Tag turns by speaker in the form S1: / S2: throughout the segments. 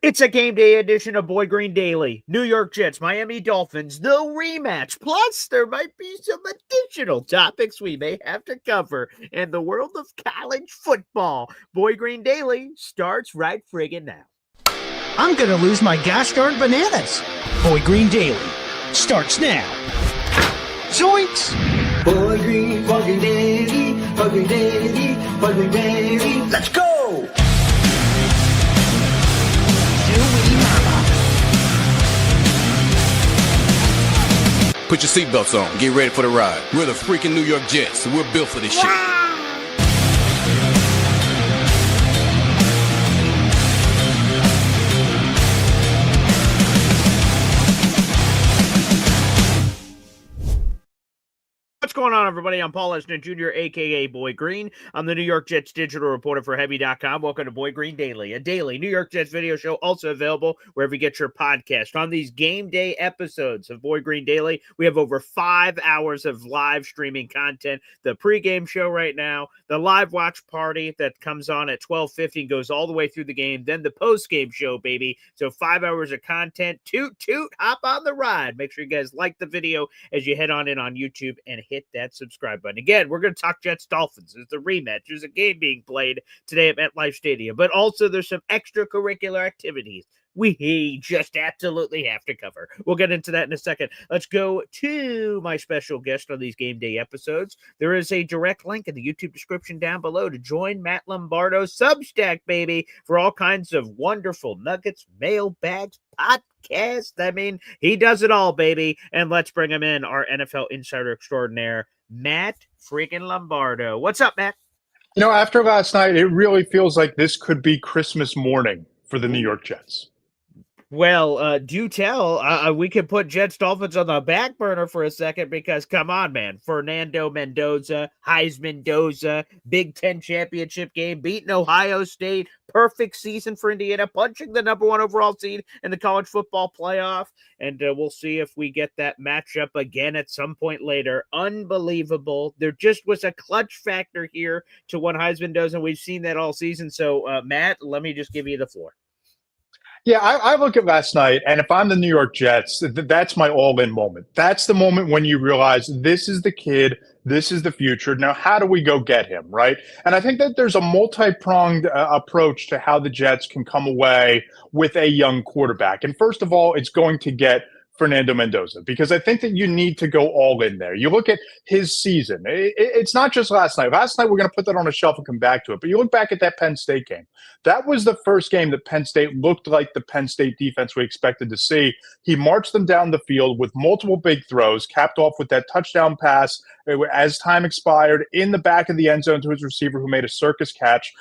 S1: It's a game day edition of Boy Green Daily. New York Jets, Miami Dolphins, the rematch. Plus, there might be some additional topics we may have to cover in the world of college football. Boy Green Daily starts right friggin' now.
S2: I'm going to lose my gosh darn bananas. Boy Green Daily starts now. Zoinks!
S3: Boy Green Daily, Boy Green Daily, Boy Green Daily. Let's go!
S4: Put your seatbelts on. Get ready for the ride. We're the freaking New York Jets, and we're built for this shit.
S1: What's going on, everybody? I'm Paul Esner Jr., a.k.a. Boy Green. I'm the New York Jets digital reporter for Heavy.com. Welcome to Boy Green Daily, a daily New York Jets video show, also available wherever you get your podcast. On these game day episodes of Boy Green Daily, we have over 5 hours of live streaming content. The pregame show right now, the live watch party that comes on at 12:50 and goes all the way through the game, then the postgame show, baby. So 5 hours of content. Toot, toot, hop on the ride. Make sure you guys like the video as you head on in on YouTube and hit that subscribe button. Again, we're going to talk Jets Dolphins. It's the rematch. There's a game being played today at MetLife Stadium, but also there's some extracurricular activities we just absolutely have to cover. We'll get into that in a second. Let's go to my special guest on these game day episodes. There is a direct link in the YouTube description down below to join Matt Lombardo's Substack, baby, for all kinds of wonderful nuggets, mailbags, podcasts. I mean, he does it all, baby. And let's bring him in, our NFL insider extraordinaire, Matt freaking Lombardo. What's up, Matt?
S5: You know, after last night, it really feels like this could be Christmas morning for the New York Jets.
S1: Well, do tell. We could put Jets Dolphins on the back burner for a second because, come on, man. Fernando Mendoza, Heisman Doza, Big Ten championship game, beating Ohio State, perfect season for Indiana, punching the number 1 overall seed in the college football playoff. And we'll see if we get that matchup again at some point later. Unbelievable. There just was a clutch factor here to what Heisman does, and we've seen that all season. So, Matt, let me just give you the floor.
S5: Yeah, I look at last night, and if I'm the New York Jets, that's my all-in moment. That's the moment when you realize this is the kid, this is the future. Now, how do we go get him, right? And I think that there's a multi-pronged approach to how the Jets can come away with a young quarterback. And first of all, it's going to get Fernando Mendoza, because I think that you need to go all in there. You look at his season. It's not just last night. Last night, we're going to put that on a shelf and come back to it. But you look back at that Penn State game. That was the first game that Penn State looked like the Penn State defense we expected to see. He marched them down the field with multiple big throws, capped off with that touchdown pass as time expired in the back of the end zone to his receiver who made a circus catch.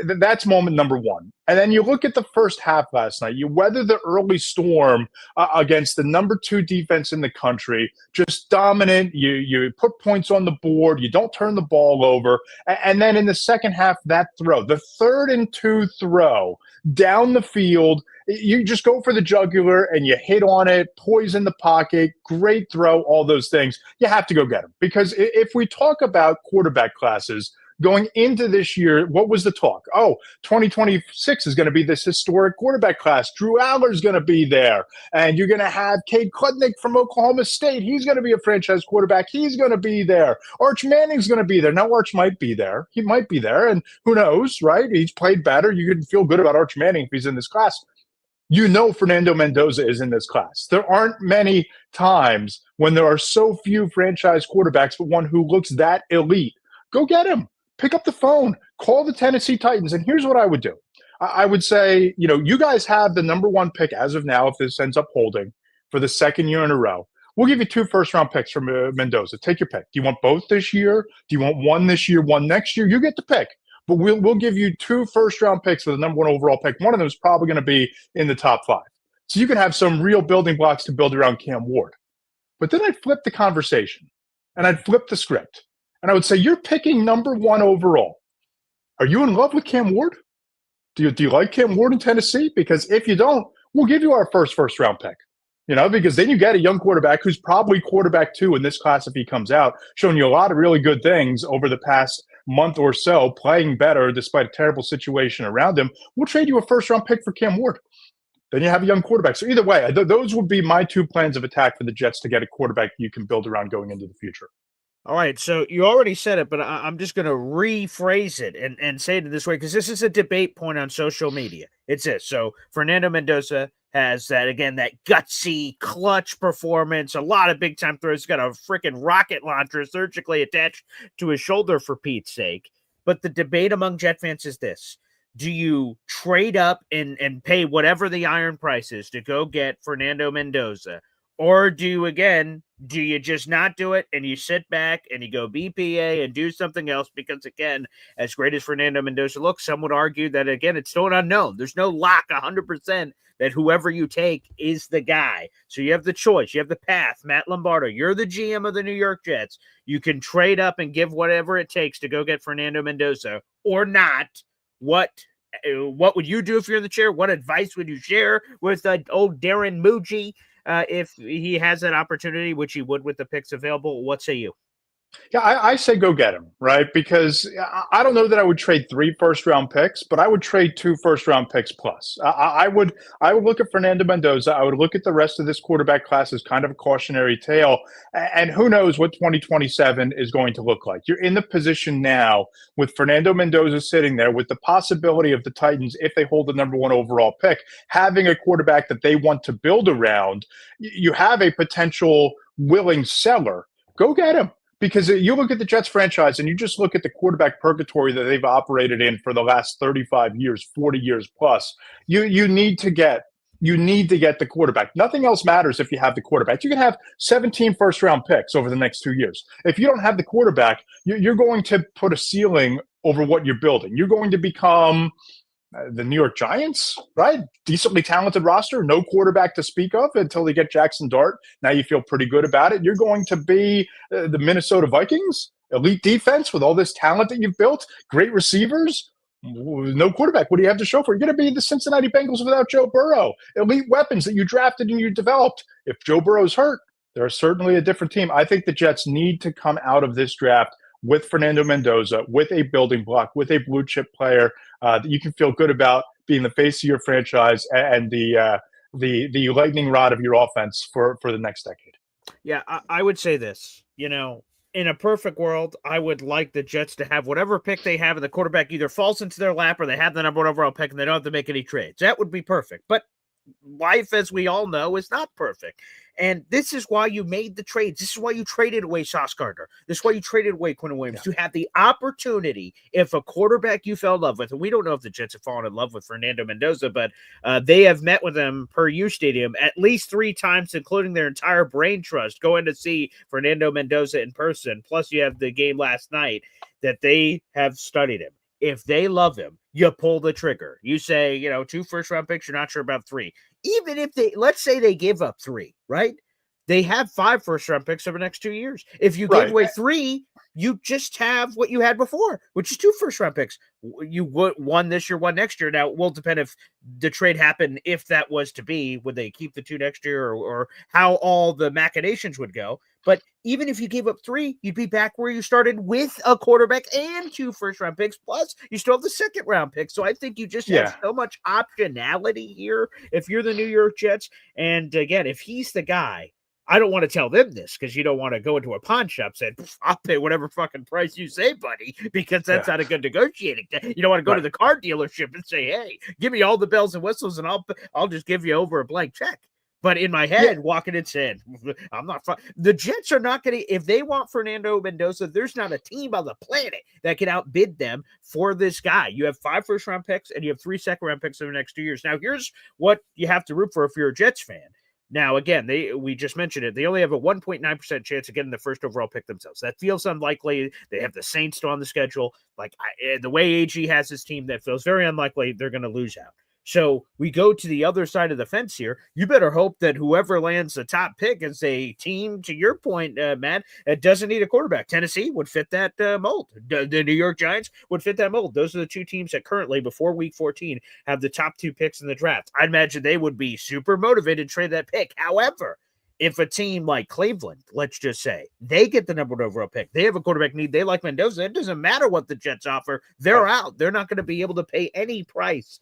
S5: That's moment number 1. And then you look at the first half last night. You weather the early storm against the number 2 defense in the country, just dominant. You put points on the board. You don't turn the ball over. And then in the second half, that throw, the 3rd and 2 throw down the field, you just go for the jugular and you hit on it, poise in the pocket, great throw, all those things. You have to go get him. Because if we talk about quarterback classes, going into this year, what was the talk? Oh, 2026 is going to be this historic quarterback class. Drew Aller's going to be there. And you're going to have Cade Klubnik from Oklahoma State. He's going to be a franchise quarterback. He's going to be there. Arch Manning's going to be there. Now, Arch might be there. He might be there. And who knows, right? He's played better. You can feel good about Arch Manning if he's in this class. You know Fernando Mendoza is in this class. There aren't many times when there are so few franchise quarterbacks, but one who looks that elite. Go get him. Pick up the phone, call the Tennessee Titans, and here's what I would do. I would say, you know, you guys have the number 1 pick as of now if this ends up holding for the 2nd year in a row. We'll give you 2 first-round picks from Mendoza. Take your pick. Do you want both this year? Do you want 1 this year, 1 next year? You get to pick. But we'll give you 2 first-round picks for the number 1 overall pick. One of them is probably going to be in the top 5. So you can have some real building blocks to build around Cam Ward. But then I'd flip the conversation, and I'd flip the script. And I would say, you're picking number 1 overall. Are you in love with Cam Ward? Do you like Cam Ward in Tennessee? Because if you don't, we'll give you our first round pick. You know, because then you get a young quarterback who's probably quarterback 2 in this class if he comes out, showing you a lot of really good things over the past month or so, playing better despite a terrible situation around him. We'll trade you a first-round pick for Cam Ward. then you have a young quarterback. So either way, those would be my two plans of attack for the Jets to get a quarterback you can build around going into the future.
S1: All right, so you already said it, but I'm just going to rephrase it and say it this way because this is a debate point on social media. It's this. So Fernando Mendoza has that, again, that gutsy, clutch performance, a lot of big-time throws. He's got a freaking rocket launcher surgically attached to his shoulder, for Pete's sake. But the debate among Jet fans is this. Do you trade up and pay whatever the iron price is to go get Fernando Mendoza? Or do you just not do it and you sit back and you go BPA and do something else? Because, again, as great as Fernando Mendoza looks, some would argue that, again, it's still an unknown. There's no lock 100% that whoever you take is the guy. So you have the choice. You have the path. Matt Lombardo, you're the GM of the New York Jets. You can trade up and give whatever it takes to go get Fernando Mendoza or not. What would you do if you're in the chair? What advice would you share with old Darren Muji? If he has that opportunity, which he would with the picks available, what say you?
S5: Yeah, I say go get him, right? Because I don't know that I would trade 3 first-round picks, but I would trade 2 first-round picks plus. I would look at Fernando Mendoza. I would look at the rest of this quarterback class as kind of a cautionary tale. And who knows what 2027 is going to look like. You're in the position now with Fernando Mendoza sitting there with the possibility of the Titans, if they hold the number 1 overall pick, having a quarterback that they want to build around. You have a potential willing seller. Go get him. Because you look at the Jets franchise and you just look at the quarterback purgatory that they've operated in for the last 35 years, 40 years plus. You need to get the quarterback. Nothing else matters if you have the quarterback. You can have 17 first-round picks over the next 2 years. If you don't have the quarterback, you're going to put a ceiling over what you're building. You're going to become the New York Giants, right? Decently talented roster, no quarterback to speak of until they get Jackson Dart. Now you feel pretty good about it. You're going to be the Minnesota Vikings, elite defense with all this talent that you've built, great receivers, no quarterback. What do you have to show for it? You're going to be the Cincinnati Bengals without Joe Burrow, elite weapons that you drafted and you developed. If Joe Burrow's hurt, they're certainly a different team. I think the Jets need to come out of this draft with Fernando Mendoza, with a building block, with a blue chip player that you can feel good about being the face of your franchise and the lightning rod of your offense for the next decade.
S1: Yeah, I would say this. In a perfect world, I would like the Jets to have whatever pick they have, and the quarterback either falls into their lap or they have the number 1 overall pick and they don't have to make any trades. That would be perfect. But life, as we all know, is not perfect. And this is why you made the trades. This is why you traded away Sauce Gardner. This is why you traded away Quinn Williams. To have the opportunity, if a quarterback you fell in love with, and we don't know if the Jets have fallen in love with Fernando Mendoza, but they have met with him per U Stadium at least 3 times, including their entire brain trust, going to see Fernando Mendoza in person. Plus, you have the game last night that they have studied him. If they love him, you pull the trigger. You say, 2 first-round picks, you're not sure about 3. Even if let's say they give up 3, right? They have 5 first-round picks over the next 2 years. If you give away 3, you just have what you had before, which is 2 first-round picks. You would 1 this year, 1 next year. Now, it will depend if the trade happened, if that was to be, would they keep the 2 next year or how all the machinations would go. But even if you gave up 3, you'd be back where you started with a quarterback and 2 first-round picks, plus you still have the second-round pick. So I think you just have so much optionality here if you're the New York Jets. And, again, if he's the guy, I don't want to tell them this because you don't want to go into a pawn shop saying, I'll pay whatever fucking price you say, buddy, because that's not a good negotiating. You don't want to go to the car dealership and say, hey, give me all the bells and whistles and I'll just give you over a blank check. But in my head, walking in saying, I'm not the Jets are not going to, if they want Fernando Mendoza, there's not a team on the planet that can outbid them for this guy. You have 5 first-round picks and you have 3 second-round picks in the next 2 years. Now, here's what you have to root for if you're a Jets fan. Now, again, we just mentioned it. They only have a 1.9% chance of getting the first overall pick themselves. That feels unlikely. They have the Saints still on the schedule. The way AG has his team, that feels very unlikely they're going to lose out. So we go to the other side of the fence here. You better hope that whoever lands the top pick is a team, to your point, Matt, that doesn't need a quarterback. Tennessee would fit that mold. The New York Giants would fit that mold. Those are the 2 teams that currently, before week 14, have the top 2 picks in the draft. I'd imagine they would be super motivated to trade that pick. However, if a team like Cleveland, let's just say, they get the number 1 overall pick, they have a quarterback need, they like Mendoza, it doesn't matter what the Jets offer, they're out. They're not going to be able to pay any price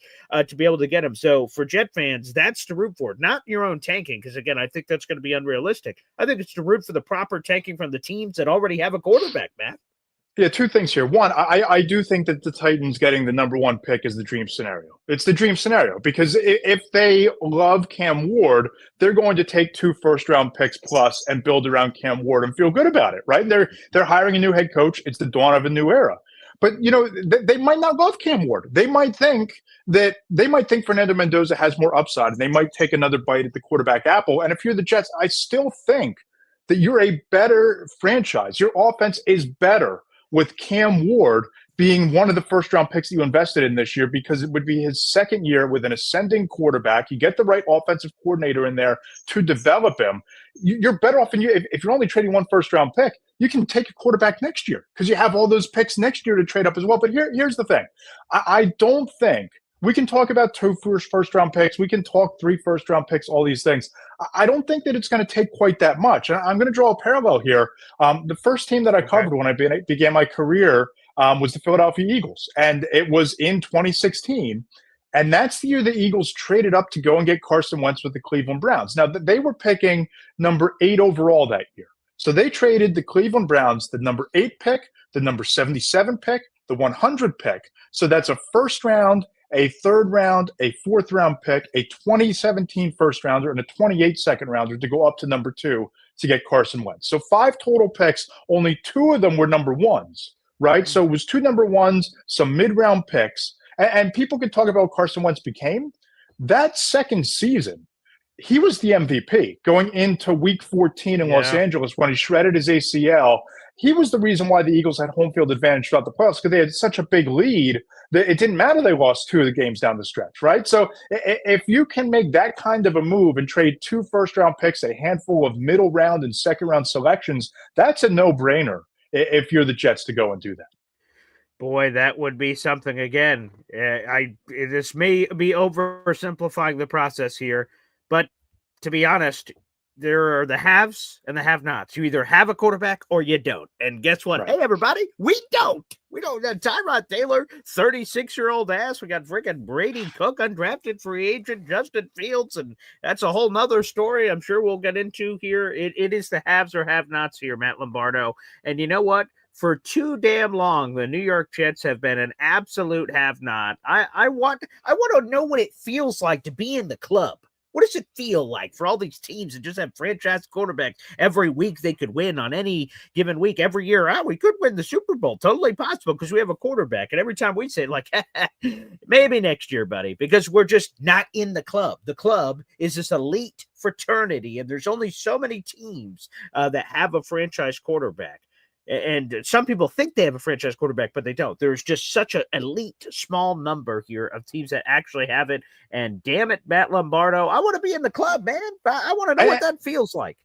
S1: to be able to get him. So for Jet fans, that's to root for, not your own tanking, because again, I think that's going to be unrealistic. I think it's to root for the proper tanking from the teams that already have a quarterback, Matt.
S5: Yeah, two things here. One, I do think that the Titans getting the number 1 pick is the dream scenario. It's the dream scenario because if they love Cam Ward, they're going to take 2 first-round picks plus and build around Cam Ward and feel good about it, right? They're hiring a new head coach. It's the dawn of a new era. But, they might not love Cam Ward. They might think Fernando Mendoza has more upside, and they might take another bite at the quarterback apple. And if you're the Jets, I still think that you're a better franchise. Your offense is better with Cam Ward being one of the first-round picks that you invested in this year, because it would be his second year with an ascending quarterback. You get the right offensive coordinator in there to develop him. You're better off, if you're only trading 1 first-round pick, you can take a quarterback next year because you have all those picks next year to trade up as well. But here's the thing. I don't think – we can talk about 2 first-round picks. We can talk 3 first-round picks, all these things. I don't think that it's going to take quite that much. I'm going to draw a parallel here. The first team that I covered when I began my career was the Philadelphia Eagles, and it was in 2016. And that's the year the Eagles traded up to go and get Carson Wentz with the Cleveland Browns. Now, they were picking number 8 overall that year. So they traded the Cleveland Browns the number 8 pick, the number 77 pick, the 100 pick. So that's a first round, a third round, a fourth round pick, a 2017 first rounder, and a 28 second rounder to go up to number 2 to get Carson Wentz. So 5 total picks, only 2 of them were number 1s, right? So it was 2 number 1s, some mid-round picks. And people could talk about what Carson Wentz became. That second season, he was the MVP going into week 14 in Los Angeles when he shredded his ACL. He was the reason why the Eagles had home field advantage throughout the playoffs, because they had such a big lead that it didn't matter they lost 2 of the games down the stretch, right? So if you can make that kind of a move and trade 2 first-round picks, a handful of middle-round and second-round selections, that's a no-brainer if you're the Jets to go and do that.
S1: Boy, that would be something again. This may be oversimplifying the process here, but to be honest, there are the haves and the have-nots. You either have a quarterback or you don't. And guess what? Right. Hey, everybody, we don't. We don't got Tyrod Taylor, 36-year-old ass. We got freaking Brady Cook, undrafted free agent, Justin Fields, and that's a whole nother story I'm sure we'll get into here. It is the haves or have-nots here, Matt Lombardo. And you know what? For too damn long, the New York Jets have been an absolute have-not. I want to know what it feels like to be in the club. What does it feel like for all these teams that just have franchise quarterbacks every week they could win on any given week every year? We could win the Super Bowl. Totally possible because we have a quarterback. And every time we say like, maybe next year, buddy, because we're just not in the club. The club is this elite fraternity, and there's only so many teams that have a franchise quarterback. And some people think they have a franchise quarterback, but they don't. There's just such an elite small number here of teams that actually have it. And damn it, Matt Lombardo, I want to be in the club, man. I want to know what that feels like.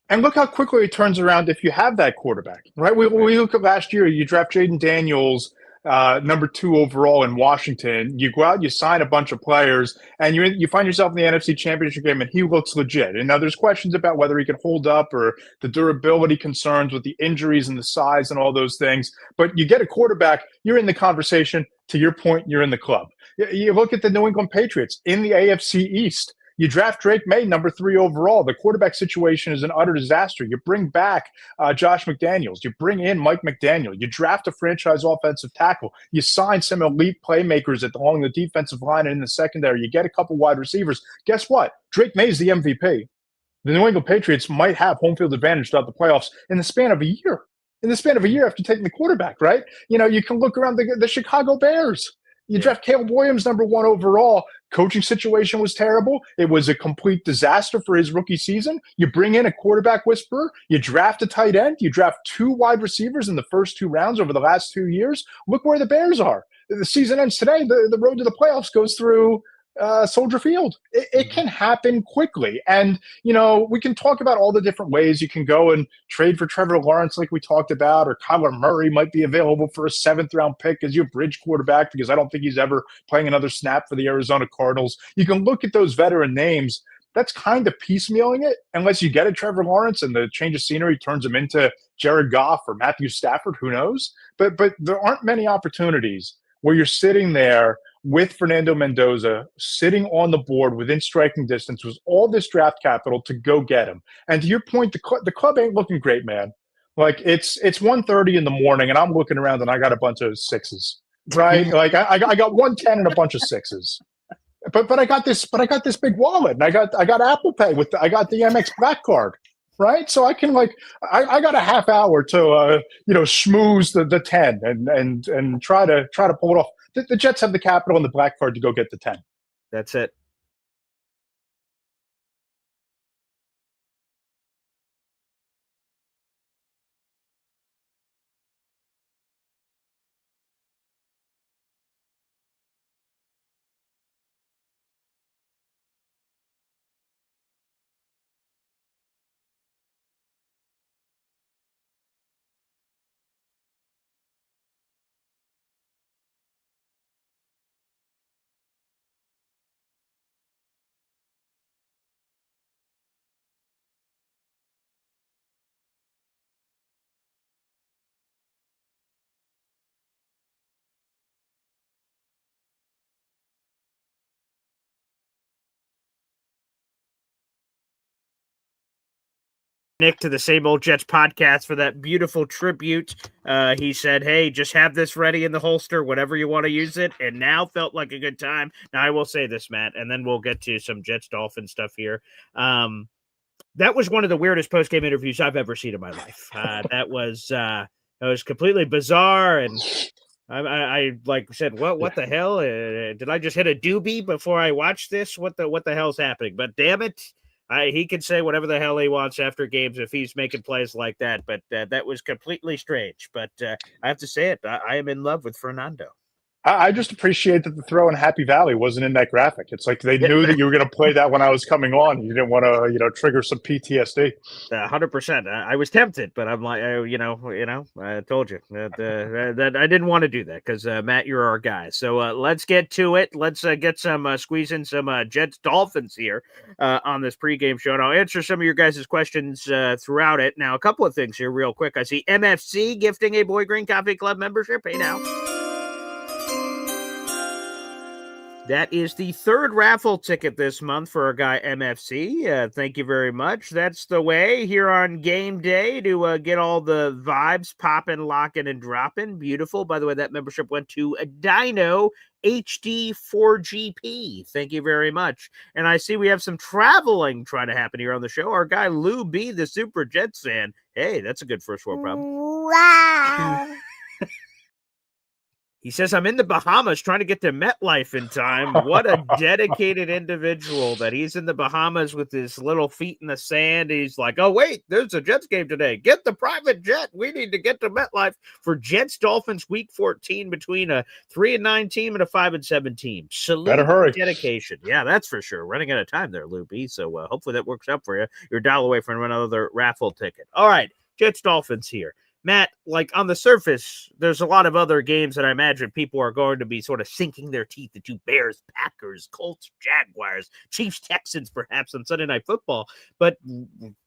S5: And look how quickly it turns around if you have that quarterback, right? We look at last year, you draft Jaden Daniels, number 2 overall in Washington. You go out, you sign a bunch of players, and you find yourself in the NFC Championship game, and he looks legit. And now there's questions about whether he can hold up or the durability concerns with the injuries and the size and all those things. But you get a quarterback, you're in the conversation. To your point, you're in the club. You look at the New England Patriots in the AFC East. You draft Drake May, number 3 overall. The quarterback situation is an utter disaster. You bring back Josh McDaniels. You bring in Mike McDaniel. You draft a franchise offensive tackle. You sign some elite playmakers along the defensive line and in the secondary. You get a couple wide receivers. Guess what? Drake May is the MVP. The New England Patriots might have home field advantage throughout the playoffs in the span of a year. In the span of a year after taking the quarterback, right? You can look around the Chicago Bears. You draft Caleb Williams, number 1 overall. Coaching situation was terrible. It was a complete disaster for his rookie season. You bring in a quarterback whisperer. You draft a tight end. You draft 2 wide receivers in the first 2 rounds over the last 2 years. Look where the Bears are. The season ends today. The road to the playoffs goes through Soldier Field. It can happen quickly. And, we can talk about all the different ways you can go and trade for Trevor Lawrence like we talked about, or Kyler Murray might be available for a 7th round pick as your bridge quarterback, because I don't think he's ever playing another snap for the Arizona Cardinals. You can look at those veteran names, that's kind of piecemealing it, unless you get a Trevor Lawrence and the change of scenery turns him into Jared Goff or Matthew Stafford, who knows? But there aren't many opportunities where you're sitting there with Fernando Mendoza sitting on the board within striking distance with all this draft capital to go get him. And to your point, the club ain't looking great, man. Like it's 1:30 in the morning, and I'm looking around, and I got a bunch of sixes, right? Like I got 110 and a bunch of sixes. But I got this big wallet, and I got Apple Pay I got the MX Black Card, right? So I can I got a half hour to schmooze the 10 and try to pull it off. The Jets have the capital and the Black Card to go get the 10.
S1: That's it. Nick to the Same Old Jets podcast for that beautiful tribute. He said, hey, just have this ready in the holster, whatever you want to use it. And now felt like a good time. Now, I will say this, Matt, and then we'll get to some Jets Dolphins stuff here. That was one of the weirdest post-game interviews I've ever seen in my life. That was completely bizarre. And I like said, what the hell? Did I just hit a doobie before I watched this? What the hell's happening? But damn it. He can say whatever the hell he wants after games if he's making plays like that, but that was completely strange. But I have to say it, I am in love with Fernando.
S5: I just appreciate that the throw in Happy Valley wasn't in that graphic. It's like they knew that you were going to play that when I was coming on. You didn't want to, trigger some PTSD.
S1: 100%. I was tempted, but I'm like, I told you that I didn't want to do that because Matt, you're our guy. So let's get to it. Let's get some squeeze in some Jets Dolphins here on this pregame show, and I'll answer some of your guys' questions throughout it. Now, a couple of things here, real quick. I see MFC gifting a Boy Green Coffee Club membership. Hey now. That is the third raffle ticket this month for our guy MFC. Thank you very much. That's the way here on game day to get all the vibes popping, locking, and dropping. Beautiful. By the way, that membership went to a Dino HD4GP. Thank you very much. And I see we have some traveling trying to happen here on the show. Our guy Lou B, the Super Jets fan. Hey, that's a good first world problem.
S6: Wow.
S1: He says, I'm in the Bahamas trying to get to MetLife in time. What a dedicated individual that he's in the Bahamas with his little feet in the sand. He's like, oh, wait, there's a Jets game today. Get the private jet. We need to get to MetLife for Jets Dolphins week 14 between a 3-9 team and a 5-7 team. Salute.
S5: Better hurry.
S1: Dedication. Yeah, that's for sure. Running out of time there, Loopy. So hopefully that works out for you. You're a dial away from another raffle ticket. All right, Jets Dolphins here. Matt, like on the surface, there's a lot of other games that I imagine people are going to be sort of sinking their teeth into. Bears, Packers, Colts, Jaguars, Chiefs, Texans, perhaps on Sunday Night Football. But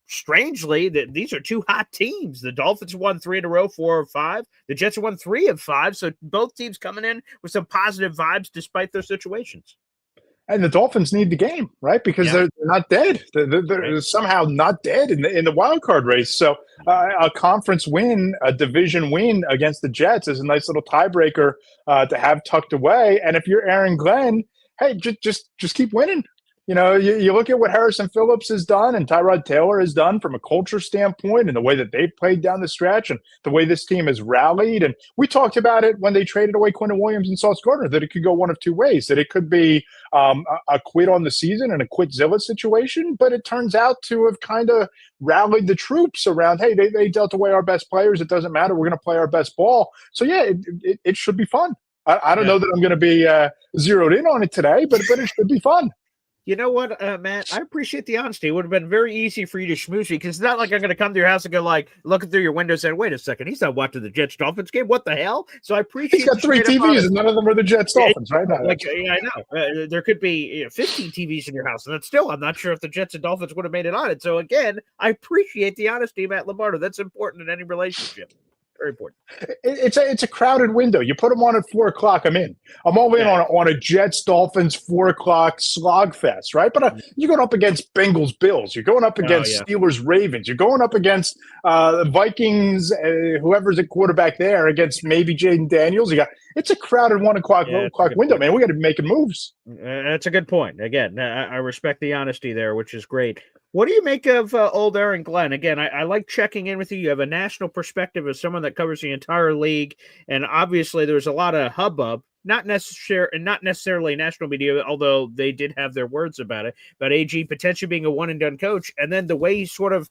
S1: strangely, these are two hot teams. The Dolphins won 3 in a row, 4 of 5. The Jets won 3 of 5. So both teams coming in with some positive vibes despite their situations.
S5: And the Dolphins need the game, right? Because they're not dead. They're somehow not dead in the wild card race. So a conference win, a division win against the Jets is a nice little tiebreaker to have tucked away. And if you're Aaron Glenn, hey, just keep winning. You look at what Harrison Phillips has done and Tyrod Taylor has done from a culture standpoint and the way that they've played down the stretch and the way this team has rallied. And we talked about it when they traded away Quentin Williams and Sauce Gardner, that it could go one of two ways, that it could be a quit on the season and a quit Zilla situation. But it turns out to have kind of rallied the troops around, hey, they dealt away our best players. It doesn't matter. We're going to play our best ball. So, yeah, it should be fun. I don't know that I'm going to be zeroed in on it today, but it should be fun.
S1: You know what, Matt? I appreciate the honesty. It would have been very easy for you to schmooze me because it's not like I'm going to come to your house and go like looking through your window saying, "Wait a second, he's not watching the Jets Dolphins game. What the hell?" So I
S5: He's
S1: appreciate
S5: got
S1: the
S5: three
S1: straight up
S5: TVs,
S1: honesty.
S5: and none of them are the Jets Dolphins, right? No,
S1: Like, yeah, I know. There could be 15 TVs in your house, and that's still, I'm not sure if the Jets and Dolphins would have made it on it. So again, I appreciate the honesty, Matt Lombardo. That's important in any relationship. Very important.
S5: it's a crowded window. You put them on at 4 o'clock, I'm in. I'm all in
S1: Yeah.
S5: on a Jets Dolphins 4 o'clock slog fest, right? But you're going up against Bengals Bills. You're going up
S1: Oh
S5: against
S1: yeah.
S5: Steelers Ravens. You're going up against the Vikings, whoever's at quarterback there, against maybe Jaden Daniels. It's a crowded 1 o'clock
S1: Yeah, that's a good
S5: window,
S1: point.
S5: man. We got to be making moves.
S1: That's a good point. Again, I respect the honesty there, which is great. What do you make of old Aaron Glenn? Again, I like checking in with you. You have a national perspective as someone that covers the entire league, and obviously there's a lot of hubbub. Not necessarily national media, although they did have their words about it. But AG potentially being a one and done coach, and then the way he sort of,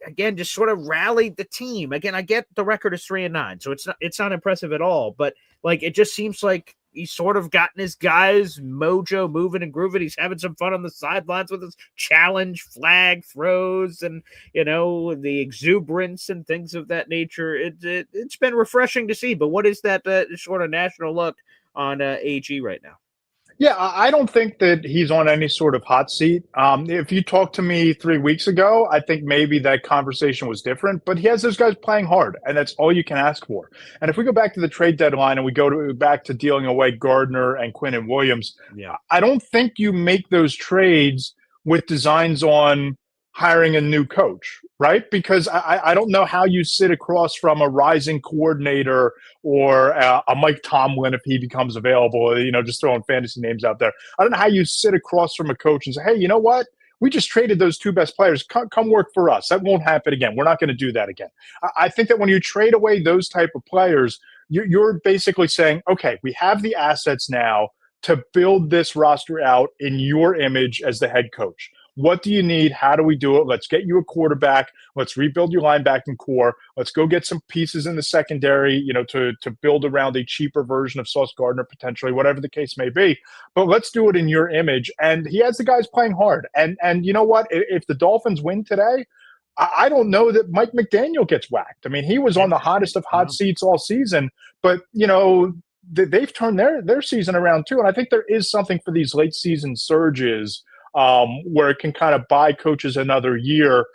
S1: again, just sort of rallied the team. Again, I get the record is 3-9, so it's not impressive at all. But like, it just seems like he's sort of gotten his guys mojo moving and grooving. He's having some fun on the sidelines with his challenge flag throws and the exuberance and things of that nature. It's been refreshing to see. But what is that sort of national look on AG right now?
S5: Yeah, I don't think that he's on any sort of hot seat. If you talked to me 3 weeks ago, I think maybe that conversation was different. But he has those guys playing hard, and that's all you can ask for. And if we go back to the trade deadline and we go back to dealing away Gardner and Quinnen Williams,
S1: Yeah.
S5: I don't think you make those trades with designs on hiring a new coach, right? Because I don't know how you sit across from a rising coordinator or a Mike Tomlin if he becomes available, just throwing fantasy names out there. I don't know how you sit across from a coach and say, hey, you know what? We just traded those two best players. Come work for us. That won't happen again. We're not going to do that again. I think that when you trade away those type of players, you're basically saying, okay, we have the assets now to build this roster out in your image as the head coach. What do you need? How do we do it? Let's get you a quarterback. Let's rebuild your linebacking core. Let's go get some pieces in the secondary, to build around a cheaper version of Sauce Gardner, potentially, whatever the case may be. But let's do it in your image. And he has the guys playing hard. And you know what? If the Dolphins win today, I don't know that Mike McDaniel gets whacked. I mean, he was on the hottest of hot seats all season, but they've turned their season around too. And I think there is something for these late season surges where it can kind of buy coaches another year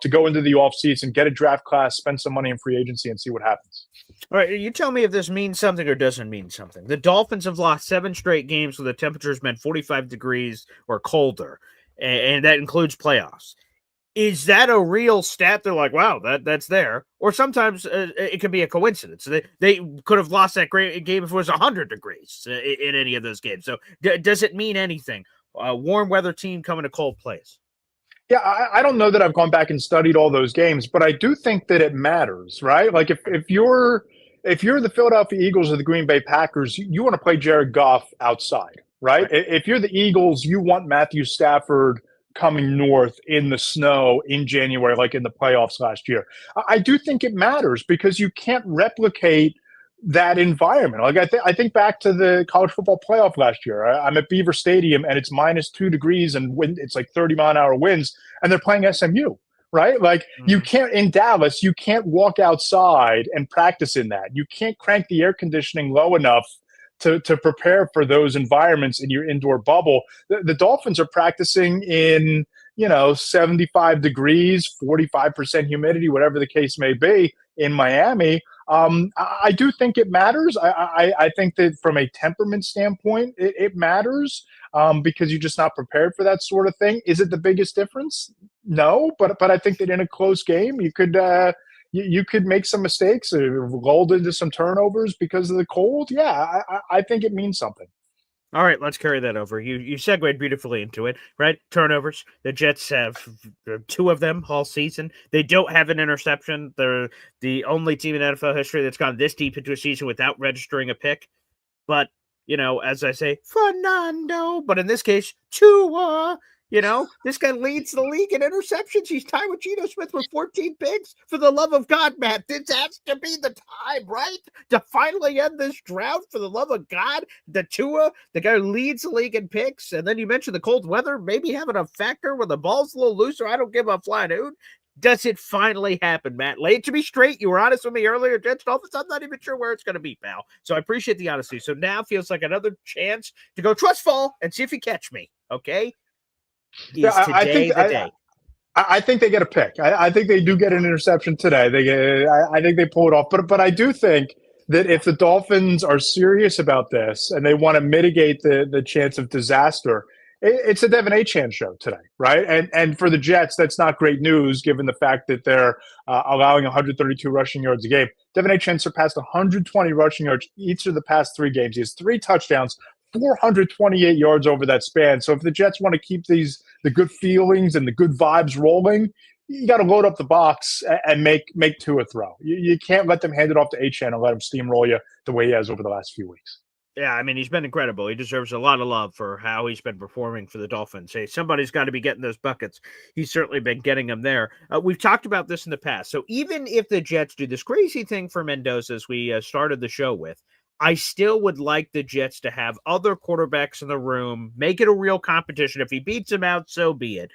S5: to go into the offseason, get a draft class, spend some money in free agency, and see what happens.
S1: All right, you tell me if this means something or doesn't mean something. The Dolphins have lost 7 straight games where the temperature's been 45 degrees or colder, and that includes playoffs. Is that a real stat? They're like, wow, that's there. Or sometimes it can be a coincidence. They could have lost that great game if it was 100 degrees in any of those games. So does it mean anything? Warm weather team coming to cold place.
S5: Yeah, I don't know that I've gone back and studied all those games, but I do think that it matters, right? Like if you're the Philadelphia Eagles or the Green Bay Packers, you want to play Jared Goff outside, right? If you're the Eagles, you want Matthew Stafford coming north in the snow in January, like in the playoffs last year. I do think it matters because you can't replicate that environment. Like I think back to the college football playoff last year. I'm at Beaver Stadium and it's -2 degrees and it's like 30-mile-an-hour winds, and they're playing SMU, right? Like you can't in Dallas, you can't walk outside and practice in that. You can't crank the air conditioning low enough to prepare for those environments in your indoor bubble. The Dolphins are practicing in 75 degrees, 45% humidity, whatever the case may be, in Miami. I do think it matters. I think that from a temperament standpoint, it matters because you're just not prepared for that sort of thing. Is it the biggest difference? No, but I think that in a close game, you could make some mistakes or lulled into some turnovers because of the cold. Yeah, I think it means something.
S1: All right, let's carry that over. You segued beautifully into it, right? Turnovers. The Jets have 2 of them all season. They don't have an interception. They're the only team in NFL history that's gone this deep into a season without registering a pick. But, as I say, Fernando. But in this case, Tua. You know, this guy leads the league in interceptions. He's tied with Geno Smith with 14 picks. For the love of God, Matt, this has to be the time, right? To finally end this drought. For the love of God, the Tua, the guy who leads the league in picks. And then you mentioned the cold weather, maybe having a factor where the ball's a little looser. I don't give a flying hoot. Does it finally happen, Matt? Lay it to be straight. You were honest with me earlier, Jets Dolphins. I'm not even sure where it's going to be, pal. So I appreciate the honesty. So now feels like another chance to go trust fall and see if you catch me. Okay. Is today the day?
S5: I think they get a pick. I think they do get an interception today. I think they pull it off. But I do think that if the Dolphins are serious about this and they want to mitigate the chance of disaster, it's a Devin Achane show today, right? And for the Jets, that's not great news given the fact that they're allowing 132 rushing yards a game. Devin Achane surpassed 120 rushing yards each of the past 3 games. He has 3 touchdowns, 428 yards over that span. So if the Jets want to keep the good feelings and the good vibes rolling, you got to load up the box and make Tua throw. You can't let them hand it off to Achane and let him steamroll you the way he has over the last few weeks.
S1: Yeah, I mean, he's been incredible. He deserves a lot of love for how he's been performing for the Dolphins. Hey, somebody's got to be getting those buckets. He's certainly been getting them there. We've talked about this in the past. So even if the Jets do this crazy thing for Mendoza, as we started the show with, I still would like the Jets to have other quarterbacks in the room, make it a real competition. If he beats him out, so be it.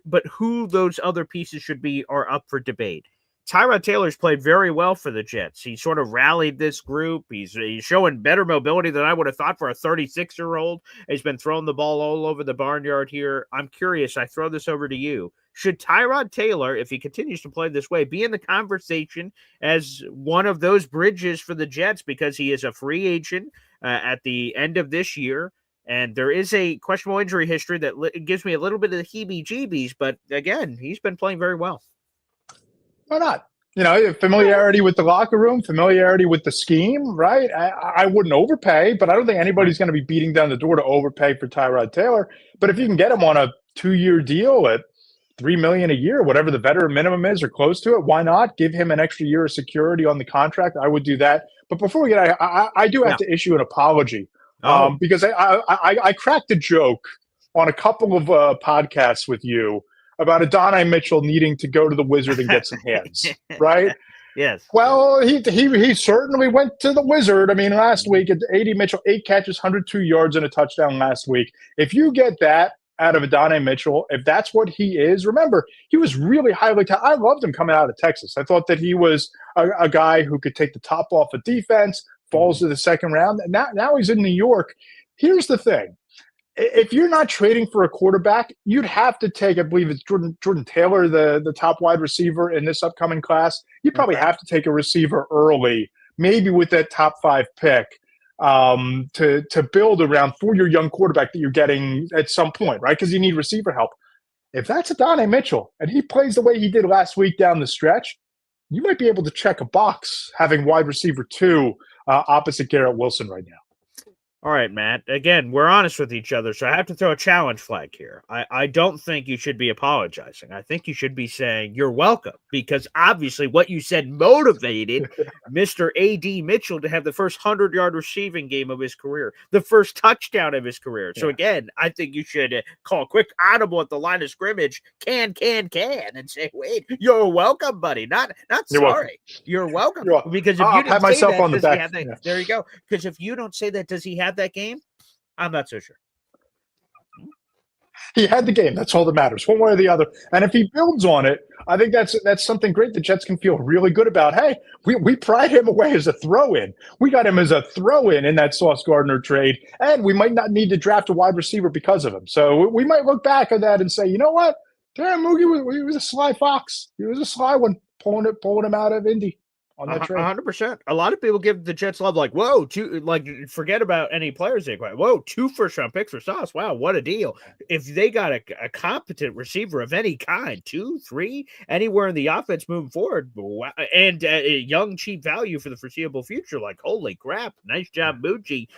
S1: But who those other pieces should be are up for debate. Tyrod Taylor's played very well for the Jets. He sort of rallied this group. He's showing better mobility than I would have thought for a 36-year-old. He's been throwing the ball all over the barnyard here. I'm curious. I throw this over to you. Should Tyrod Taylor, if he continues to play this way, be in the conversation as one of those bridges for the Jets because he is a free agent at the end of this year? And there is a questionable injury history that gives me a little bit of the heebie-jeebies. But again, he's been playing very well.
S5: Why not? You know, familiarity with the locker room, familiarity with the scheme, right? I wouldn't overpay, but I don't think anybody's going to be beating down the door to overpay for Tyrod Taylor. But if you can get him on a 2-year deal at $3 million a year, whatever the veteran minimum is, or close to it, why not give him an extra year of security on the contract? I would do that. But before we get, I do have to issue an apology because I cracked a joke on a couple of podcasts with you about Adonai Mitchell needing to go to the Wizard and get some hands, right?
S1: Yes.
S5: Well, he certainly went to the Wizard. I mean, last week, A.D. Mitchell, 8 catches, 102 yards, and a touchdown last week. If you get that out of Adonai Mitchell, if that's what he is, remember, he was really highly talented. I loved him coming out of Texas. I thought that he was a guy who could take the top off of defense, falls to the second round. Now he's in New York. Here's the thing. If you're not trading for a quarterback, you'd have to take, I believe it's Jordan Taylor, the top wide receiver in this upcoming class. You'd probably have to take a receiver early, maybe with that top 5 pick, to build around for your young quarterback that you're getting at some point, right? Because you need receiver help. If that's Adonai Mitchell and he plays the way he did last week down the stretch, you might be able to check a box having wide receiver 2 opposite Garrett Wilson right now.
S1: All right, Matt. Again, we're honest with each other, so I have to throw a challenge flag here. I don't think you should be apologizing. I think you should be saying you're welcome, because obviously what you said motivated Mr. A.D. Mitchell to have the first 100-yard receiving game of his career, the first touchdown of his career. So again, I think you should call a quick audible at the line of scrimmage, and say, wait, you're welcome, buddy. Not
S5: You're
S1: sorry.
S5: welcome.
S1: You're welcome.
S5: You're welcome.
S1: Because if
S5: I'll
S1: you didn't
S5: pat
S1: say
S5: myself
S1: that,
S5: on the
S1: does he
S5: back.
S1: have that?
S5: Yeah.
S1: There you go. Because if you don't say that, does he have that game? I'm not so sure.
S5: He had the game. That's all that matters, one way or the other. And if he builds on it, I think that's something great the Jets can feel really good about. Hey, we pried him away as a throw-in. We got him as a throw-in in that Sauce Gardner trade, and we might not need to draft a wide receiver because of him. So we might look back at that and say, you know what? Damn, Moogie, he was a sly fox. He was a sly one, pulling him out of Indy. On that trade.
S1: 100%. A lot of people give the Jets love, like, whoa, forget about any players they acquired. Whoa, 2 first-round picks for Sauce. Wow, what a deal. If they got a competent receiver of any kind, 2, 3, anywhere in the offense moving forward, and a young, cheap value for the foreseeable future, like, holy crap, nice job, Moogie,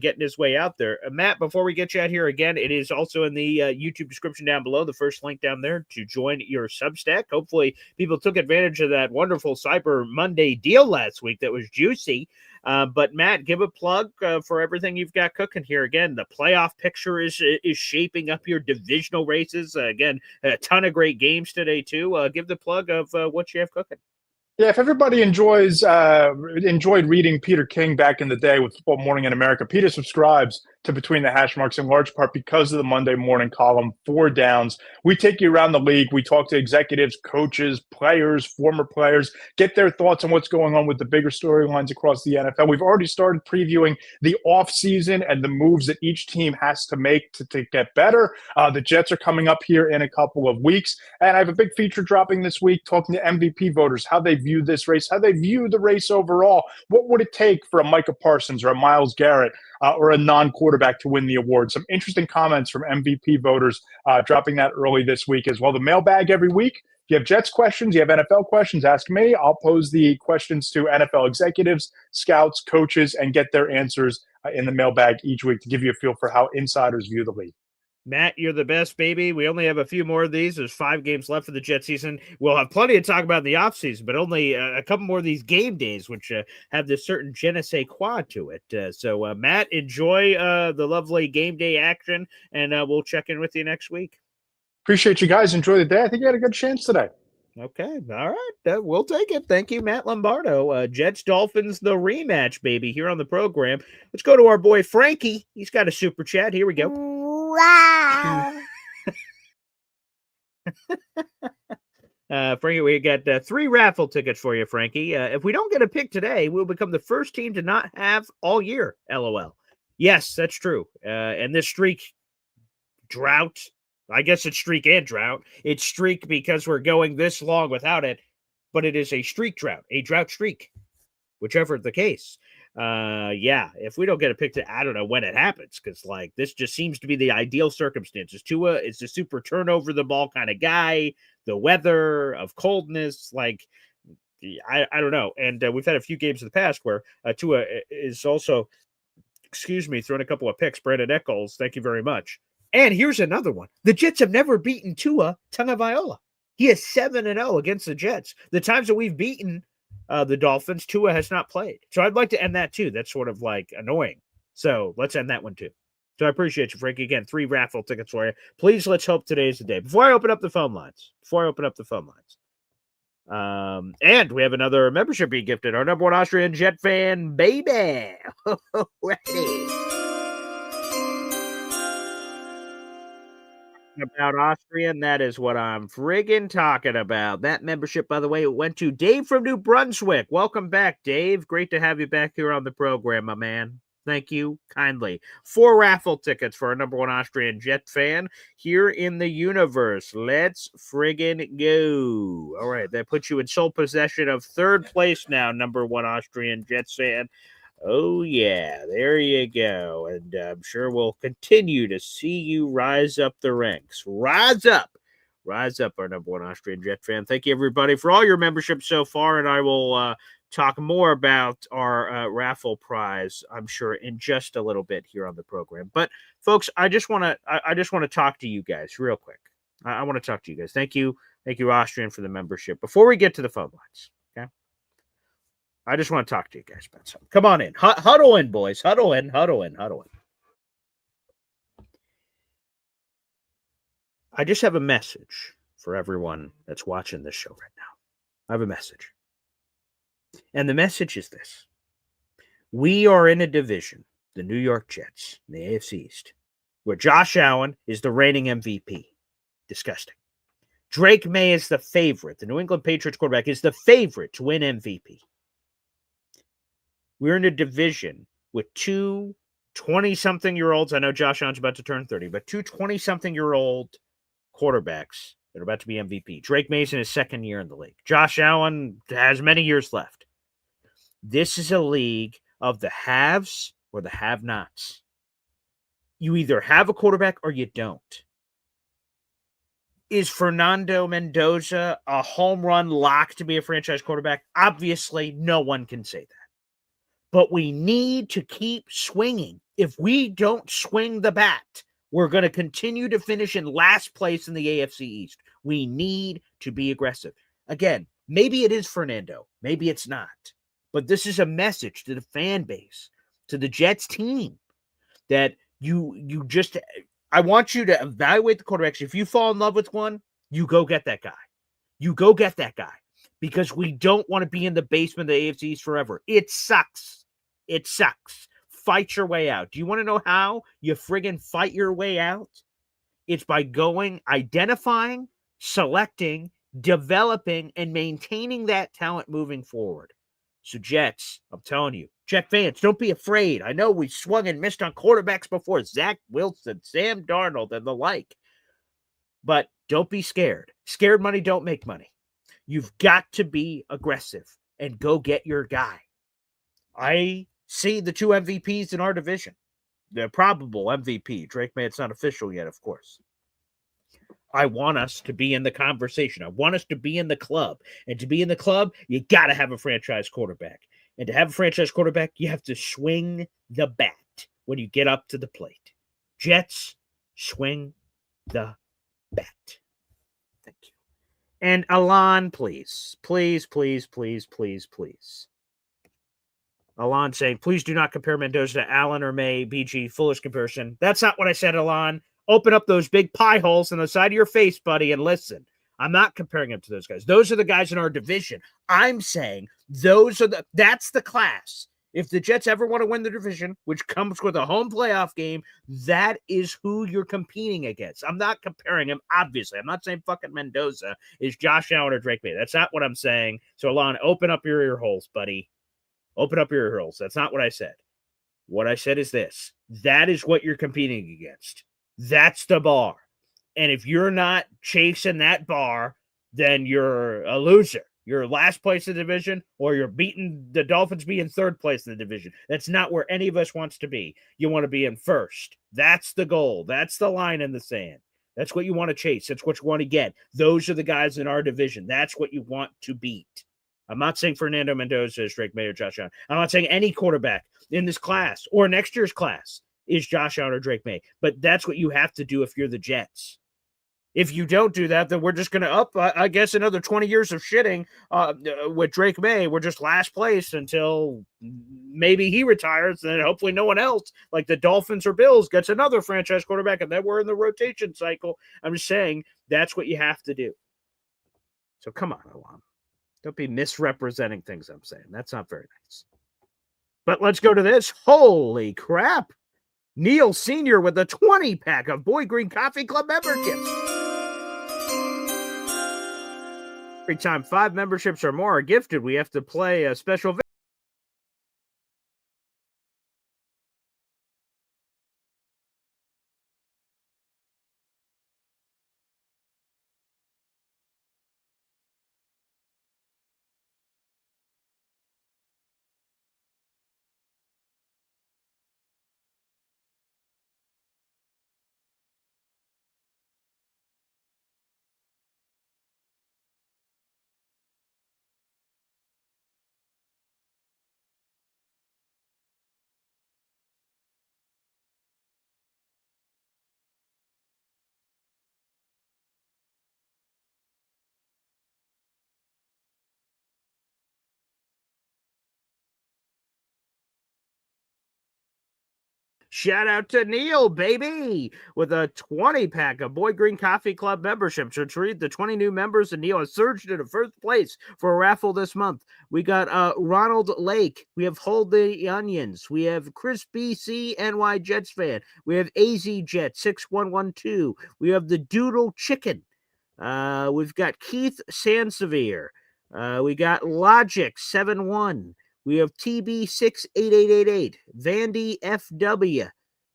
S1: getting his way out there. Matt, before we get you out here again, it is also in the YouTube description down below, the first link down there to join your Substack. Hopefully, people took advantage of that wonderful Cyber Monday Monday deal last week that was juicy. But Matt, give a plug for everything you've got cooking here. Again, the playoff picture is shaping up your divisional races. Again, a ton of great games today too. Give the plug of what you have cooking.
S5: Yeah, if everybody enjoyed reading Peter King back in the day with Football Morning in America, Peter subscribes to Between the Hash Marks in large part because of the Monday morning column, Four Downs. We take you around the league. We talk to executives, coaches, players, former players, get their thoughts on what's going on with the bigger storylines across the NFL. We've already started previewing the offseason and the moves that each team has to make to get better. The Jets are coming up here in a couple of weeks. And I have a big feature dropping this week talking to MVP voters, how they view this race, how they view the race overall. What would it take for a Micah Parsons or a Myles Garrett or a non-quarterback to win the award? Some interesting comments from MVP voters dropping that early this week as well. The mailbag every week. If you have Jets questions, you have NFL questions, ask me. I'll pose the questions to NFL executives, scouts, coaches, and get their answers in the mailbag each week to give you a feel for how insiders view the league.
S1: Matt, you're the best, baby. We only have a few more of these. There's 5 games left for the Jet season. We'll have plenty to talk about in the offseason, but only a couple more of these game days, which have this certain je ne sais quoi to it. So, Matt, enjoy the lovely game day action, and we'll check in with you next week.
S5: Appreciate you guys. Enjoy the day. I think you had a good chance today.
S1: Okay. All right. We'll take it. Thank you, Matt Lombardo. Jets Dolphins, the rematch, baby, here on the program. Let's go to our boy Frankie. He's got a super chat. Here we go.
S6: Wow.
S1: Frankie, we got 3 raffle tickets for you, Frankie. If we don't get a pick today, we'll become the first team to not have all year. LOL. Yes, that's true. And this streak drought, I guess it's streak and drought. It's streak because we're going this long without it, but it is a streak drought, a drought streak, whichever the case. Yeah, if we don't get a pick to, I don't know when it happens, because like this just seems to be the ideal circumstances. Tua is the super turnover the ball kind of guy. The weather of coldness, like I don't know. And we've had a few games in the past where Tua is also, throwing a couple of picks. Brandon Eccles, thank you very much. And here's another one. The Jets have never beaten Tua Tagovailoa. He is 7-0 against the Jets. The times that we've beaten the Dolphins, Tua has not played. So I'd like to end that too. That's sort of like annoying. So let's end that one too. So I appreciate you, Frankie. Again, 3 raffle tickets for you. Please, let's hope today's the day. Before I open up the phone lines. And we have another membership being gifted. Our number 1 Austrian Jet fan, baby. Ready. About Austrian, that is what I'm friggin' talking about. That membership, by the way, it went to Dave from New Brunswick. Welcome back, Dave. Great to have you back here on the program, my man. Thank you kindly. 4 raffle tickets for our number 1 Austrian Jet fan here in the universe. Let's friggin' go. All right, that puts you in sole possession of 3rd place now, number 1 Austrian Jets fan. Oh, yeah, there you go. And I'm sure we'll continue to see you rise up the ranks. Rise up, our number 1 Austrian Jet fan. Thank you, everybody, for all your membership so far. And I will talk more about our raffle prize, I'm sure, in just a little bit here on the program. But, folks, I just want to talk to you guys real quick. I want to talk to you guys. Thank you, Austrian, for the membership. Before we get to the phone lines, okay? I just want to talk to you guys about something. Come on in. Huddle in, boys. Huddle in. I just have a message for everyone that's watching this show right now. I have a message. And the message is this. We are in a division, the New York Jets, in the AFC East, where Josh Allen is the reigning MVP. Disgusting. Drake May is the favorite. The New England Patriots quarterback is the favorite to win MVP. We're in a division with 2 20-something-year-olds. I know Josh Allen's about to turn 30, but 2 20-something-year-old quarterbacks that are about to be MVP. Drake May's in his 2nd year in the league. Josh Allen has many years left. This is a league of the haves or the have-nots. You either have a quarterback or you don't. Is Fernando Mendoza a home run lock to be a franchise quarterback? Obviously, no one can say that. But we need to keep swinging. If we don't swing the bat, we're going to continue to finish in last place in the AFC East. We need to be aggressive. Again, Maybe it is Fernando. Maybe it's not. But this is a message to the fan base, to the Jets team, that you just, I want you to evaluate the quarterbacks. If you fall in love with one, you go get that guy. You go get that guy, because we don't want to be in the basement of the AFC East forever. It sucks. It sucks. Fight your way out. Do you want to know how you friggin' fight your way out? It's by identifying, selecting, developing, and maintaining that talent moving forward. So Jets, I'm telling you, Jet fans, don't be afraid. I know we swung and missed on quarterbacks before, Zach Wilson, Sam Darnold, and the like. But don't be scared. Scared money don't make money. You've got to be aggressive and go get your guy. I see the 2 MVPs in our division. The probable MVP. Drake May, it's not official yet, of course. I want us to be in the conversation. I want us to be in the club. And to be in the club, you got to have a franchise quarterback. And to have a franchise quarterback, you have to swing the bat when you get up to the plate. Jets, swing the bat. Thank you. And Alon, please. Please, please, please, please, please. Alon saying, please do not compare Mendoza to Allen or May, BG. Foolish comparison. That's not what I said, Alon. Open up those big pie holes on the side of your face, buddy, and listen. I'm not comparing them to those guys. Those are the guys in our division. I'm saying that's the class. If the Jets ever want to win the division, which comes with a home playoff game, that is who you're competing against. I'm not comparing him, obviously. I'm not saying fucking Mendoza is Josh Allen or Drake May. That's not what I'm saying. So, Alon, open up your ear holes, buddy. Open up your ear holes. That's not what I said. What I said is this. That is what you're competing against. That's the bar. And if you're not chasing that bar, then you're a loser. You're last place in the division, or you're beating the Dolphins, be in third place in the division. That's not where any of us wants to be. You want to be in first. That's the goal. That's the line in the sand. That's what you want to chase. That's what you want to get. Those are the guys in our division. That's what you want to beat. I'm not saying Fernando Mendoza is Drake May or Josh Allen. I'm not saying any quarterback in this class or next year's class is Josh Allen or Drake May. But that's what you have to do if you're the Jets. If you don't do that, then we're just going to I guess, another 20 years of shitting with Drake May. We're just last place until maybe he retires, and then hopefully no one else, like the Dolphins or Bills, gets another franchise quarterback, and then we're in the rotation cycle. I'm just saying that's what you have to do. So come on, Alon. Don't be misrepresenting things I'm saying. That's not very nice. But let's go to this. Holy crap. Neil Sr. with a 20-pack of Boy Green Coffee Club memberships. Every time 5 memberships or more are gifted, we have to play a special video. Shout out to Neil, baby, with a 20-pack of Boy Green Coffee Club memberships. Retrieve the 20 new members, and Neil has surged into first place for a raffle this month. We got Ronald Lake. We have Hold the Onions. We have Chris BC, NY Jets fan. We have AZ Jet 6112. We have the Doodle Chicken. We've got Keith Sansevier. We got Logic 71. We have TB68888, Vandy FW,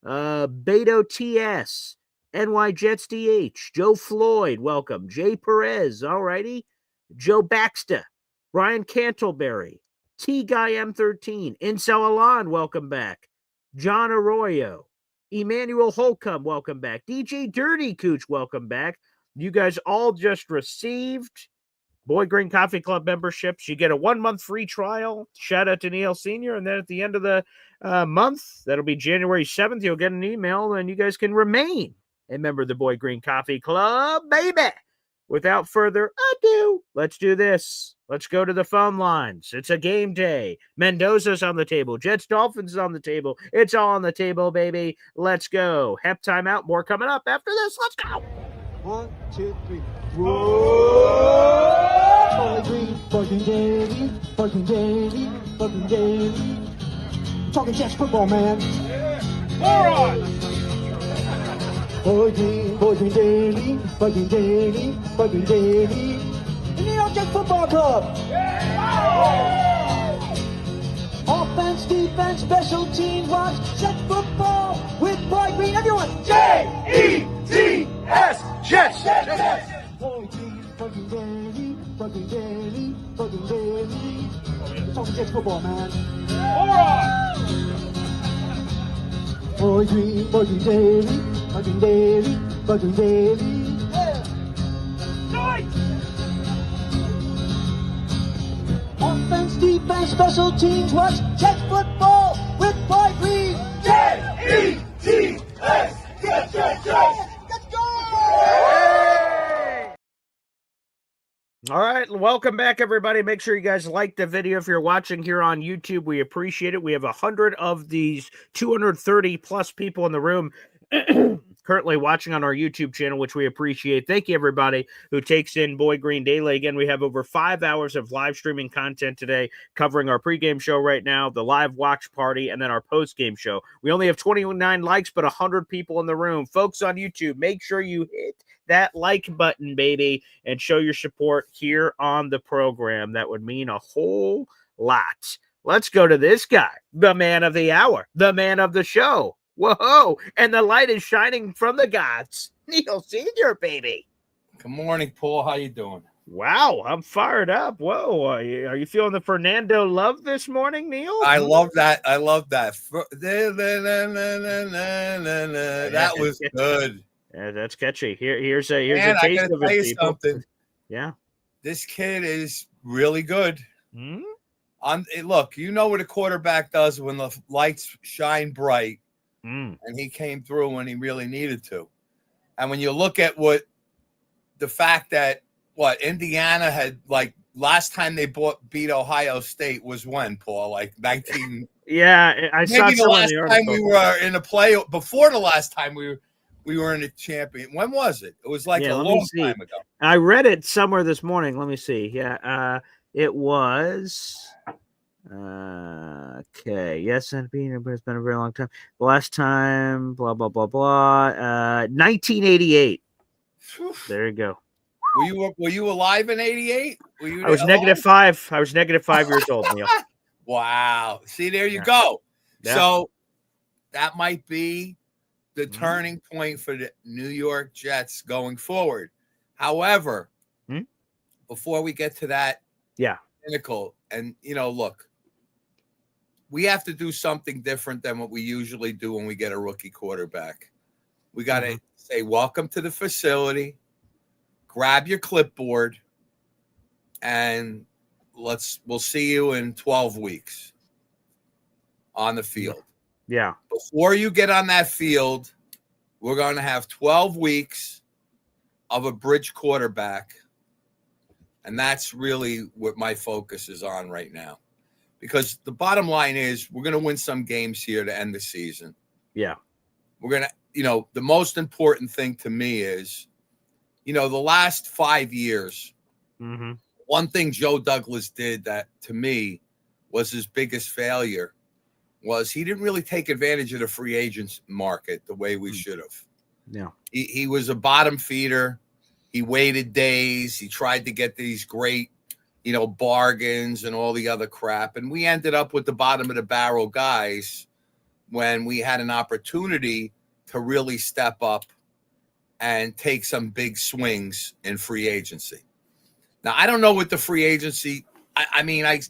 S1: Beto TS, NY Jets DH, Joe Floyd, welcome, Jay Perez, alrighty, Joe Baxter, Brian Cantleberry, T Guy M13, Incel Alon, welcome back, John Arroyo, Emmanuel Holcomb, welcome back, DJ Dirty Cooch, welcome back. You guys all just received Boy Green Coffee Club memberships. You get a 1-month free trial. Shout out to Neil Sr. And then at the end of the month, that'll be January 7th, you'll get an email and you guys can remain a member of the Boy Green Coffee Club, baby. Without further ado, let's do this. Let's go to the phone lines. It's a game day. Mendoza's on the table. Jets Dolphins is on the table. It's all on the table, baby. Let's go. Hep timeout. More coming up after this. Let's go.
S3: 1, 2, 3. Whoa! Bugging daily, bugging daily, bugging daily. Talking Jets football, man. Bugging daily, bugging daily, bugging daily. The New York Jets Football Club. Offense, defense, special teams, watch Jets football with Boy Green. Everyone,
S5: J-E-T-S, Jets.
S3: Boy Green, bugging daily, bugging daily, bugging daily. Talking Jets football, man. Boy Green, bugging daily, bugging daily, bugging daily. Offense, defense, special teams, watch Jets football with Boy Green. J-E-T-S, Jets. Let's go!
S1: All right, welcome back, everybody. Make sure you guys like the video if you're watching here on YouTube. We appreciate it. We have 100 of these 230 plus people in the room currently watching on our YouTube channel, which we appreciate. Thank you, everybody who takes in Boy Green Daily. Again, we have over 5 hours of live streaming content today, covering our pregame show right now, the live watch party, and then our postgame show. We only have 29 likes, but 100 people in the room. Folks on YouTube, make sure you hit that like button, baby, and show your support here on the program. That would mean a whole lot. Let's go to this guy, the man of the hour, the man of the show. Whoa, and the light is shining from the gods. Neil Senior, baby.
S7: Good morning, Paul. How you doing?
S1: Wow, I'm fired up. Whoa, are you feeling the Fernando love this morning, Neil?
S7: I love that. I love that. That was good.
S1: Yeah, that's catchy. Here's a
S7: Man, I
S1: taste
S7: gotta
S1: of
S7: tell
S1: it,
S7: you
S1: people.
S7: something.
S1: Yeah.
S7: This kid is really good.
S1: Hmm?
S7: Look, you know what a quarterback does when the lights shine bright,
S1: Mm.
S7: and he came through when he really needed to. And when you look at the fact that Indiana had, like, last time they beat Ohio State was when, Paul? Like 19.
S1: Yeah, I saw
S7: Maybe the
S1: some
S7: last
S1: in the
S7: time
S1: article.
S7: we were in a play before the last time we were in a champion. When was it? It was like
S1: Yeah,
S7: a
S1: let me
S7: long
S1: see.
S7: time ago.
S1: I read it somewhere this morning. Let me see. Yeah, it was. Okay. Yes, and it's been a very long time. The last time, blah blah blah blah. 1988. There you go.
S7: Were you alive in '88?
S1: I was -5. I was -5 years old, Neil.
S7: Wow. See, there you
S1: Yeah.
S7: go.
S1: Yeah.
S7: So that might be the
S1: Mhm.
S7: turning point for the New York Jets going forward. However,
S1: Mhm.
S7: before we get to that
S1: Yeah.
S7: pinnacle, and look, we have to do something different than what we usually do when we get a rookie quarterback. We got to say, welcome to the facility, grab your clipboard, and we'll see you in 12 weeks on the field.
S1: Yeah.
S7: Before you get on that field, we're going to have 12 weeks of a bridge quarterback. And that's really what my focus is on right now. Because the bottom line is we're going to win some games here to end the season.
S1: Yeah.
S7: We're going to, the most important thing to me is, the last 5 years,
S1: Mm-hmm.
S7: one thing Joe Douglas did that to me was his biggest failure was he didn't really take advantage of the free agents market the way we should have.
S1: Yeah.
S7: He was a bottom feeder. He waited days. He tried to get these great, bargains and all the other crap. And we ended up with the bottom of the barrel guys when we had an opportunity to really step up and take some big swings in free agency. Now, I don't know what the free agency, I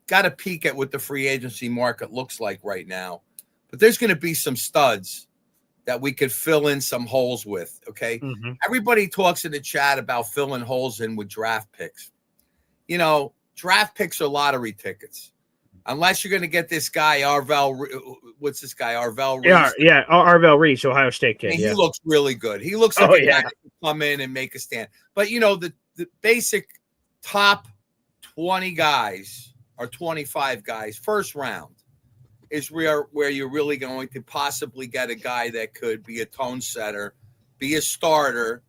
S7: got to peek at what the free agency market looks like right now. But there's going to be some studs that we could fill in some holes with, okay?
S1: Mm-hmm.
S7: Everybody talks in the chat about filling holes in with draft picks. Draft picks are lottery tickets. Unless you're going to get this guy, Arvell, what's this guy, Arvell Reese?
S1: Yeah, Arvell Reese, Ohio State kid.
S7: And
S1: Yeah.
S7: he looks really good. He looks like a guy that can come in and make a stand. But, the basic top 20 guys or 25 guys, first round is where you're really going to possibly get a guy that could be a tone setter, be a starter,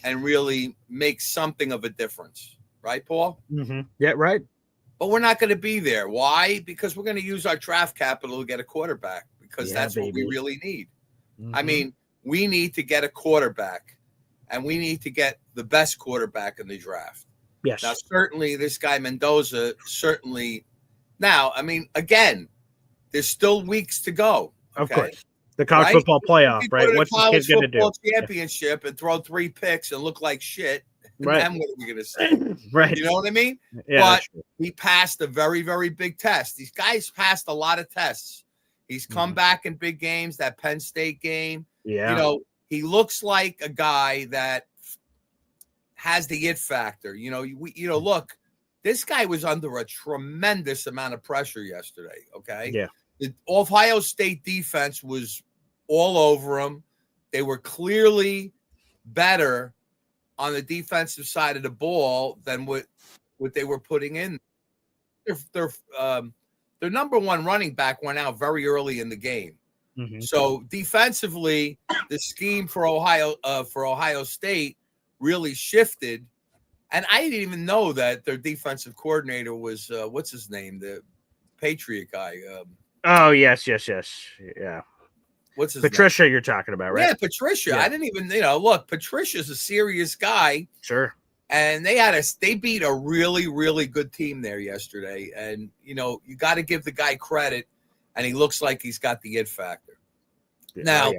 S7: and really make something of a difference. Right, Paul?
S1: Mm-hmm. Yeah, right.
S7: But we're not going to be there. Why? Because we're going to use our draft capital to get a quarterback, because that's what we really need.
S1: Mm-hmm.
S7: I mean, we need to get a quarterback, and we need to get the best quarterback in the draft.
S1: Yes.
S7: Now, certainly this guy Mendoza, certainly. Now, I mean, again, there's still weeks to go. Okay?
S1: Of course. The college football playoff, right? What's this kid going to do?
S7: Championship and throw 3 picks and look like shit.
S1: Right.
S7: Then what are we going to say?
S1: Right.
S7: You know what I mean?
S1: Yeah,
S7: but he passed a very, very big test. These guys passed a lot of tests. He's come back in big games, that Penn State game.
S1: Yeah.
S7: You know, he looks like a guy that has the it factor. You know, look, this guy was under a tremendous amount of pressure yesterday, okay?
S1: Yeah.
S7: The Ohio State defense was all over him. They were clearly better on the defensive side of the ball than what they were putting in. Their number one running back went out very early in the game.
S1: Mm-hmm.
S7: So defensively, the scheme for Ohio State really shifted. And I didn't even know that their defensive coordinator was what's his name, the Patriot guy.
S1: Oh yes. Yeah.
S7: What's his
S1: Patricia?
S7: name?
S1: You're talking about, right?
S7: Yeah, Patricia.
S1: Yeah.
S7: I didn't even, look, Patricia's a serious guy.
S1: Sure.
S7: And they beat a really, really good team there yesterday. And, you got to give the guy credit. And he looks like he's got the it factor.
S1: Yeah,
S7: now,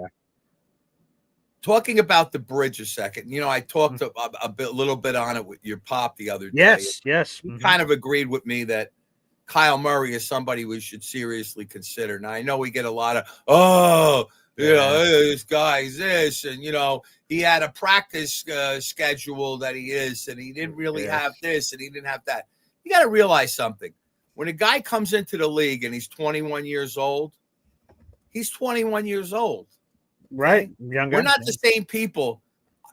S7: talking about the bridge a second, I talked a little bit on it with your pop the other day.
S1: Yes.
S7: He kind of agreed with me that Kyle Murray is somebody we should seriously consider. Now, I know we get a lot of, this guy's this, and, he had a practice schedule that he is, and he didn't really have this, and he didn't have that. You got to realize something. When a guy comes into the league and he's 21 years old, he's 21 years old.
S1: Right.
S7: Okay?
S1: Younger.
S7: We're not the same people.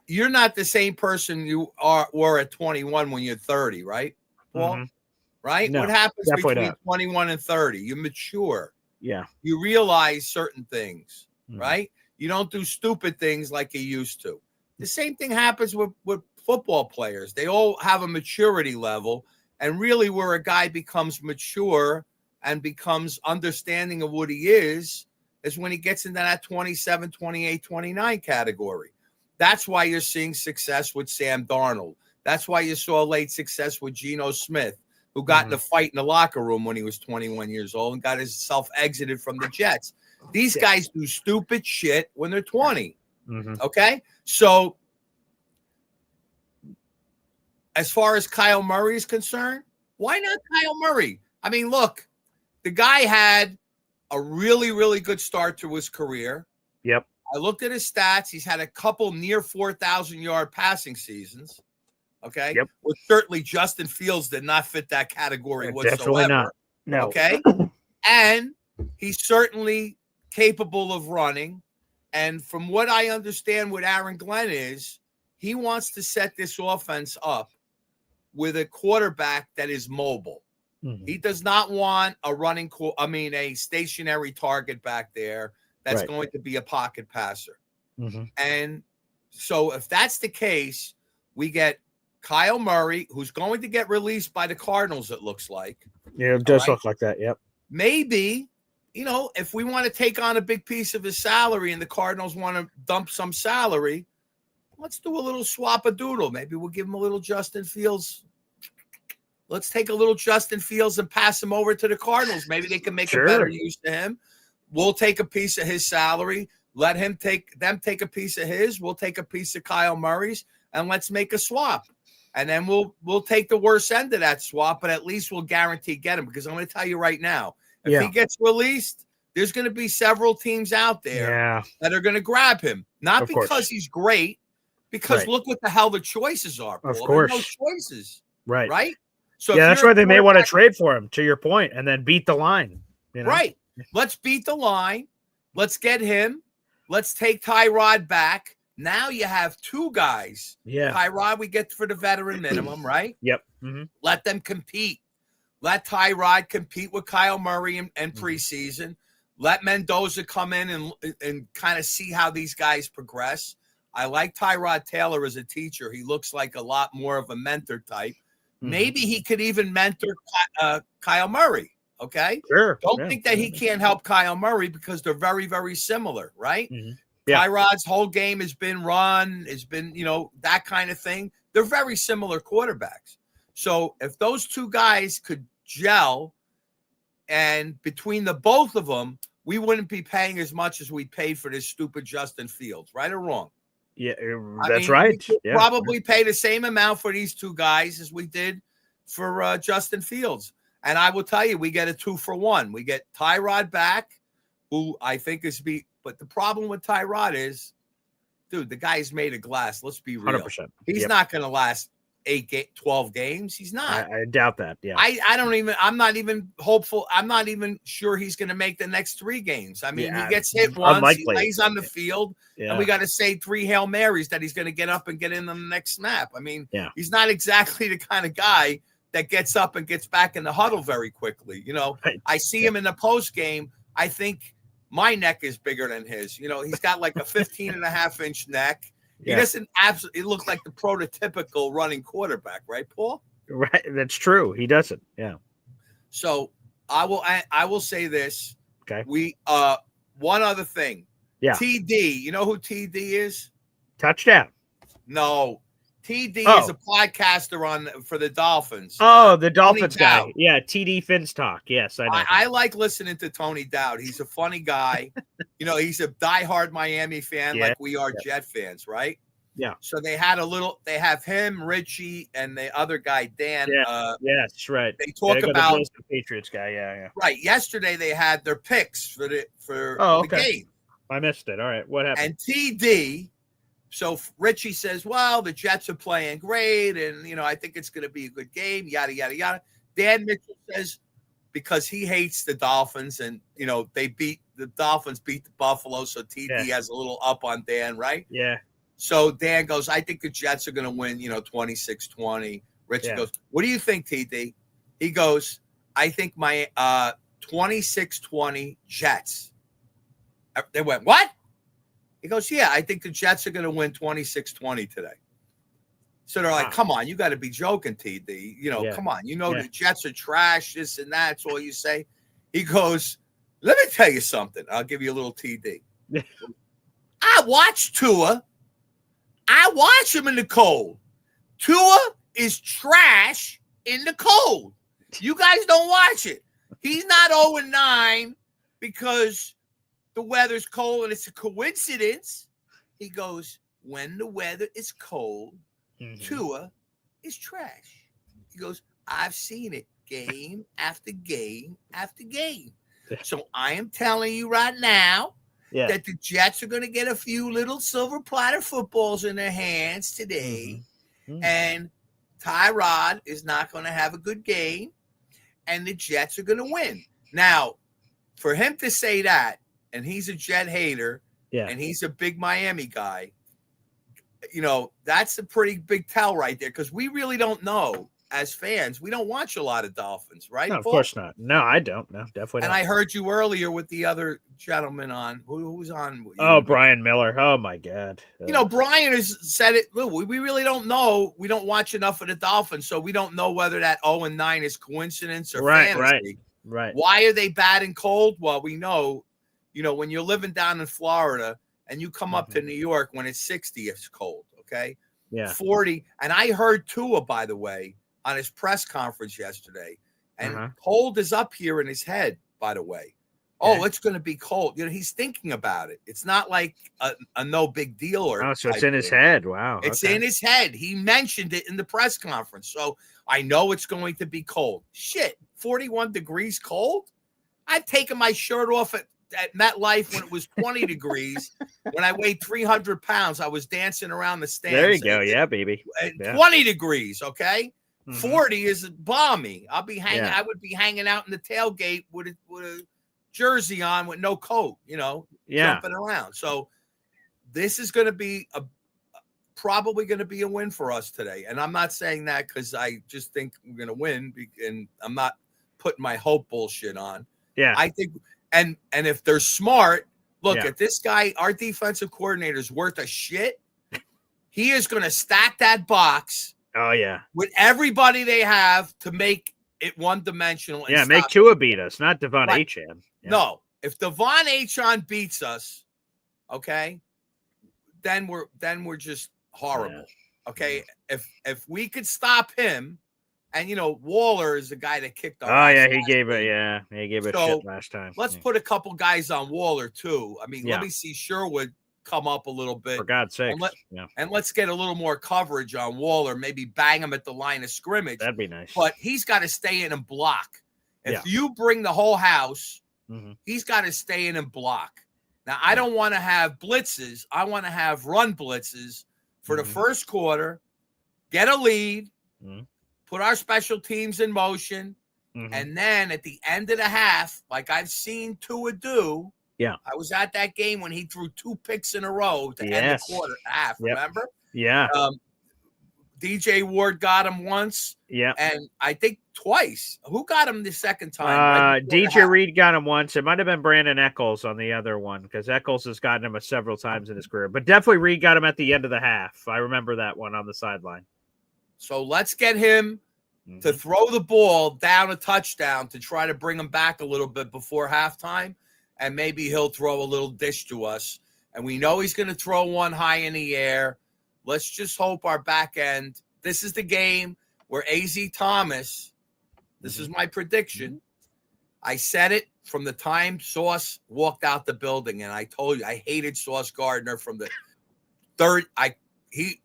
S7: You're not the same person you were at 21 when you're 30, right, Paul?
S1: Mm-hmm.
S7: Right?
S1: No,
S7: what happens between
S1: not.
S7: 21 and 30? You mature.
S1: Yeah.
S7: You realize certain things, right? You don't do stupid things like you used to. The same thing happens with football players. They all have a maturity level, and really where a guy becomes mature and becomes understanding of what he is when he gets into that 27, 28, 29 category. That's why you're seeing success with Sam Darnold. That's why you saw late success with Geno Smith, who got in a fight in the locker room when he was 21 years old and got himself exited from the Jets. These guys do stupid shit when they're 20. Okay? So, as far as Kyle Murray is concerned, why not Kyle Murray? I mean, look, the guy had a really, really good start to his career.
S1: Yep.
S7: I looked at his stats. He's had a couple near 4,000-yard passing seasons. Okay.
S1: Yep.
S7: Well, certainly Justin Fields did not fit that category whatsoever.
S1: Definitely not. No.
S7: Okay. And he's certainly capable of running. And from what I understand what Aaron Glenn is, he wants to set this offense up with a quarterback that is mobile. He does not want a stationary target back there that's going to be a pocket passer. And so if that's the case, we get Kyle Murray, who's going to get released by the Cardinals, it looks like.
S1: Yeah, it does look like that. Yep.
S7: Maybe, if we want to take on a big piece of his salary and the Cardinals want to dump some salary, let's do a little swap-a-doodle. Maybe we'll give him a little Justin Fields. Let's take a little Justin Fields and pass him over to the Cardinals. Maybe they can make a better use of him. We'll take a piece of his salary. Let him take a piece of his. We'll take a piece of Kyle Murray's, and let's make a swap. And then we'll take the worst end of that swap, but at least we'll guarantee get him, because I'm going to tell you right now, if he gets released, there's going to be several teams out there that are going to grab him. Not because he's great, because look what the hell the choices are, Paul.
S1: Of course.
S7: There's no choices.
S1: Right.
S7: Right? So
S1: that's why they may want to trade for him, to your point, and then beat the line.
S7: Right. Let's beat the line. Let's get him. Let's take Tyrod back. Now you have two guys.
S1: Yeah.
S7: Tyrod, we get for the veteran minimum, right?
S1: Yep.
S7: Let them compete. Let Tyrod compete with Kyle Murray in preseason. Let Mendoza come in and kind of see how these guys progress. I like Tyrod Taylor as a teacher. He looks like a lot more of a mentor type. Maybe he could even mentor Kyle Murray. Okay.
S1: Sure.
S7: Don't think that he can't help Kyle Murray because they're very, very similar, right?
S1: Yeah.
S7: Tyrod's whole game has been run, has been, that kind of thing. They're very similar quarterbacks. So if those two guys could gel, and between the both of them, we wouldn't be paying as much as we paid for this stupid Justin Fields, right or wrong?
S1: Yeah, that's right.
S7: We could probably pay the same amount for these two guys as we did for Justin Fields. And I will tell you, we get a 2-for-1. We get Tyrod back, who I think but the problem with Tyrod is, dude, the guy's made of glass. Let's be real.
S1: 100%.
S7: He's not going to last 12 games. He's not.
S1: I doubt that. Yeah.
S7: I'm not even hopeful. I'm not even sure he's going to make the next 3 games. I mean, he gets hit once,
S1: unlikely.
S7: He lays on the field, and we got to say 3 Hail Marys that he's going to get up and get in on the next snap. I mean, he's not exactly the kind of guy that gets up and gets back in the huddle very quickly.
S1: Right.
S7: I see him in the post game. I think my neck is bigger than his. He's got like a 15.5-inch neck. He doesn't absolutely look like the prototypical running quarterback, right, Paul?
S1: Right. That's true. He doesn't. Yeah.
S7: So I will say this.
S1: Okay.
S7: We one other thing.
S1: Yeah.
S7: TD. You know who TD is?
S1: Touchdown.
S7: No. TD is a podcaster for the Dolphins.
S1: Oh, the Dolphins guy.
S7: Dowd.
S1: Yeah, TD Finstock. Yes, I know.
S7: I like listening to Tony Dowd. He's a funny guy. He's a diehard Miami fan, like we are Jet fans, right?
S1: Yeah.
S7: So they have him, Richie, and the other guy, Dan.
S1: Yes, right.
S7: They talk about
S1: the Patriots guy. Yeah.
S7: Right. Yesterday they had their picks for the game.
S1: I missed it. All right. What happened?
S7: And TD. So Richie says, well, the Jets are playing great, and, I think it's going to be a good game, yada, yada, yada. Dan Mitchell says, because he hates the Dolphins, and, the Dolphins beat the Buffalo, so TD has a little up on Dan, right?
S1: Yeah.
S7: So Dan goes, I think the Jets are going to win, 26-20. Richie goes, what do you think, TD? He goes, I think my 26-20 Jets. They went, what? He goes, yeah, I think the Jets are going to win 26-20 today. So they're like, come on, you got to be joking, TD. Come on. The Jets are trash, this and that. That's all you say. He goes, let me tell you something. I'll give you a little TD. I watched Tua. I watch him in the cold. Tua is trash in the cold. You guys don't watch it. He's not 0-9 because the weather's cold and it's a coincidence. He goes, when the weather is cold, Tua is trash. He goes, I've seen it game after game after game. So I am telling you right now that the Jets are going to get a few little silver platter footballs in their hands today. And Tyrod is not going to have a good game. And the Jets are going to win. Now, for him to say that, and he's a Jet hater, and he's a big Miami guy, that's a pretty big tell right there, because we really don't know as fans. We don't watch a lot of Dolphins, right?
S1: No, of course not. No, I don't. No, definitely
S7: and
S1: not.
S7: I heard you earlier with the other gentleman on. Who's on?
S1: Brian Miller. Oh, my God.
S7: Brian has said it. Look, we really don't know. We don't watch enough of the Dolphins, so we don't know whether that 0-9 is coincidence or fantasy.
S1: Right.
S7: Why are they bad and cold? Well, we know, when you're living down in Florida and you come up to New York when it's 60, it's cold, okay?
S1: Yeah.
S7: 40. And I heard Tua, by the way, on his press conference yesterday. And cold is up here in his head, by the way. Oh, it's going to be cold. He's thinking about it. It's not like a no big deal.
S1: So it's in his head. Wow.
S7: It's in his head. He mentioned it in the press conference. So I know it's going to be cold. Shit, 41 degrees cold? I've taken my shirt off at MetLife when it was 20 degrees. When I weighed 300 pounds, I was dancing around the stands.
S1: There you go. Yeah, baby.
S7: 20 degrees, okay? 40 is balmy. I'll be hanging. I would be hanging out in the tailgate with a jersey on with no coat, jumping around. So this is going to be probably going to be a win for us today. And I'm not saying that because I just think we're going to win, and I'm not putting my hope bullshit on.
S1: Yeah.
S7: I think, and if they're smart, look at this guy, our defensive coordinator is worth a shit. He is going to stack that box.
S1: Oh, yeah.
S7: With everybody they have to make it one-dimensional.
S1: Yeah, make Tua beat us, not Devon Achane. Yeah.
S7: No, if Devon Achane beats us, okay, then we're just horrible. Yeah. Okay, if we could stop him, and Waller is the guy that kicked our ass.
S1: He gave it. Yeah, he gave it shit last time.
S7: Let's put a couple guys on Waller too. I mean, let me see Sherwood come up a little bit,
S1: for God's sake.
S7: And let's get a little more coverage on Waller. Maybe bang him at the line of scrimmage.
S1: That'd be nice.
S7: But he's got to stay in and block. If you bring the whole house, he's got to stay in and block. Now, I don't want to have blitzes. I want to have run blitzes for the first quarter, get a lead, put our special teams in motion, and then at the end of the half, like I've seen Tua do, I was at that game when he threw 2 picks in a row to end the half, remember?
S1: Yeah.
S7: DJ Ward got him once.
S1: Yeah.
S7: And I think twice. Who got him the second time?
S1: DJ Reed got him once. It might have been Brandon Eccles on the other one, because Eccles has gotten him several times in his career. But definitely Reed got him at the end of the half. I remember that one on the sideline.
S7: So let's get him to throw the ball down a touchdown to try to bring him back a little bit before halftime. And maybe he'll throw a little dish to us. And we know he's going to throw one high in the air. Let's just hope our back end. This is the game where A.Z. Thomas, this is my prediction. I said it from the time Sauce walked out the building, and I told you I hated Sauce Gardner from the third. He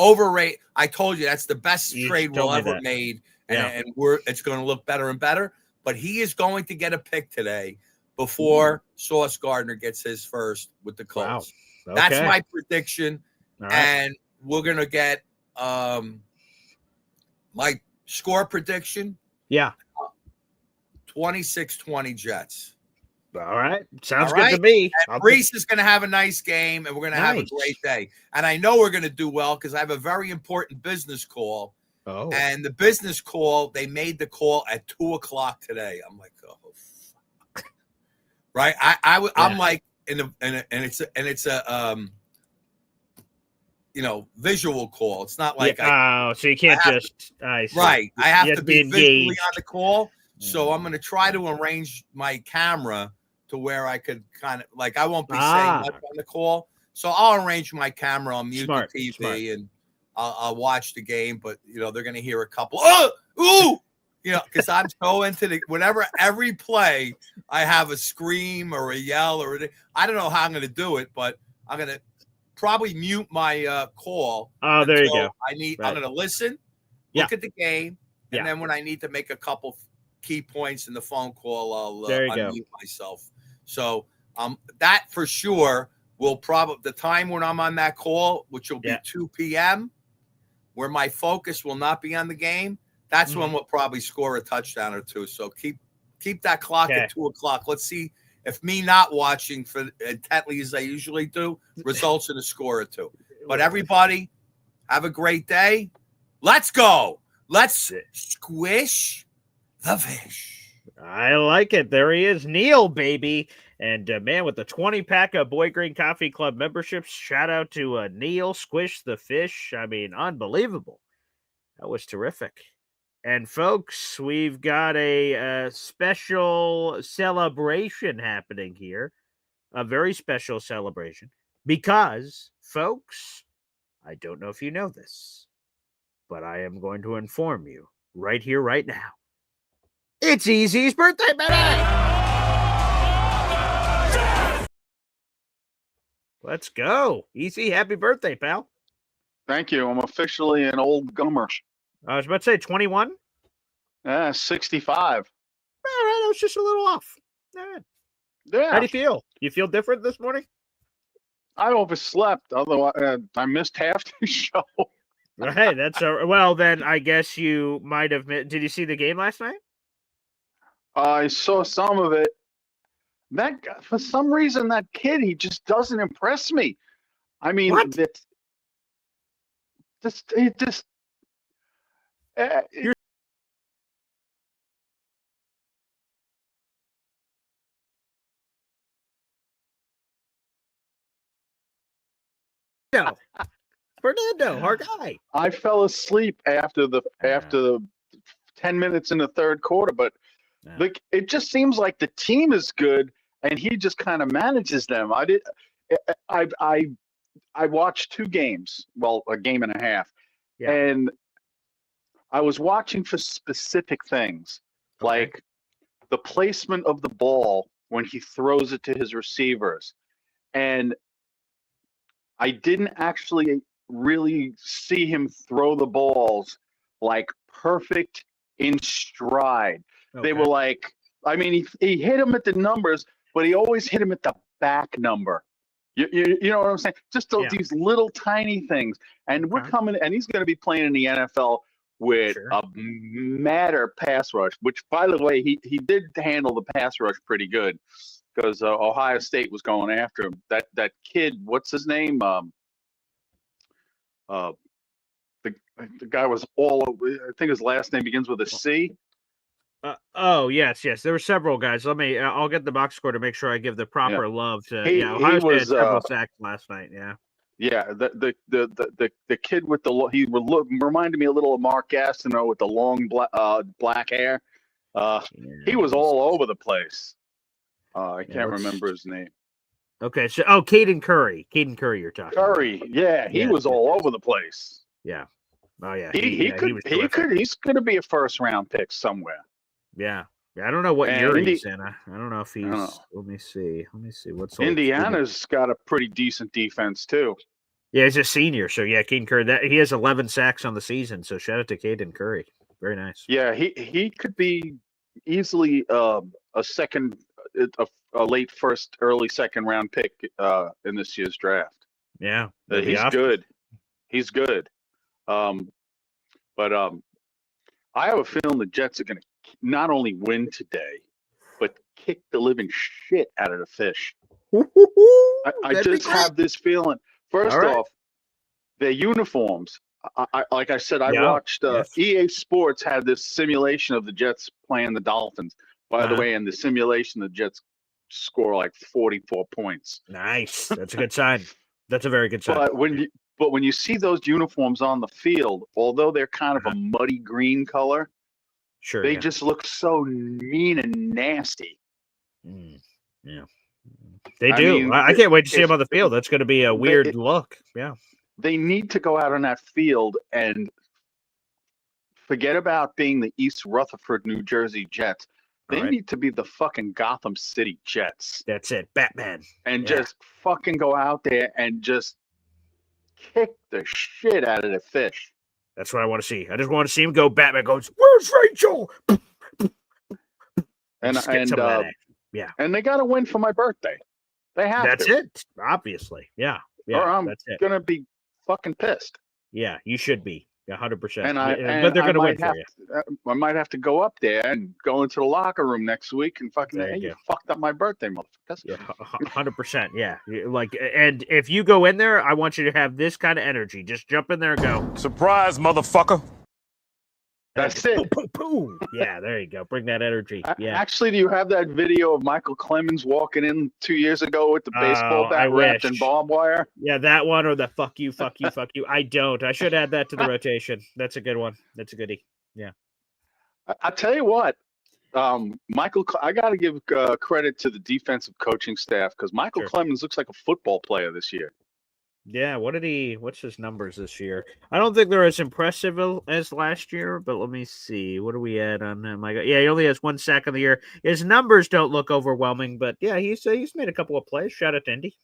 S7: overrated. I told you that's the best trade we'll ever made, and it's going to look better and better. But he is going to get a pick today before Sauce Gardner gets his first with the Colts.
S1: Wow.
S7: That's my prediction. Right. And we're going to get my score prediction. 26-20 Jets.
S1: All right. Sounds good to me.
S7: Reese is going to have a nice game, and we're going to have a great day. And I know we're going to do well because I have a very important business call.
S1: Oh.
S7: And the business call, they made the call at 2:00 today. I'm like, oh, fuck. Right? I'm like, and it's a visual call. It's not like
S1: so you can't
S7: I have to be visually on the call. So I'm going to try to arrange my camera to where I could kind of I won't be saying much on the call. So I'll arrange my camera. I'll mute the TV and I'll watch the game. But they're going to hear a couple. Because I'm so into whenever every play I have a scream or a yell I don't know how I'm going to do it, but I'm going to probably mute my call.
S1: Oh, there you go.
S7: I'm going to listen, look at the game, and then when I need to make a couple key points in the phone call, I'll unmute myself. So that for sure will probably the time when I'm on that call, which will be 2 p.m., where my focus will not be on the game. That's when we'll probably score a touchdown or two. So keep that clock at 2:00. Let's see if me not watching for intently as I usually do results in a score or two. But everybody, have a great day. Let's go. Let's squish the fish.
S1: I like it. There he is, Neil, baby. And man, with the 20-pack of Boy Green Coffee Club memberships, shout out to Neil, Squish the Fish. I mean, unbelievable. That was terrific. And folks, we've got a special celebration happening here. A very special celebration. Because, folks, I don't know if you know this, but I am going to inform you right here, right now. It's Easy's birthday, baby! Let's go. Easy, happy birthday, pal.
S8: Thank you. I'm officially an old gummer.
S1: I was about to say 21.
S8: 65.
S1: All right, I was just a little off. All right.
S8: Yeah.
S1: How do you feel? You feel different this morning?
S8: I overslept. Otherwise, I missed half the show.
S1: Hey, that's well. Then I guess you might have. Did you see the game last night?
S8: I saw some of it. For some reason, that kid, he just doesn't impress me. I mean,
S1: What?
S8: it's it just.
S1: You're no. Fernando, our guy.
S8: I fell asleep after the 10 minutes in the third quarter, but like it just seems like the team is good and he just kind of manages them. I watched two games, well, a game and a half,
S1: Yeah.
S8: and I was watching for specific things,
S1: Okay.
S8: like the placement of the ball when he throws it to his receivers. And I didn't actually really see him throw the balls like perfect in stride. They were
S1: Okay.
S8: like, I mean, he hit him at the numbers, but he always hit him at the back number. You know what I'm saying? Just
S1: Yeah.
S8: these little tiny things. And we're
S1: Okay.
S8: coming, and he's going to be playing in the NFL with
S1: Sure.
S8: a madder pass rush, which, by the way, he did handle the pass rush pretty good because Ohio State was going after him. That kid, what's his name? Uh, the guy was I think his last name begins with a C.
S1: Oh yes. There were several guys. I'll get the box score to make sure I give the
S8: Yeah,
S1: proper love to.
S8: he
S1: Ohio State had
S8: was.
S1: several sacks last night. Yeah.
S8: Yeah, the kid with reminded me a little of Mark Gastineau with the long black hair. He was all over the place. I can't remember his name.
S1: Okay, so Caden Curry. Caden Curry, you're talking
S8: Curry, yeah, he was all over the place.
S1: Yeah. Oh yeah.
S8: He
S1: was terrific.
S8: he's going to be a first round pick somewhere.
S1: Yeah. I don't know what
S8: And
S1: year he's in. I don't know if he's.
S8: know.
S1: Let me see. What's
S8: Indiana's got a pretty decent defense too.
S1: Yeah, he's a senior, so yeah, Caden Curry. He has 11 sacks on the season. So shout out to Caden Curry. Very nice.
S8: Yeah, he could be easily a late first, early second round pick in this year's draft.
S1: Yeah,
S8: He's good. He's good. But I have a feeling the Jets are going to not only win today, but kick the living shit out of the fish. I just have this feeling. First off, their uniforms. Like I said, I watched EA Sports had this simulation of the Jets playing the Dolphins. By the way, in the simulation, the Jets score like 44 points.
S1: Nice. That's a good sign. That's a very good sign.
S8: But when you see those uniforms on the field, although they're kind of a muddy green color, they just look so mean and nasty.
S1: Yeah, they do. I can't wait to see them on the field. That's going to be a weird look. Yeah,
S8: they need to go out on that field and forget about being the East Rutherford, New Jersey Jets. They need to be the fucking Gotham City Jets.
S1: That's it, Batman.
S8: And just fucking go out there and just kick the shit out of the fish.
S1: That's what I want to see. I just want to see him go. Batman goes, "Where's Rachel?"
S8: And they got to win for my birthday. They have.
S1: That's it. Obviously, yeah.
S8: Or I'm gonna be fucking pissed.
S1: Yeah, you should be 100%.
S8: But
S1: they're gonna win for you.
S8: I might have to go up there and go into the locker room next week and fucking you fucked up my birthday, motherfuckers.
S1: Yeah, 100%. Yeah, and if you go in there, I want you to have this kind of energy. Just jump in there and go,
S4: surprise, motherfucker.
S8: That's it.
S1: Boom. Yeah, there you go. Bring that energy. Yeah.
S8: Actually, do you have that video of Michael Clemens walking in 2 years ago with the baseball bat wrapped in barbed wire?
S1: Yeah, that one or the fuck you, fuck you, fuck you. I don't. I should add that to the rotation. That's a good one. That's a goodie. Yeah.
S8: I tell you what, Michael, I got to give credit to the defensive coaching staff because Michael Clemens looks like a football player this year.
S1: Yeah, what's his numbers this year? I don't think they're as impressive as last year, but let me see. What are we at on him? Yeah, he only has 1 sack on the year. His numbers don't look overwhelming, but yeah, he's made a couple of plays. Shout out to Indy.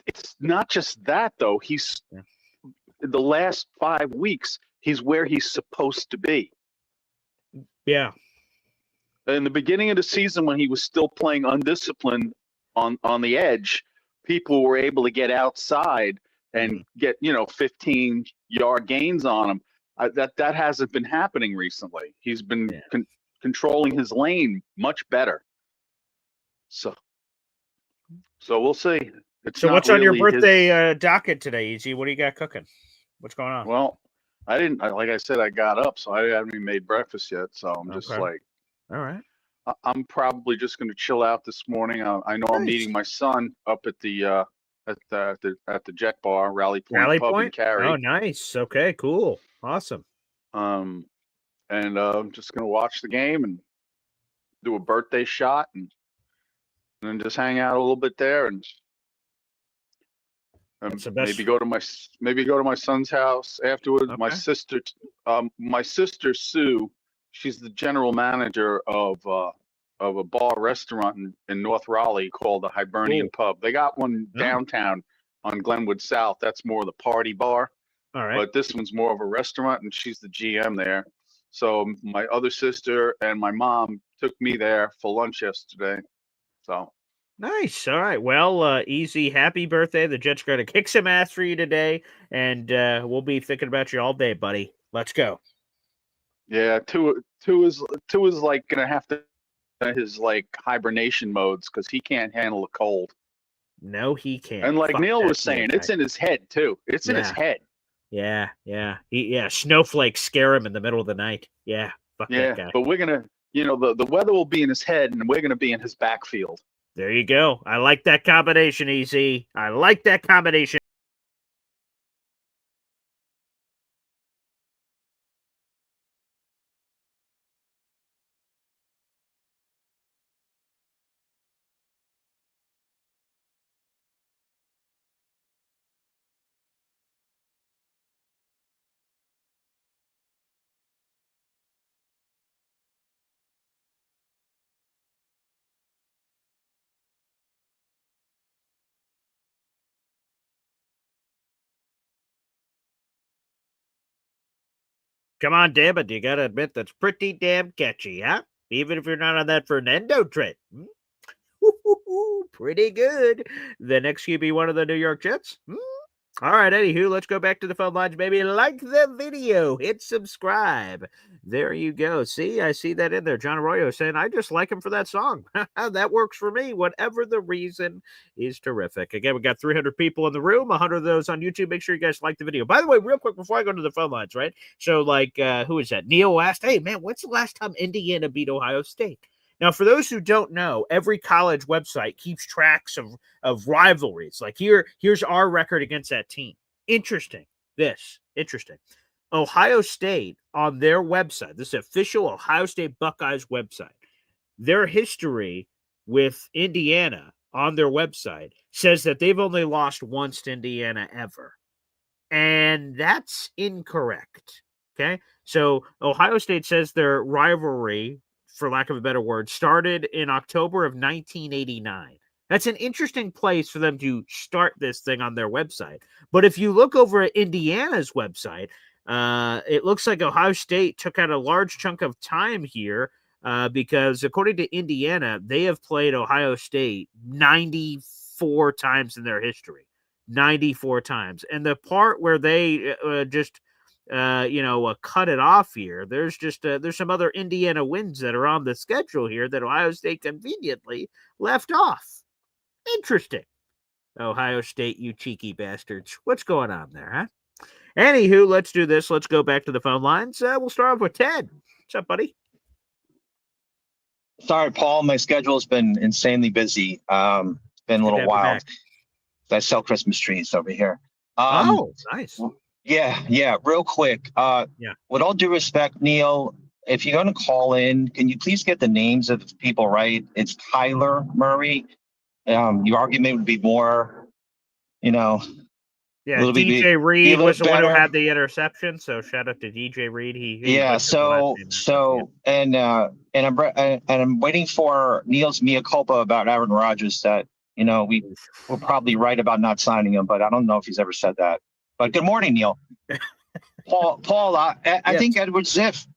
S8: It's not just that, though. He's the last 5 weeks, he's where he's supposed to be.
S1: Yeah.
S8: In the beginning of the season, when he was still playing undisciplined on the edge, people were able to get outside and get 15-yard gains on him. That hasn't been happening recently. He's been controlling his lane much better. So we'll see. It's
S1: So
S8: not
S1: what's on your
S8: really
S1: birthday docket today, Easy? What do you got cooking? What's going on?
S8: Well, like I said, I got up, so I haven't even made breakfast yet. So I'm just
S1: Okay.
S8: like,
S1: All right.
S8: I'm probably just going to chill out this morning. I know I'm
S1: Nice.
S8: meeting my son up at the Jet Bar, Rally Point
S1: Rally
S8: Pub in
S1: Point?
S8: Cary.
S1: Oh, nice. Okay, cool. Awesome.
S8: And I'm just going to watch the game and do a birthday shot and then just hang out a little bit there and
S1: That's the best.
S8: maybe go to my son's house afterwards.
S1: Okay.
S8: My sister Sue, she's the general manager of a bar restaurant in North Raleigh called the Hibernian Pub. They got one downtown on Glenwood South. That's more the party bar.
S1: All right.
S8: But this one's more of a restaurant, and she's the GM there. So my other sister and my mom took me there for lunch yesterday. So
S1: Nice. All right. Well, Easy, happy birthday. The Jets are going to kick some ass for you today, and we'll be thinking about you all day, buddy. Let's go.
S8: yeah, two is like gonna have to his like hibernation modes because he can't handle the cold.
S1: No, he can't.
S8: And like
S1: Fuck
S8: Neil
S1: that
S8: was saying,
S1: guy.
S8: it's in his head too. It's in his head.
S1: Yeah. Snowflakes scare him in the middle of the night. Yeah. Fuck that guy.
S8: But we're gonna, the weather will be in his head, and we're gonna be in his backfield.
S1: There you go. I like that combination, Easy. I like that combination. Come on, damn it. You got to admit that's pretty damn catchy, huh? Even if you're not on that Fernando train. Pretty good. The next QB1 of the New York Jets. All right, anywho, let's go back to the phone lines, baby. Like the video, hit subscribe. There you go. See, I see that in there. John Arroyo saying, I just like him for that song. That works for me. Whatever the reason is terrific. Again, we got 300 people in the room, 100 of those on YouTube. Make sure you guys like the video. By the way, real quick, before I go to the phone lines, right? So, who is that? Neil asked, hey, man, when's the last time Indiana beat Ohio State? Now, for those who don't know, every college website keeps tracks of rivalries. Like here's our record against that team. Interesting. Ohio State on their website, this official Ohio State Buckeyes website, their history with Indiana on their website says that they've only lost once to Indiana ever. And that's incorrect. Okay. So Ohio State says their rivalry, for lack of a better word, started in October of 1989. That's an interesting place for them to start this thing on their website. But if you look over at Indiana's website, it looks like Ohio State took out a large chunk of time here because according to Indiana, they have played Ohio State 94 times in their history. 94 times. And the part where they cut it off here, there's some other Indiana wins that are on the schedule here that Ohio State conveniently left off. Interesting. Ohio State, you cheeky bastards. What's going on there, huh? Anywho, let's do this. Let's go back to the phone lines. We'll start off with Ted. What's up, buddy?
S9: Sorry, Paul. My schedule's been insanely busy. It's been a little wild. I sell Christmas trees over here.
S1: Nice.
S9: Yeah. Real quick. With all due respect, Neil, if you're going to call in, can you please get the names of the people right? It's Kyler Murray. Your argument would be more,
S1: Yeah, DJ Reed was the one who had the interception. So shout out to DJ Reed.
S9: I'm waiting for Neil's mea culpa about Aaron Rodgers. That we're probably right about not signing him, but I don't know if he's ever said that. But good morning, Neil. Paul, I think Edward Ziff.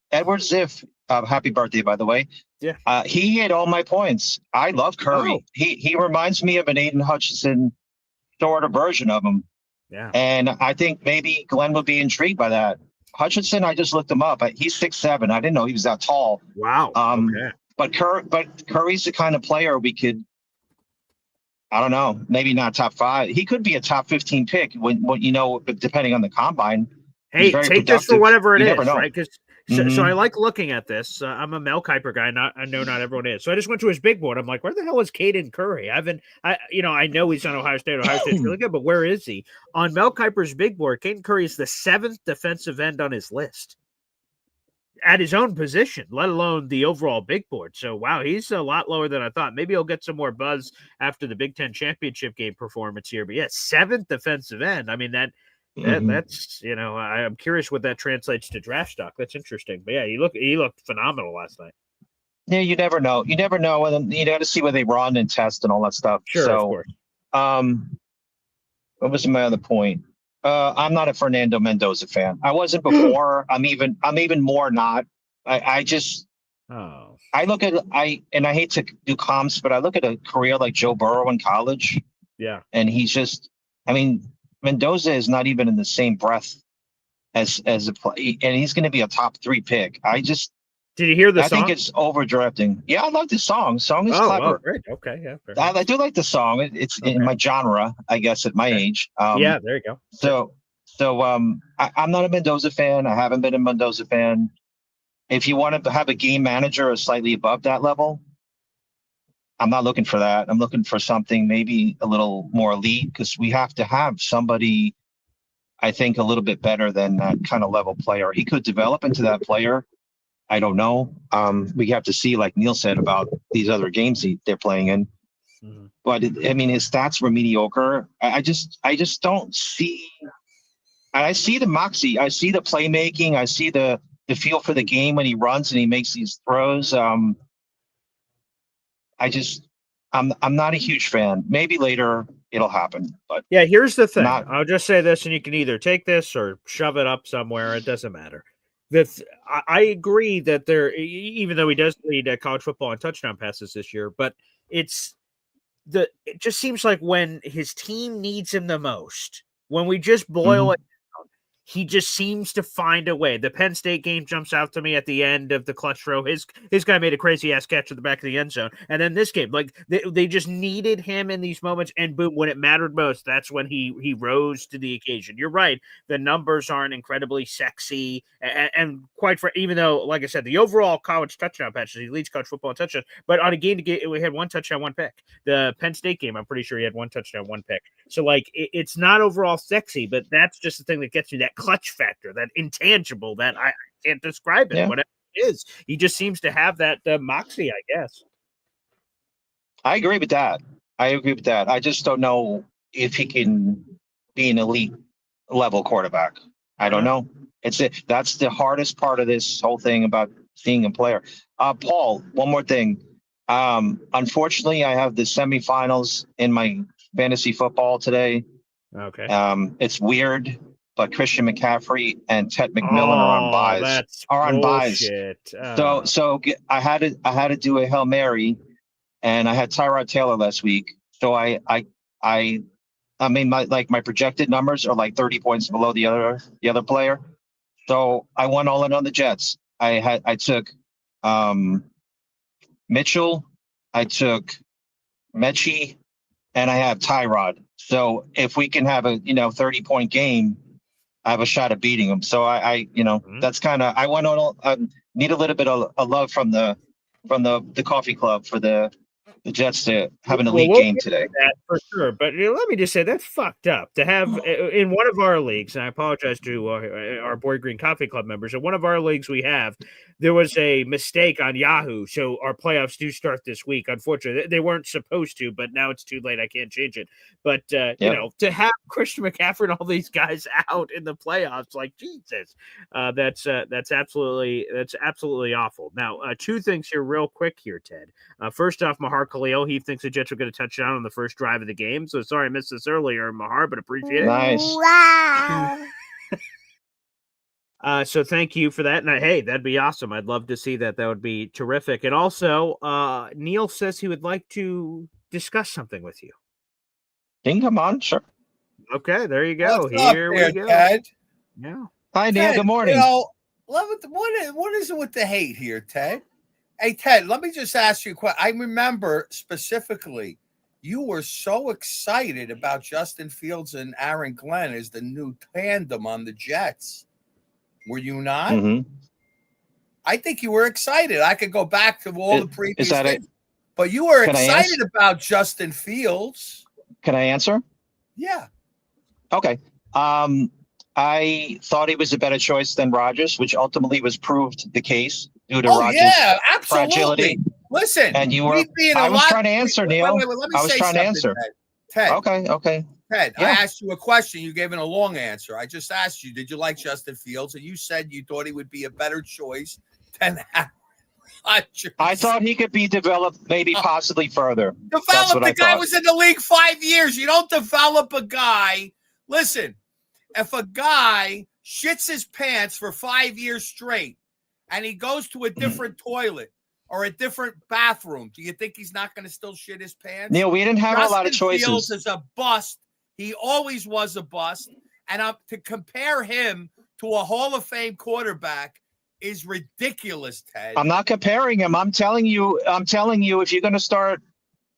S9: Happy birthday, by the way.
S1: Yeah.
S9: He hit all my points. I love Curry.
S1: Oh.
S9: He reminds me of an Aiden Hutchinson sort of version of him.
S1: Yeah.
S9: And I think maybe Glenn would be intrigued by that. Hutchinson, I just looked him up. He's 6'7". I didn't know he was that tall.
S1: Wow. Okay.
S9: But Curry's the kind of player we could I don't know. Maybe not top 5. He could be a top 15 pick when depending on the combine. He's
S1: Hey,
S9: very
S1: take this for
S9: productive.
S1: whatever it
S9: You never
S1: is,
S9: know.
S1: right? Because so I
S9: Mhm.
S1: like looking at this. I'm a Mel Kiper guy. I know not everyone is. So I just went to his big board. I'm like, where the hell is Caden Curry? I know he's on Ohio State. Ohio State's really good, but where is he? On Mel Kiper's big board, Caden Curry is the 7th defensive end on his list at his own position, let alone the overall big board. So, wow, he's a lot lower than I thought. Maybe he'll get some more buzz after the Big Ten championship game performance here. But yeah, 7th defensive end. I mean, that's I'm curious what that translates to draft stock. That's interesting. But yeah, he looked phenomenal last night.
S9: Yeah, you never know. You never know. And you got to see where they run and test and all that stuff.
S1: Sure, of
S9: So,
S1: course.
S9: what was my other point? I'm not a Fernando Mendoza fan. I wasn't before. I'm even more not. I just
S1: Oh,
S9: I look at I hate to do comps, but I look at a career like Joe Burrow in college,
S1: yeah.
S9: and he's just. I mean, Mendoza is not even in the same breath as a play, and he's going to be a top 3 pick.
S1: Did you hear the
S9: I
S1: song?
S9: think it's overdrafting. Yeah, I love the song. Song is clever.
S1: Great. Okay, yeah.
S9: I do like the song. It's
S1: Okay.
S9: in my genre, I guess, at my age.
S1: Yeah, there you go.
S9: I'm not a Mendoza fan. I haven't been a Mendoza fan. If you want to have a game manager slightly above that level, I'm not looking for that. I'm looking for something maybe a little more elite because we have to have somebody, I think, a little bit better than that kind of level player. He could develop into that player. I don't know. We have to see, like Neil said, about these other games they're playing in.
S1: Mhm.
S9: But his stats were mediocre. I just don't see. I see the moxie. I see the playmaking. I see the feel for the game when he runs and he makes these throws. I'm not a huge fan. Maybe later it'll happen, but
S1: Yeah, here's the thing.
S9: not.
S1: I'll just say this, and you can either take this or shove it up somewhere. It doesn't matter. I agree that even though he does lead college football in touchdown passes this year, but it just seems like when his team needs him the most, when we just boil it, he just seems to find a way. The Penn State game jumps out to me at the end of the clutch throw. His guy made a crazy ass catch at the back of the end zone. And then this game, like they just needed him in these moments. And boom, when it mattered most, that's when he rose to the occasion. You're right. The numbers aren't incredibly sexy. And quite even though, like I said, the overall college touchdown passes, he leads college football in touchdowns. But on a game to game, we had 1 touchdown, 1 pick. The Penn State game, I'm pretty sure he had 1 touchdown, 1 pick. So like it's not overall sexy, but that's just the thing that gets you that clutch factor, that intangible that I can't describe it.
S9: Yeah.
S1: Whatever it is, he just seems to have that moxie, I guess.
S9: I agree with that. I just don't know if he can be an elite level quarterback. I don't know. That's the hardest part of this whole thing about seeing a player. Paul, one more thing. Unfortunately, I have the semifinals in my fantasy football today.
S1: Okay.
S9: It's weird, but Christian McCaffrey and Ted McMillan are on buys.
S1: That's bullshit.
S9: So I had to do a Hail Mary, and I had Tyrod Taylor last week. So I mean my projected numbers are like 30 points below the other player. So I went all in on the Jets. I took Mitchell, I took Mechie, and I have Tyrod. So if we can have a 30-point game, I have a shot at beating him. So that's kind of I went on. Need a little bit of love from the coffee club for the Jets to have an elite game today.
S1: That for sure, but let me just say that's fucked up to have in one of our leagues. And I apologize to our Boy Green Coffee Club members. In one of our leagues, there was a mistake on Yahoo, so our playoffs do start this week. Unfortunately, they weren't supposed to, but now it's too late. I can't change it. But to have Christian McCaffrey and all these guys out in the playoffs, like Jesus, that's absolutely awful. Now, 2 things here, real quick here, Ted. First off, Mahar Khalil, he thinks the Jets will get a touchdown on the first drive of the game. So sorry I missed this earlier, Mahar, but appreciate it.
S9: Nice.
S6: Wow.
S1: So thank you for that. And hey, that'd be awesome. I'd love to see that. That would be terrific. And also, Neil says he would like to discuss something with you.
S9: Come on, sure.
S1: Okay, there you go.
S7: What's up
S1: Here
S7: there,
S1: we go.
S7: Ted?
S1: Yeah.
S9: Hi, Neil.
S7: Ted,
S9: Good morning.
S7: What is it with the hate here, Ted? Hey, Ted, let me just ask you a question. I remember specifically you were so excited about Justin Fields and Aaron Glenn as the new tandem on the Jets. Were you not?
S9: Mhm.
S7: I think you were excited. I could go back to all the
S9: Is
S7: previous
S9: that
S7: things, but you were
S9: Can I
S7: excited
S9: answer?
S7: about Justin Fields.
S9: Can I answer?
S7: Yeah.
S9: Okay. I thought he was a better choice than Rodgers, which ultimately was proved the case due to
S7: Oh,
S9: Rodgers'
S7: yeah,
S9: fragility.
S7: absolutely. Listen,
S9: And you were.
S7: we'd be in a
S9: I was
S7: lot.
S9: trying to answer, Neil.
S7: Wait, let me
S9: I was
S7: say
S9: trying to
S7: something,
S9: answer.
S7: Ted.
S9: Okay.
S7: Ted, I
S9: Yeah.
S7: asked you a question. You gave it a long answer. I just asked you, did you like Justin Fields? And you said you thought he would be a better choice than Aaron Rodgers.
S9: I thought he could be developed, maybe possibly further. That's
S7: Develop
S9: what
S7: the
S9: I
S7: guy
S9: thought.
S7: was in the league 5 years. You don't develop a guy. Listen, if a guy shits his pants for 5 years straight and he goes to a different toilet or a different bathroom, do you think he's not going to still shit his pants?
S9: Neil, we didn't have a lot of
S7: Justin Fields
S9: choices.
S7: is a bust. He always was a bust. And to compare him to a Hall of Fame quarterback is ridiculous, Ted.
S9: I'm not comparing him. I'm telling you, if you're going to start,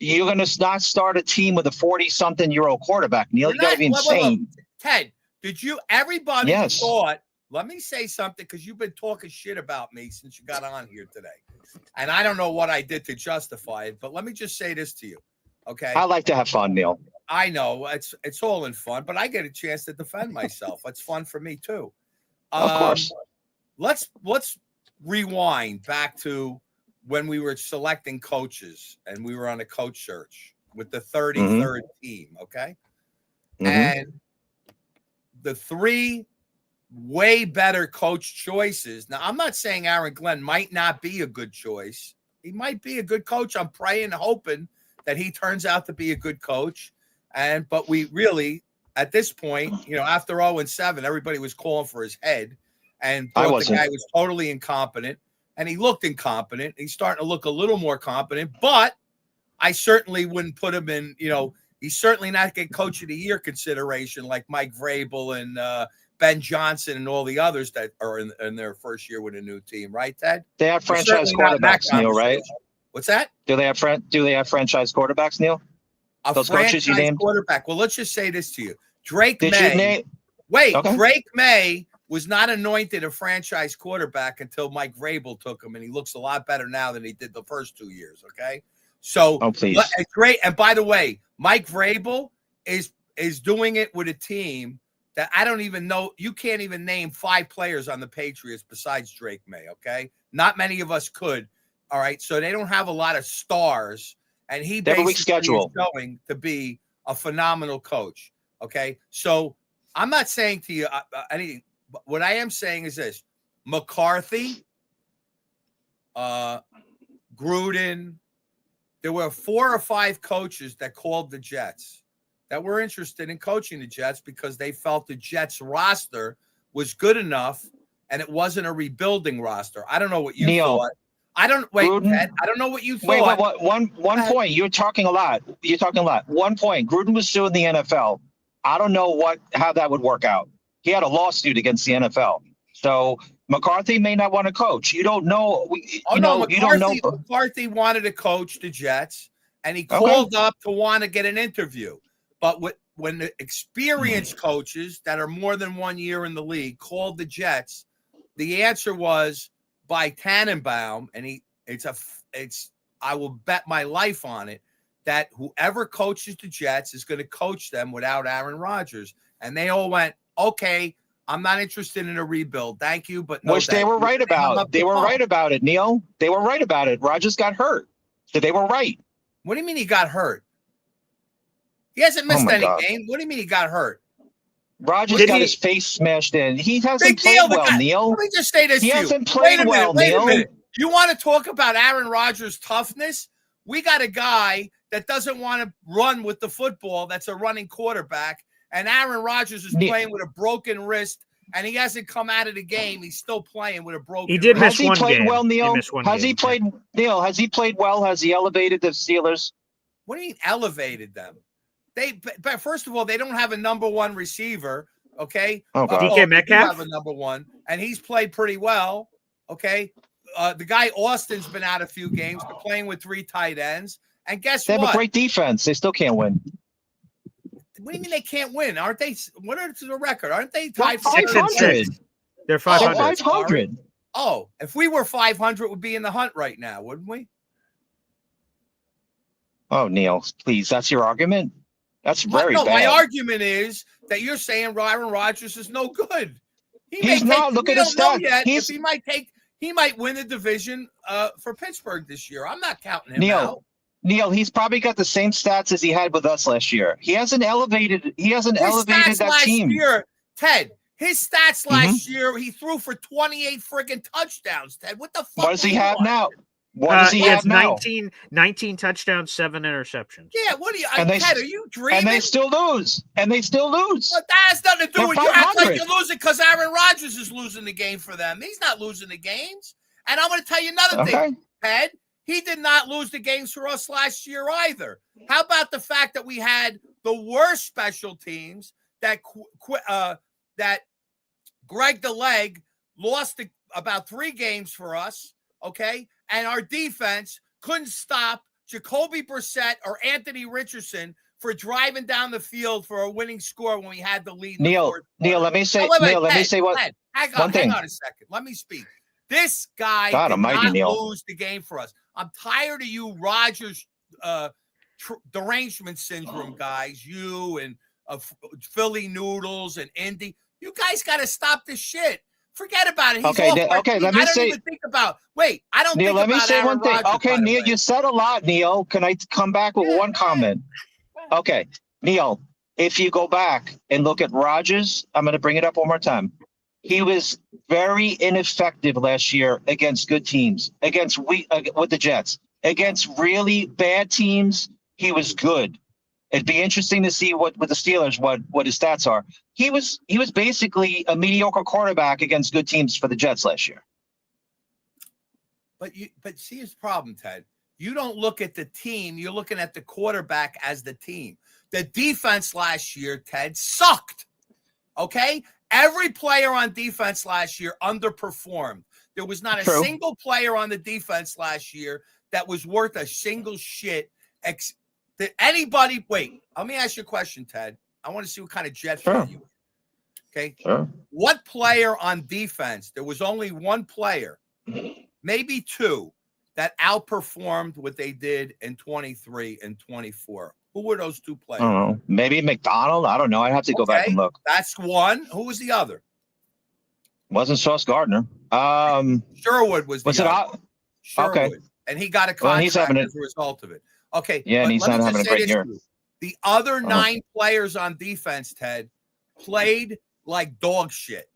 S9: you're going to not start a team with a 40-something-year-old quarterback. Neil, you got to be insane.
S7: Ted, everybody
S9: Yes.
S7: thought, let me say something because you've been talking shit about me since you got on here today. And I don't know what I did to justify it, but let me just say this to you. Okay.
S9: I like to have fun, Neil.
S7: I know it's all in fun, but I get a chance to defend myself. It's fun for me too.
S9: Of course.
S7: Let's rewind back to when we were selecting coaches and we were on a coach search with the 33rd team. Okay. And the 3 way better coach choices. Now, I'm not saying Aaron Glenn might not be a good choice. He might be a good coach. I'm praying and hoping that he turns out to be a good coach. But we really, at this point, after 0-7, everybody was calling for his head and thought the guy was totally incompetent. And he looked incompetent. He's starting to look a little more competent, but I certainly wouldn't put him in, he's certainly not getting coach of the year consideration like Mike Vrabel and Ben Johnson and all the others that are in their first year with a new team, right, Ted?
S9: They have franchise quarterbacks, Neil, right?
S7: What's that?
S9: Do they have franchise quarterbacks, Neil? Those coaches you named?
S7: Quarterback. Well, let's just say this to you. Drake
S9: May
S7: was not anointed a franchise quarterback until Mike Vrabel took him, and he looks a lot better now than he did the first 2 years, okay? So, it's great. And by the way, Mike Vrabel is doing it with a team that I don't even know. You can't even name 5 players on the Patriots besides Drake May, okay? Not many of us could, all right? So they don't have a lot of stars, and he basically is going to be a phenomenal coach, okay? So I'm not saying to you anything. What I am saying is this. McCarthy, Gruden, there were 4 or 5 coaches that called the Jets that were interested in coaching the Jets because they felt the Jets roster was good enough and it wasn't a rebuilding roster. I don't know what you thought. I don't Ted, I don't know what you thought.
S9: One point. You're talking a lot. 1 point. Gruden was suing the NFL. I don't know how that would work out. He had a lawsuit against the NFL. So McCarthy may not want to coach. You don't know.
S7: McCarthy wanted to coach the Jets, and he called up to want to get an interview. But when the experienced coaches that are more than 1 year in the league called the Jets, the answer was by Tannenbaum, and I will bet my life on it that whoever coaches the Jets is going to coach them without Aaron Rodgers. And they all went, okay, I'm not interested in a rebuild. Thank you, but no.
S9: Which they were right about. They were right about it, Neil. They were right about it. Rodgers got hurt. So they were right.
S7: What do you mean he got hurt? He hasn't missed any games. What do you mean he got hurt?
S9: Rodgers got his face smashed in. He hasn't played well, Neil.
S7: Let me just say this to you.
S9: He hasn't played well, Neil.
S7: Wait a minute. You want to talk about Aaron Rodgers' toughness? We got a guy that doesn't want to run with the football that's a running quarterback, and Aaron Rodgers is playing with a broken wrist, and he hasn't come out of the game. He's still playing with a broken wrist.
S1: He did miss one game.
S9: Has he played well, Neil? Has he played, Neil? Has he played well? Has he elevated the Steelers?
S7: What do you mean elevated them? But first of all, they don't have a number 1 receiver, okay?
S1: DK Metcalf
S7: have a number 1, and he's played pretty well, okay? The guy Austin's been out a few games, but playing with 3 tight ends, And guess
S9: They have
S7: what?
S9: a great defense. They still can't win.
S7: What do you mean they can't win? Aren't they? What is the record? Aren't they
S9: They're
S7: tied for
S9: 500.
S1: They're
S7: Oh,
S1: 500.
S9: 500.
S7: Oh, if we were 500, we'd be in the hunt right now, wouldn't we?
S9: Oh, Neil, please. That's your argument? That's very
S7: No,
S9: bad.
S7: my argument is that you're saying Aaron Rodgers is no good.
S9: He's not. Look at his
S7: don't know
S9: stats.
S7: yet if he might win the division for Pittsburgh this year. I'm not counting him out.
S9: Neil, he's probably got the same stats as he had with us last year. He hasn't elevated that team.
S7: Year, Ted, his stats last year, he threw for 28 friggin' touchdowns, Ted. What the fuck?
S9: What does he have now? What does he
S1: He
S9: have
S1: has
S9: now?
S1: 19 touchdowns, 7 interceptions.
S7: Yeah, what are you?
S9: And
S7: Ted, are you dreaming?
S9: And they still lose.
S7: But that has nothing to do
S9: They're
S7: with you. Act like
S9: 500.
S7: you're losing because Aaron Rodgers is losing the game for them. He's not losing the games. And I'm going to tell you another thing, Ted. He did not lose the games for us last year either. How about the fact that we had the worst special teams that that Greg the Leg lost about 3 games for us, okay? And our defense couldn't stop Jacoby Brissett or Anthony Richardson for driving down the field for a winning score when we had the lead.
S9: Neil, let me say,
S7: Hang on a second. Let me speak. This guy did not lose the game for us. I'm tired of you Rodgers derangement syndrome guys, you and Philly Noodles and Indy. You guys got to stop this shit. Forget about it. He's
S9: let me say.
S7: Even think about. Wait, I don't.
S9: Neil,
S7: think
S9: let me
S7: about
S9: say
S7: Aaron
S9: one thing.
S7: Rodgers,
S9: Okay, Neil, you said a lot. Neil, can I come back with one comment? Okay, Neil, if you go back and look at Rodgers, I'm going to bring it up one more time. He was very ineffective last year against good teams, with the Jets. Against really bad teams, he was good. It'd be interesting to see what with the Steelers what his stats are. He was basically a mediocre quarterback against good teams for the Jets last year.
S7: But see his problem, Ted. You don't look at the team. You're looking at the quarterback as the team. The defense last year, Ted, sucked. Okay? Every player on defense last year underperformed. There was not a single player on the defense last year that was worth a single shit. Did anybody wait? Let me ask you a question, Ted. I want to see what kind of Jet fan you are. Okay.
S9: Sure.
S7: What player on defense? There was only one player, maybe 2, that outperformed what they did in 23 and 24. Who were those 2 players?
S9: I don't know. Maybe McDonald. I don't know. I'd have to go back and look.
S7: That's one. Who was the other?
S9: Wasn't Sauce Gardner.
S7: Sherwood was the other. Sherwood.
S9: Okay.
S7: And he got a contract as a result of it. Okay.
S9: Yeah, and he's not having a great year.
S7: The other 9 players on defense, Ted, played like dog shit.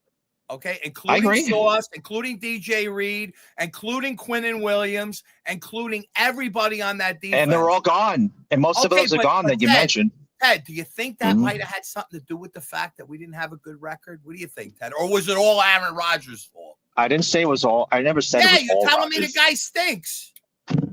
S7: Okay, including Sauce, including DJ Reed, including Quinnen Williams, including everybody on that defense.
S9: And they're all gone. And most of those are gone that you mentioned.
S7: Ted, do you think that might have had something to do with the fact that we didn't have a good record? What do you think, Ted? Or was it all Aaron Rodgers' fault?
S9: I didn't say it was all. I never said it was all.
S7: Yeah, you're telling
S9: Rodgers.
S7: me the guy stinks.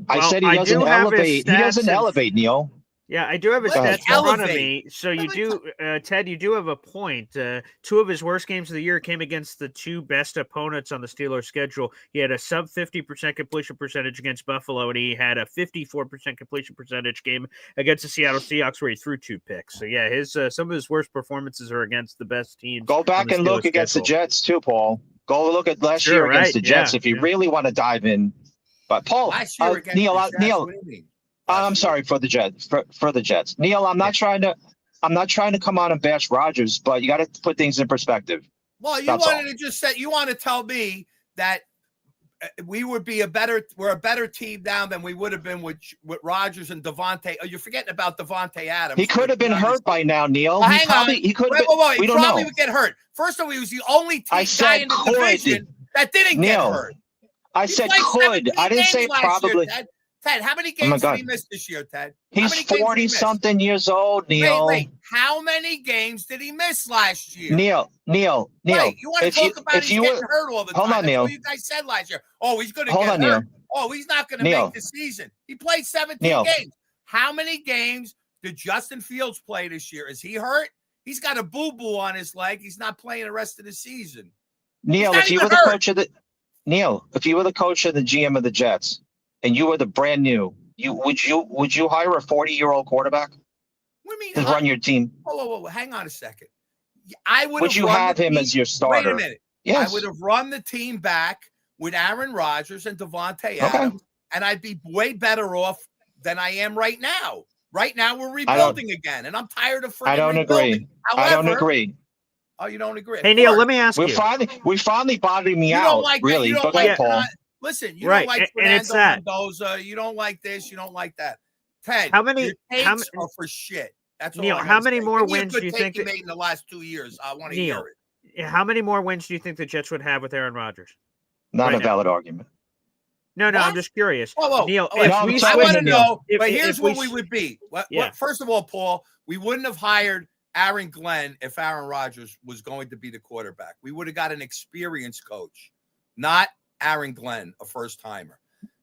S9: I said he doesn't elevate. He doesn't elevate, Neil.
S1: Yeah, I do have his stats in front of me. So you do, Ted, you do have a point. 2 of his worst games of the year came against the 2 best opponents on the Steelers' schedule. He had a sub 50% completion percentage against Buffalo, and he had a 54% completion percentage game against the Seattle Seahawks where he threw 2 picks. So yeah, his some of his worst performances are against the best teams.
S9: Go back and look against the Jets too, Paul. Go look at last year against the Jets if you really want to dive in. But Paul, Neil, I'm sorry for the Jets. For the Jets, Neil, I'm not trying to come on and bash Rodgers, but you got to put things in perspective.
S7: Well, you wanted to just say you want to tell me that we would be we're a better team now than we would have been with Rodgers and Devontae. Oh, you're forgetting about Devontae Adams.
S9: He could have been hurt by now, Neil.
S7: Well, hang on.
S9: He could have.
S7: He probably would get hurt. First of all, he was the only guy in the division that didn't get hurt.
S9: I said could. I didn't say probably.
S7: Ted, how many games did he miss this year, Ted?
S9: He's 40-something years old, Neil.
S7: Wait. How many games did he miss last year?
S9: Neil.
S7: Wait, you want to talk about he's getting hurt all the time.
S9: Hold on, Neil.
S7: That's what you guys said last year. Oh, he's going to
S9: get
S7: hurt.
S9: Neil.
S7: Oh, he's not going to make the season. He played 17 games. How many games did Justin Fields play this year? Is he hurt? He's got a boo-boo on his leg. He's not playing the rest of the season.
S9: Neil, if you were the coach of the GM of the Jets, and you were the brand new, would you hire a 40-year-old quarterback
S7: What do you
S9: to
S7: mean?
S9: run your team?
S7: Whoa. Hang on a second. I would
S9: Would
S7: have
S9: you
S7: run
S9: have
S7: the
S9: him
S7: team.
S9: as your
S7: Wait a
S9: starter?
S7: minute.
S9: Yes.
S7: I would have run the team back with Aaron Rodgers and Devontae
S9: Okay.
S7: Adams, and I'd be way better off than I am right now. Right now, we're rebuilding again, and I'm tired of freaking
S9: I don't
S7: rebuilding.
S9: agree.
S7: However,
S9: I don't agree.
S7: Oh, you don't agree?
S1: Hey, Neil, let me ask
S9: We
S1: you.
S9: finally bottomed me
S7: You
S9: out.
S7: don't like that.
S9: Really,
S7: You don't
S9: go ahead,
S7: like
S9: Paul.
S7: listen, you
S1: Right,
S7: don't like
S1: and it's
S7: Fernando
S1: that.
S7: Mendoza. You don't like this. You don't like that. Ted,
S1: How many-
S7: your
S1: how
S7: takes are for shit. That's
S1: Neil,
S7: all. I
S1: how
S7: gotta
S1: many
S7: say.
S1: more
S7: Give me a
S1: wins
S7: good
S1: do you
S7: take
S1: think
S7: you
S1: that-
S7: made in the last 2 years? I want to
S1: Neil,
S7: hear it.
S1: how many more wins do you think the Jets would have with Aaron Rodgers?
S9: Not
S1: right
S9: a
S1: now?
S9: valid argument.
S1: No,
S7: What?
S1: I'm just curious.
S7: Whoa.
S1: Neil,
S7: Wait,
S1: if
S9: No,
S1: we
S9: I'm
S7: I
S9: telling
S7: want
S1: switch,
S7: to
S9: you, Neil.
S7: know,
S1: if-
S7: but
S1: if
S7: here's
S1: we
S7: what we
S1: s-
S7: would be.
S1: Yeah.
S7: First of all, Paul, we wouldn't have hired Aaron Glenn if Aaron Rodgers was going to be the quarterback. We would have got an experienced coach, not Aaron Glenn, a first timer.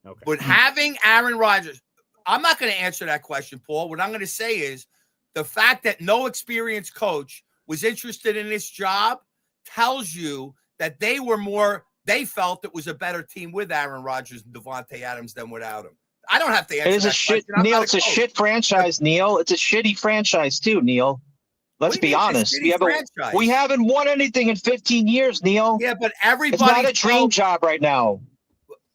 S1: Okay.
S7: But having Aaron Rodgers, I'm not going to answer that question, Paul. What I'm going to say is the fact that no experienced coach was interested in this job tells you that they felt it was a better team with Aaron Rodgers and Devontae Adams than without him. I don't have to answer
S9: It is
S7: that
S9: a shit,
S7: question. I'm
S9: Neil.
S7: not
S9: It's a
S7: coach.
S9: shit franchise, Neil. It's a shitty franchise too, Neil. Let's
S7: What do
S9: be
S7: you mean it's a
S9: honest.
S7: shitty
S9: We
S7: franchise?
S9: haven't won anything in 15 years, Neil.
S7: Yeah, but
S9: It's not
S7: everybody
S9: a dream job right now.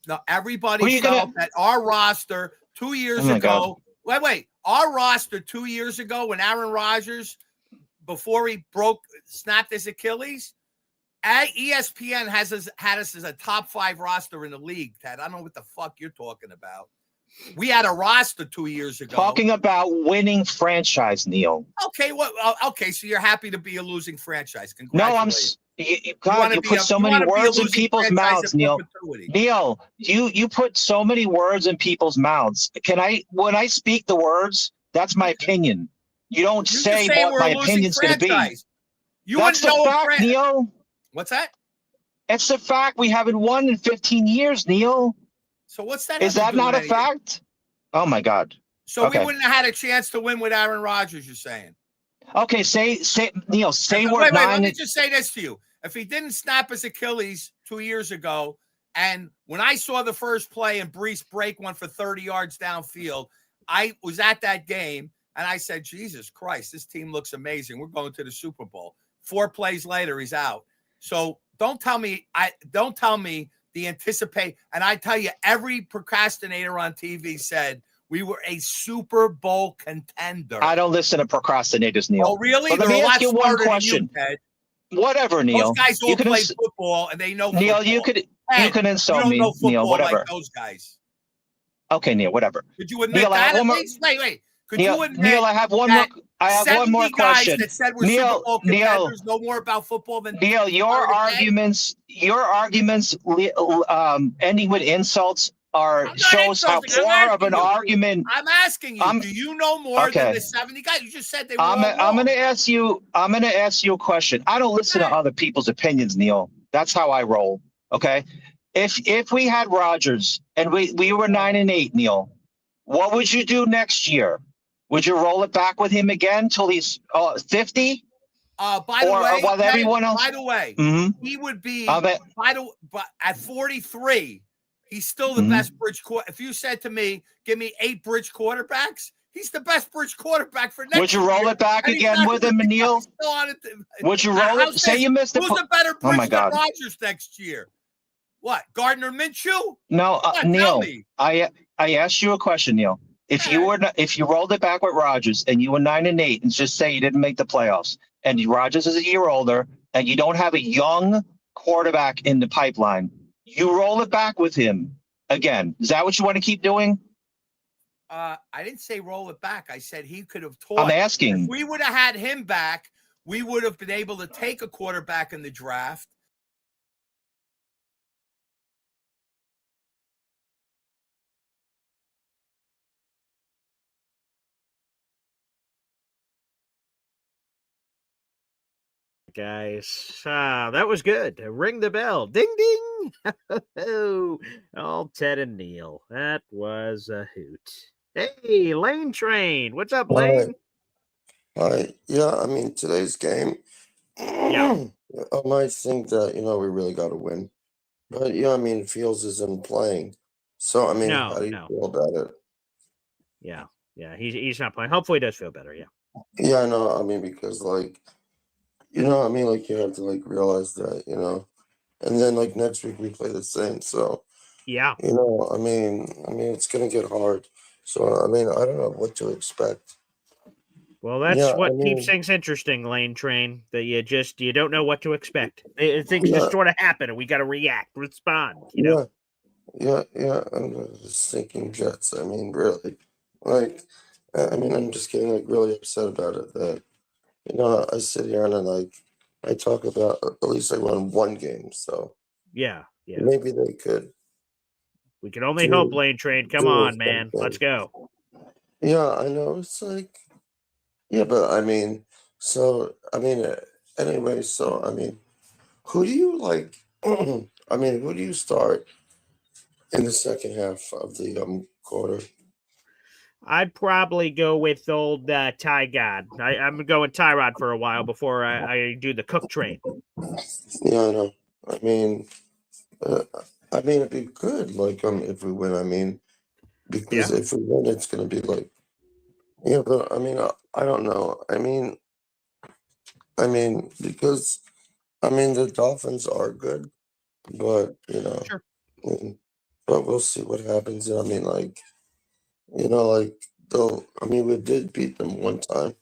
S7: No,
S9: Who
S7: everybody
S9: are you
S7: felt
S9: gonna-
S7: that our roster 2 years
S9: Oh my
S7: ago. Wait. Our roster 2 years ago when Aaron Rodgers, before he snapped his Achilles, ESPN had us as a top 5 roster in the league, Ted. I don't know what the fuck you're talking about. We had a roster 2 years ago.
S9: Talking about winning franchise, Neil.
S7: Okay, okay, so you're happy to be a losing franchise.
S9: No, I'm.
S7: Congratulations.
S9: God, you put so many words in people's mouths, Neil.
S7: Perpetuity.
S9: Neil, you put so many words in people's mouths. When I speak the words, that's my opinion. You don't
S7: You're
S9: say
S7: just saying
S9: what
S7: we're
S9: my
S7: a losing
S9: opinion's going to be.
S7: franchise. You
S9: That's
S7: wouldn't
S9: the
S7: know
S9: fact, Neil.
S7: What's that?
S9: It's the fact we haven't won in 15 years, Neil.
S7: So what's that?
S9: Is
S7: have
S9: that
S7: to do
S9: not
S7: with
S9: a
S7: anything?
S9: fact? Oh my God.
S7: So
S9: Okay.
S7: we wouldn't have had a chance to win with Aaron Rodgers, you're saying?
S9: Okay, say Neil, say we're
S7: Wait, let
S9: 9.
S7: me just say this to you. If he didn't snap his Achilles 2 years ago, and when I saw the first play and Brees break one for 30 yards downfield, I was at that game, and I said, Jesus Christ, this team looks amazing. We're going to the Super Bowl. 4 plays later, he's out. So don't tell me the anticipate. And I tell you, every procrastinator on TV said we were a Super Bowl contender.
S9: I don't listen to procrastinators, Neil.
S7: Oh, really?
S9: But let
S7: They're
S9: me
S7: a lot
S9: ask you one
S7: smarter than
S9: question.
S7: you, Ted.
S9: Whatever, Neil.
S7: Those guys all
S9: You can
S7: play
S9: ins-
S7: football and they know
S9: Neil,
S7: football.
S9: you
S7: Ted,
S9: can insult
S7: you don't
S9: me,
S7: know football
S9: Neil. Whatever.
S7: like those guys.
S9: Okay, Neil. Whatever.
S7: Could you admit
S9: Neil, I
S7: that
S9: have
S7: at
S9: one more.
S7: least? Wait. Could
S9: Neil,
S7: you admit
S9: Neil, I have one more.
S7: that
S9: I have one more
S7: 70 guys
S9: question.
S7: that said we're
S9: Neil,
S7: Super Bowl
S9: Neil,
S7: contenders know more about football than
S9: Neil, your arguments ending with insults shows how poor of an argument.
S7: I'm asking you, do you know more than the 70 guys? You just said they were all
S9: I'm
S7: wrong.
S9: gonna ask you a question. I don't listen to other people's opinions, Neil. That's how I roll. Okay. If we had Rodgers and we were 9-8, Neil, what would you do next year? Would you roll it back with him again till he's 50?
S7: By the way,
S9: while everyone else,
S7: by the way, he would be but at 43, he's still the best bridge quarterback. If you said to me, give me 8 bridge quarterbacks, he's the best bridge quarterback for next year.
S9: Would you roll it back again with him, Neil? Would you roll it? Say you missed
S7: Who's a better
S9: Oh my
S7: bridge than
S9: God.
S7: Rodgers next year? What, Gardner Minshew?
S9: No,
S7: Tell
S9: Neil.
S7: me.
S9: I asked you a question, Neil. If you rolled it back with Rodgers and you were 9-8, and just say you didn't make the playoffs, and Rodgers is a year older, and you don't have a young quarterback in the pipeline, you roll it back with him again. Is that what you want to keep doing?
S7: I didn't say roll it back. I said he could have taught.
S9: I'm asking.
S7: If we would have had him back, we would have been able to take a quarterback in the draft.
S1: Guys, that was good. Ring the bell. Ding, ding. Oh, Ted and Neil. That was a hoot. Hey, Lane Train. What's up, Lane?
S10: Hi. Yeah, I mean, today's game,
S1: Yeah.
S10: I might think that, we really got to win. But, yeah, I mean, Fields isn't playing. So, I mean, how do you feel about it?
S1: Yeah. He's not playing. Hopefully, he does feel better. Yeah.
S10: Yeah, I know. I mean, because like, I mean, like you have to like realize that, and then like next week we play the Saints, so
S1: Yeah.
S10: I mean, it's gonna get hard. So I mean, I don't know what to expect.
S1: Well,
S10: Yeah,
S1: that's
S10: I
S1: what keeps
S10: mean,
S1: things interesting, Lane Train. That you don't know what to expect. Things
S10: yeah,
S1: just sort of happen, and we got to react, respond.
S10: yeah, yeah. I'm just thinking Jets. I mean, really, like, I mean, I'm just getting like really upset about it. That I sit here and I talk about at least I won one game, so
S1: Yeah.
S10: maybe they could
S1: We can only hope,
S10: do
S1: Lane Train. Come
S10: do
S1: on, man. Let's
S10: something.
S1: go.
S10: Yeah, I know. It's like, yeah, but I mean, so I mean, anyway, so I mean, who do you like? I mean, who do you start in the second half of the quarter?
S1: I'd probably go with old Ty God. I'm going Tyrod for a while before I do the Cook train.
S10: Yeah, I know. I mean, uh, I mean, it'd be good, like, if we win. I mean,
S1: Yeah.
S10: because if we win, it's gonna be like, yeah, but I mean, I don't know. I mean, because I mean, the Dolphins are good, but
S1: Sure.
S10: but we'll see what happens. I mean, like though. I mean, we did beat them one time.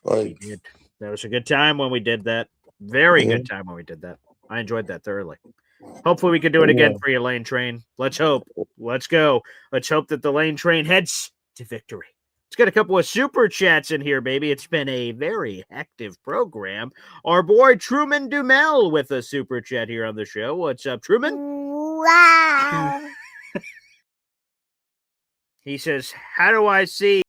S1: We
S10: Like,
S1: did. That was a good time when we did that. Very
S10: yeah,
S1: good time when we did that. I enjoyed that thoroughly. Hopefully, we can do it again
S10: yeah.
S1: for you, Lane Train. Let's hope. Let's go. Let's hope that the Lane Train heads to victory. Let's get a couple of super chats in here, baby. It's been a very active program. Our boy Truman Dumel with a super chat here on the show. What's up, Truman?
S6: Wow.
S1: He says, "How do I see?"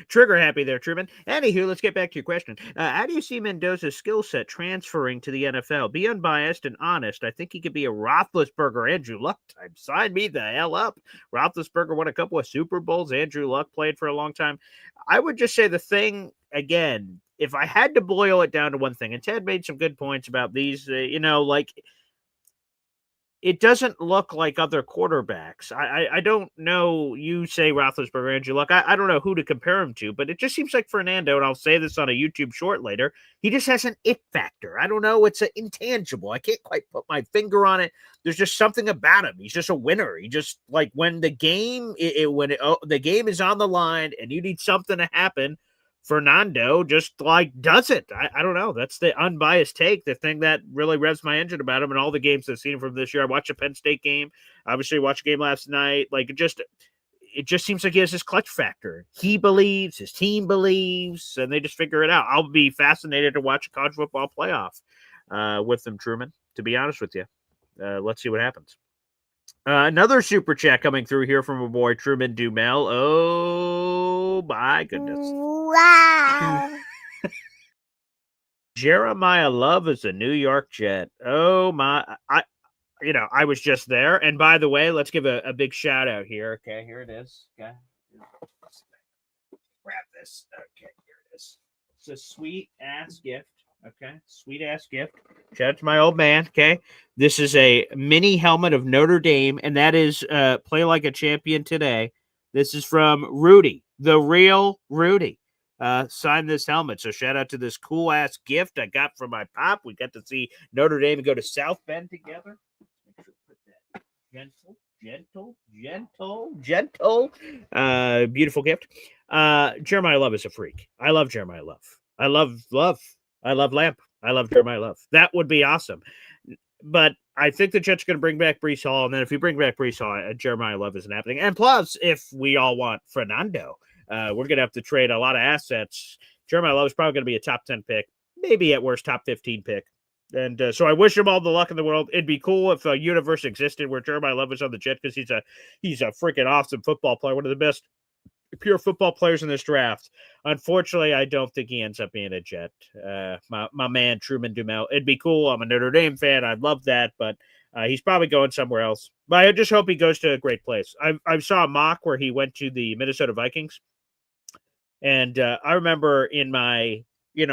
S1: Trigger happy there, Truman. Anywho, let's get back to your question. How do you see Mendoza's skill set transferring to the NFL? Be unbiased and honest. I think he could be a Roethlisberger, Andrew Luck type. Sign me the hell up. Roethlisberger won a couple of Super Bowls. Andrew Luck played for a long time. I would just say the thing, again, if I had to boil it down to one thing, and Ted made some good points about these, like it doesn't look like other quarterbacks. I don't know. You say Roethlisberger, Andrew Luck. I don't know who to compare him to, but it just seems like Fernando, and I'll say this on a YouTube short later, he just has an it factor. I don't know. It's an intangible. I can't quite put my finger on it. There's just something about him. He's just a winner. He just like when the game, the game is on the line and you need something to happen, Fernando just like does it. I don't know. That's the unbiased take. The thing that really revs my engine about him and all the games I've seen him from this year. I watched a Penn State game. Obviously, watched a game last night. Like it just seems like he has this clutch factor. He believes, his team believes, and they just figure it out. I'll be fascinated to watch a college football playoff with them, Truman. To be honest with you, let's see what happens. Another super chat coming through here from a boy Truman Dumel. Oh my goodness.
S6: Wow.
S1: Jeremiah Love is a New York Jet. Oh my, I was just there. And by the way, let's give a big shout out here. Okay, here it is. Okay. Grab this. Okay, here it is. It's a sweet ass gift. Okay, sweet ass gift. Shout out to my old man. Okay, this is a mini helmet of Notre Dame, and that is play like a champion today. This is from Rudy, the real Rudy. Sign this helmet. So shout out to this cool ass gift I got from my pop. We got to see Notre Dame and go to South Bend together. Make sure to put that gentle. Beautiful gift. Jeremiah Love is a freak. I love Jeremiah Love. I love Lamp. I love Jeremiah Love. That would be awesome. But I think the Jets are going to bring back Brees Hall. And then if you bring back Brees Hall, Jeremiah Love isn't happening. And plus, if we all want Fernando, we're going to have to trade a lot of assets. Jeremiah Love is probably going to be a top 10 pick, maybe at worst top 15 pick. And so I wish him all the luck in the world. It'd be cool if a universe existed where Jeremiah Love was on the Jets because he's a freaking awesome football player, one of the best pure football players in this draft. Unfortunately, I don't think he ends up being a Jet. My man Truman Dumel. It'd be cool. I'm a Notre Dame fan. I'd love that, but he's probably going somewhere else. But I just hope he goes to a great place. I saw a mock where he went to the Minnesota Vikings, and I remember in my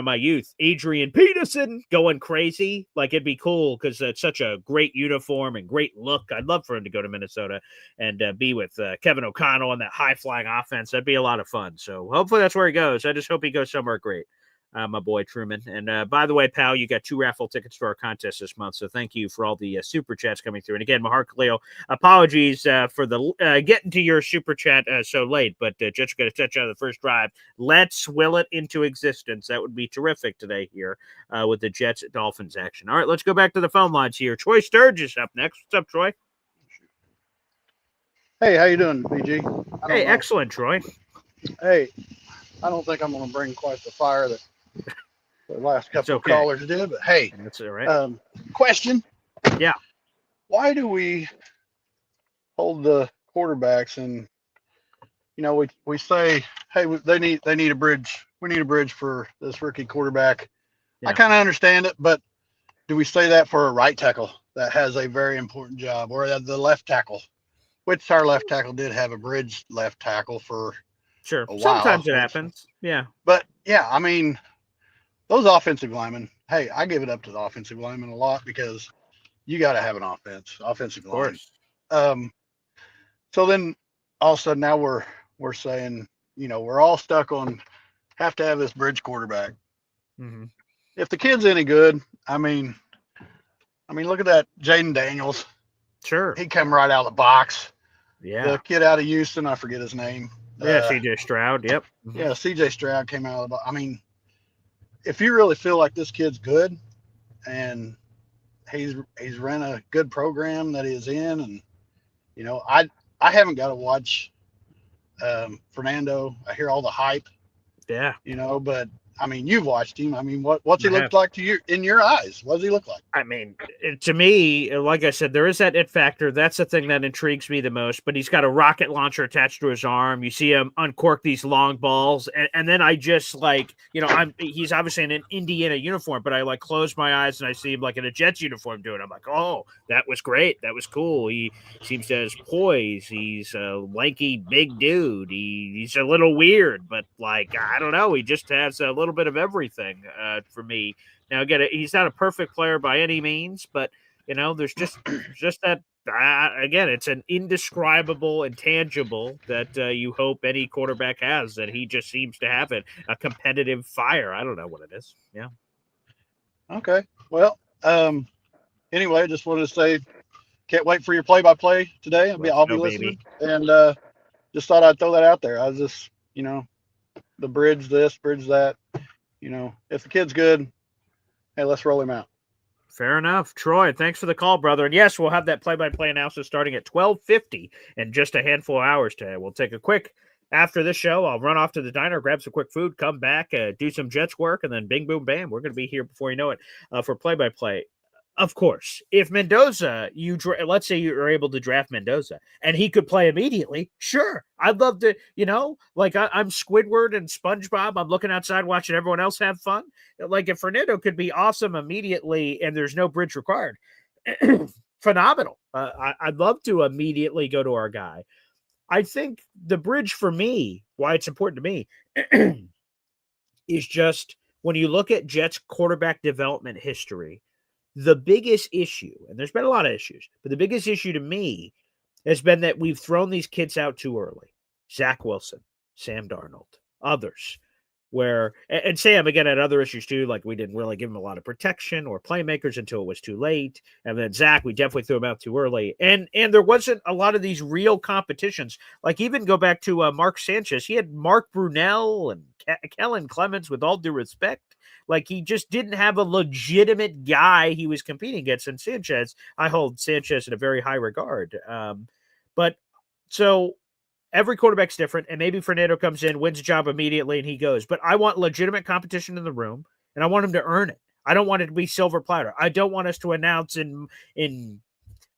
S1: my youth, Adrian Peterson going crazy. Like, it'd be cool because it's such a great uniform and great look. I'd love for him to go to Minnesota and be with Kevin O'Connell on that high-flying offense. That'd be a lot of fun. So hopefully that's where he goes. I just hope he goes somewhere great. My boy Truman. And by the way, pal, you got 2 raffle tickets for our contest this month. So thank you for all the super chats coming through. And again, Mahar Khalil, apologies for the getting to your super chat so late, but just going to touch on the first drive. Let's will it into existence. That would be terrific today here with the Jets Dolphins action. All right, let's go back to the phone lines here. Troy Sturgis up next. What's up, Troy?
S11: Hey, how you doing, BG?
S1: Hey, excellent, Troy.
S11: Hey, I don't think I'm going to bring quite the fire that the last couple of callers did, but hey,
S1: that's all right.
S11: Question.
S1: Yeah.
S11: Why do we hold the quarterbacks and we say, hey, they need a bridge. We need a bridge for this rookie quarterback. Yeah. I kind of understand it, but do we say that for a right tackle that has a very important job, or the left tackle, which our left tackle did have a bridge left tackle for a while.
S1: Sometimes it happens. Yeah.
S11: But yeah, I mean, those offensive linemen, hey, I give it up to the offensive linemen a lot because you got to have an offensive line. So then all of a sudden now we're saying, we're all stuck on have to have this bridge quarterback.
S1: Mm-hmm.
S11: If the kid's any good, I mean, look at that Jaden Daniels.
S1: Sure.
S11: He come right out of the box.
S1: Yeah.
S11: The kid out of Houston, I forget his name.
S1: Yeah, CJ Stroud. Yep.
S11: Mm-hmm. Yeah, CJ Stroud came out of the box. I mean, if you really feel like this kid's good and he's ran a good program that he's in, and I haven't got to watch Fernando. I hear all the hype.
S1: Yeah.
S11: But I mean, you've watched him. I mean, what's he look like to you in your eyes? What does he look like?
S1: I mean, to me, like I said, there is that it factor. That's the thing that intrigues me the most. But he's got a rocket launcher attached to his arm. You see him uncork these long balls, and then I just he's obviously in an Indiana uniform, but I close my eyes and I see him in a Jets uniform doing it. I'm like, oh, that was great. That was cool. He seems to have poise. He's a lanky, big dude. He's a little weird, but I don't know. He just has a little bit of everything for me. Now, again, he's not a perfect player by any means, but there's just that. Again, it's an indescribable, intangible that you hope any quarterback has. That he just seems to have it, a competitive fire. I don't know what it is. Yeah.
S11: Okay. Well, anyway, I just wanted to say, can't wait for your play-by-play today. I'll be listening, and just thought I'd throw that out there. I was just, the bridge this, bridge that. If the kid's good, hey, let's roll him out.
S1: Fair enough. Troy, thanks for the call, brother. And yes, we'll have that play-by-play analysis starting at 12:50 in just a handful of hours today. We'll take a quick, after this show, I'll run off to the diner, grab some quick food, come back, do some Jets work, and then bing, boom, bam. We're going to be here before you know it for play-by-play. Of course, if Mendoza, let's say you're able to draft Mendoza and he could play immediately, sure. I'd love to, I'm Squidward and SpongeBob. I'm looking outside watching everyone else have fun. If Fernando could be awesome immediately and there's no bridge required, phenomenal. I'd love to immediately go to our guy. I think the bridge for me, why it's important to me, is just when you look at Jets quarterback development history, the biggest issue, and there's been a lot of issues, but the biggest issue to me has been that we've thrown these kids out too early. Zach Wilson, Sam Darnold, others, and Sam, again, had other issues too, we didn't really give him a lot of protection or playmakers until it was too late. And then Zach, we definitely threw him out too early. And there wasn't a lot of these real competitions. Even go back to Mark Sanchez. He had Mark Brunell and Kellen Clemens, with all due respect. He just didn't have a legitimate guy he was competing against. And Sanchez, I hold Sanchez in a very high regard. But so every quarterback's different, and maybe Fernando comes in, wins a job immediately, and he goes. But I want legitimate competition in the room, and I want him to earn it. I don't want it to be silver platter. I don't want us to announce in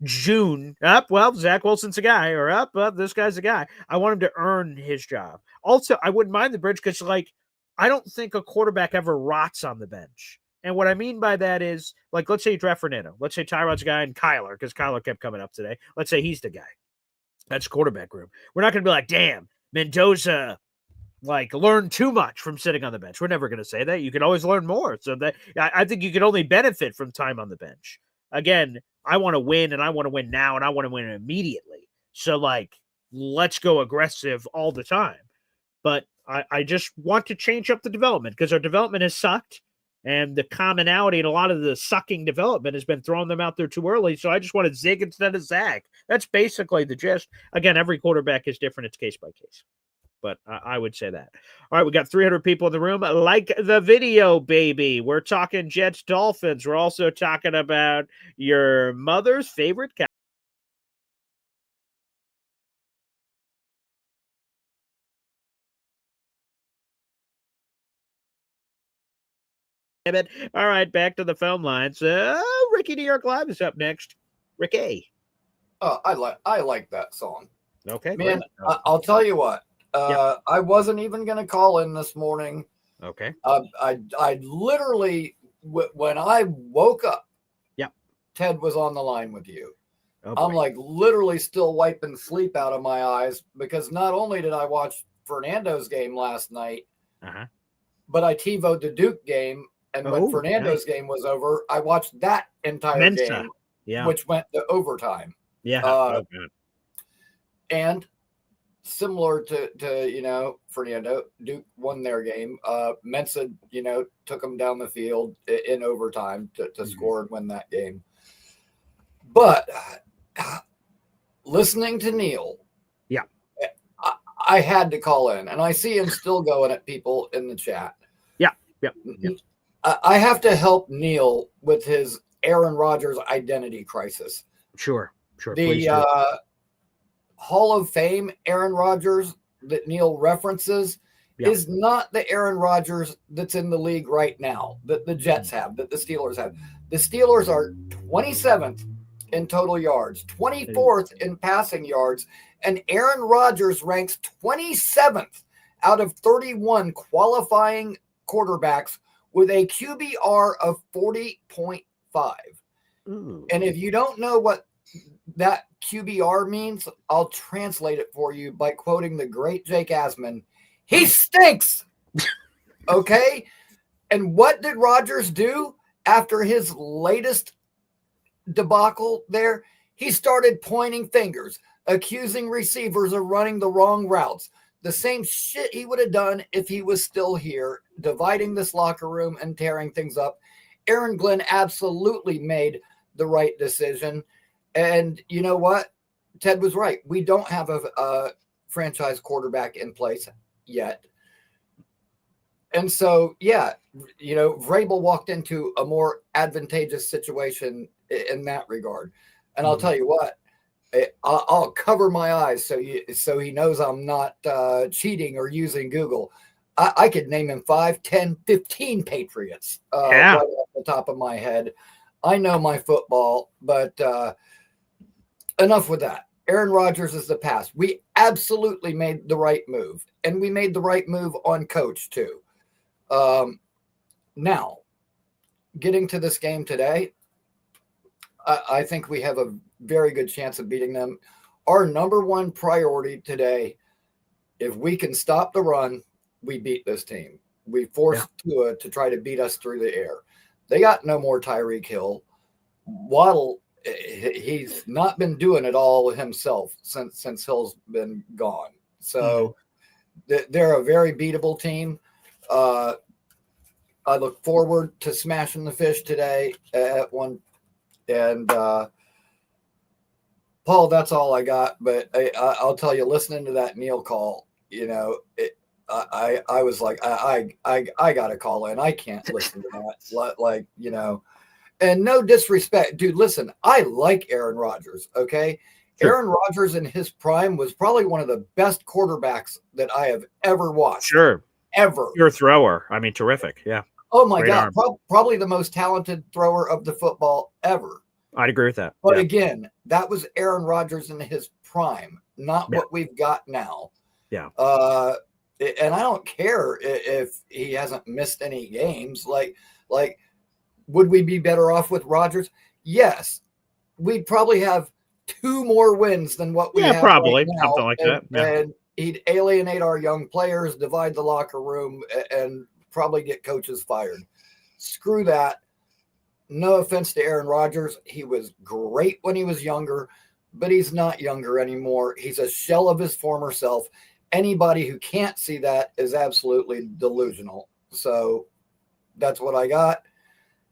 S1: June, Zach Wilson's a guy, or this guy's a guy. I want him to earn his job. Also, I wouldn't mind the bridge because, I don't think a quarterback ever rots on the bench. And what I mean by that is, let's say you draft Fernando. Let's say Tyrod's a guy and Kyler, because Kyler kept coming up today. Let's say he's the guy. That's quarterback room. We're not going to be like, damn, Mendoza like learn too much from sitting on the bench. We're never going to say that. You can always learn more. So that I think you can only benefit from time on the bench. Again, I want to win, and I want to win now, and I want to win immediately. So like, let's go aggressive all the time. But I just want to change up the development because our development has sucked. And the commonality and a lot of the sucking development has been throwing them out there too early. So I just want to zig instead of zag. That's basically the gist. Again, every quarterback is different. It's case by case. But I would say that. All right, we got 300 people in the room. Like the video, baby. We're talking Jets Dolphins. We're also talking about your mother's favorite cow. All right, back to the phone lines. Ricky New York Live is up next. Ricky.
S12: I like that song.
S1: Okay,
S12: man.
S1: great.
S12: I'll tell you what. I wasn't even going to call in this morning.
S1: Okay.
S12: I literally when I woke up, Ted was on the line with you. I'm like literally still wiping sleep out of my eyes because not only did I watch Fernando's game last night, but I TiVo'd the Duke game. And when Fernando's game was over, I watched that entire game, which went to overtime.
S1: Yeah.
S12: And similar to Fernando, Duke won their game. Mensa, took them down the field in overtime to score and win that game. But listening to Neil, I had to call in, and I see him still going at people in the chat. I have to help Neil with his Aaron Rodgers identity crisis.
S1: Sure.
S12: The Hall of Fame Aaron Rodgers that Neil references is not the Aaron Rodgers that's in the league right now, that the Jets have, that the Steelers have. The Steelers are 27th in total yards, 24th in passing yards, and Aaron Rodgers ranks 27th out of 31 qualifying quarterbacks with a QBR of 40.5. And if you don't know what that QBR means, I'll translate it for you by quoting the great Jake Asman. He stinks. Okay? And what did Rodgers do after his latest debacle there? He started pointing fingers, accusing receivers of running the wrong routes. The same shit he would have done if he was still here, dividing this locker room and tearing things up. Aaron Glenn absolutely made the right decision. And you know what? Ted was right. We don't have a franchise quarterback in place yet. And so, Vrabel walked into a more advantageous situation in that regard. And I'll tell you what, I'll cover my eyes so he knows I'm not cheating or using Google. I could name him 5, 10, 15 Patriots right off the top of my head. I know my football, but enough with that. Aaron Rodgers is the past. We absolutely made the right move, and we made the right move on coach too. Now, getting to this game today, I think we have a very good chance of beating them. Our number one priority today, if we can stop the run, we beat this team. We forced Tua to try to beat us through the air. They got no more Tyreek Hill. Waddle, he's not been doing it all himself since Hill's been gone. So they're a very beatable team. I look forward to smashing the fish today at one. And Paul, that's all I got. But I'll tell you, listening to that Neil call, I was like, I got to call in. I can't listen to that. And no disrespect, dude. Listen, I like Aaron Rodgers. Okay. Sure. Aaron Rodgers in his prime was probably one of the best quarterbacks that I have ever watched.
S1: Sure.
S12: Ever.
S1: Pure thrower. I mean, terrific. Yeah.
S12: Oh my God. Probably the most talented thrower of the football ever.
S1: I'd agree with that.
S12: But again, that was Aaron Rodgers in his prime, not what we've got now.
S1: Yeah.
S12: And I don't care if he hasn't missed any games. Like, would we be better off with Rodgers? Yes. We'd probably have 2 more wins than what we have
S1: probably
S12: right now.
S1: something like that. Yeah.
S12: And he'd alienate our young players, divide the locker room, and probably get coaches fired. Screw that. No offense to Aaron Rodgers. He was great when he was younger, but he's not younger anymore. He's a shell of his former self. Anybody who can't see that is absolutely delusional. So that's what I got.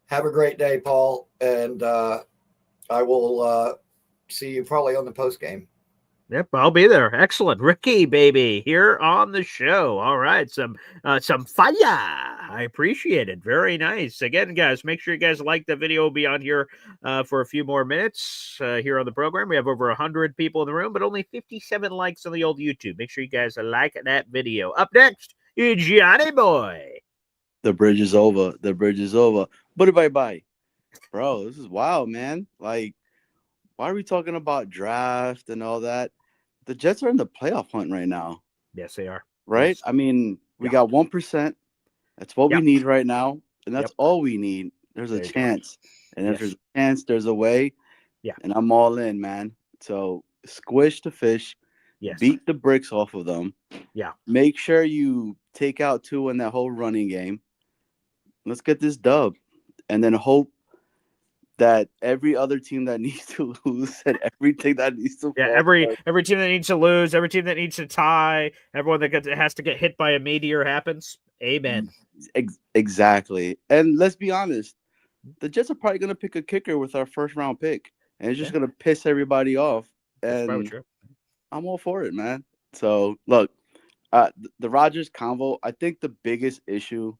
S12: Have a great day, Paul. And I will see you probably on the post game.
S1: Yep, I'll be there. Excellent. Ricky, baby, here on the show. All right, some fire. I appreciate it. Very nice. Again, guys, make sure you guys like the video. We'll be on here for a few more minutes here on the program. We have over 100 people in the room, but only 57 likes on the old YouTube. Make sure you guys like that video. Up next, Johnny Boy.
S13: The bridge is over. The bridge is over. Bye. Bro, this is wild, man. Like, why are we talking about draft and all that? The Jets are in the playoff hunt right now.
S1: Yes, they are.
S13: Right?
S1: Yes.
S13: I mean, we got 1%. That's what we need right now. And that's
S1: Yep.
S13: all we need. There's a
S1: There you go.
S13: chance. And if
S1: Yes.
S13: there's a chance, there's a way.
S1: Yeah.
S13: And I'm all in, man. So squish the fish.
S1: Yes.
S13: Beat the bricks off of them.
S1: Yeah.
S13: Make sure you take out two in that whole running game. Let's get this dub. And then hope that every other team that needs to lose and everything that needs to
S1: Yeah,
S13: fall
S1: every team that needs to lose, every team that needs to tie, everyone that has to get hit by a meteor happens. Amen.
S13: Exactly. And let's be honest, the Jets are probably going to pick a kicker with our first round pick, and it's just going to piss everybody off.
S1: That's probably
S13: And
S1: true.
S13: I'm all for it, man. So look, the Rodgers convo, I think the biggest issue,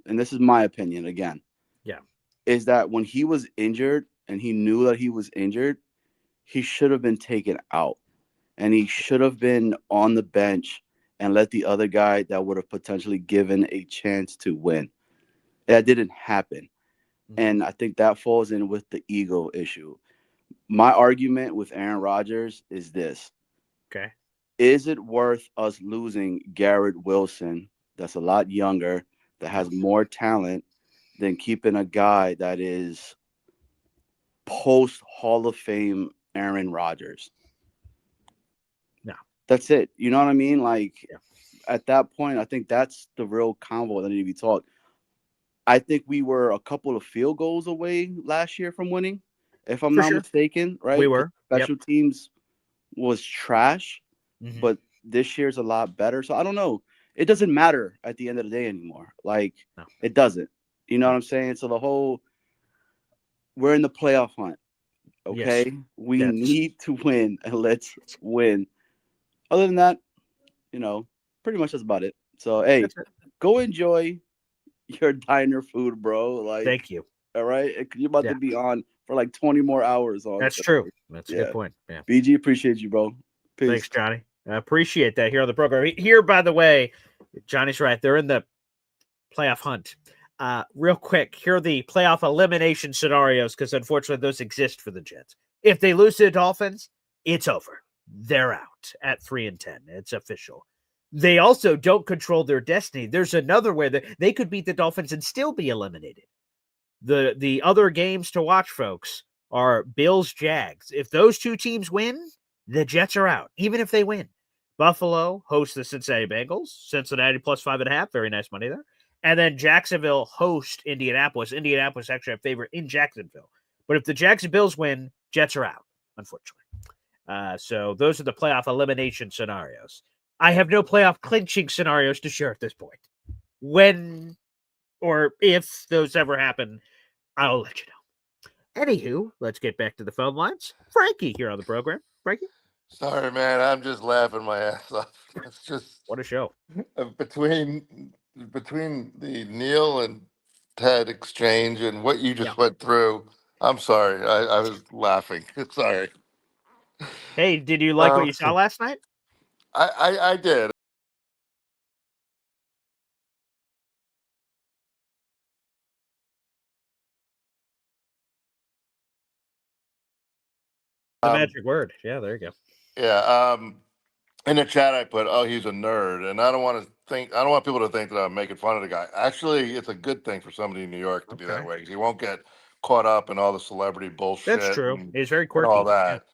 S13: and this is my opinion again,
S1: Yeah.
S13: is that when he was injured and he knew that he was injured, he should have been taken out, and he should have been on the bench and let the other guy that would have potentially given a chance to win. That didn't happen. And I think that falls in with the ego issue. My argument with Aaron Rodgers is this.
S1: Okay.
S13: Is it worth us losing Garrett Wilson, that's a lot younger, that has more talent, than keeping a guy that is post Hall of Fame Aaron Rodgers?
S1: No.
S13: That's it. You know what I mean? Like, at that point, I think that's the real convo that need to be talked. I think we were a couple of field goals away last year from winning, if I'm
S1: For
S13: not
S1: sure.
S13: mistaken, right?
S1: We were.
S13: Special teams was trash,
S1: Mhm.
S13: but this year's a lot better. So I don't know. It doesn't matter at the end of the day anymore. Like, it doesn't. You know what I'm saying? So the whole, we're in the playoff hunt. Okay?
S1: Yes.
S13: We need to win, and let's win. Other than that, you know, pretty much that's about it. So, hey, go enjoy your diner food, bro. Like,
S1: Thank you.
S13: All right? You're about to be on for like 20 more hours on.
S1: That's true. That's a good point. Yeah.
S13: BG, appreciate you, bro. Peace.
S1: Thanks, Johnny. I appreciate that here on the program. Here, by the way, Johnny's right. They're in the playoff hunt. Real quick, here are the playoff elimination scenarios, because unfortunately those exist for the Jets. If they lose to the Dolphins, it's over. They're out at 3-10. It's official. They also don't control their destiny. There's another way that they could beat the Dolphins and still be eliminated. The other games to watch, folks, are Bills, Jags. If those two teams win, the Jets are out, even if they win. Buffalo hosts the Cincinnati Bengals. Cincinnati plus 5.5. Very nice money there. And then Jacksonville host Indianapolis. Indianapolis actually a favorite in Jacksonville. But if the Jacksonville Bills win, Jets are out, unfortunately. So those are the playoff elimination scenarios. I have no playoff clinching scenarios to share at this point. When or if those ever happen, I'll let you know. Anywho, let's get back to the phone lines. Frankie here on the program. Frankie?
S14: Sorry, man. I'm just laughing my ass off. It's just
S1: what a show.
S14: Between the Neil and Ted exchange and what you just went through. I'm sorry. I was laughing. Sorry.
S1: Hey, did you like what you saw last night?
S14: I did.
S1: The magic word. Yeah, there you go.
S14: Yeah. In the chat, I put, "Oh, he's a nerd," and I don't want people to think that I'm making fun of the guy. Actually, it's a good thing for somebody in New York to be that way, because he won't get caught up in all the celebrity bullshit.
S1: That's true. He's very
S14: and all
S1: quirky.
S14: that.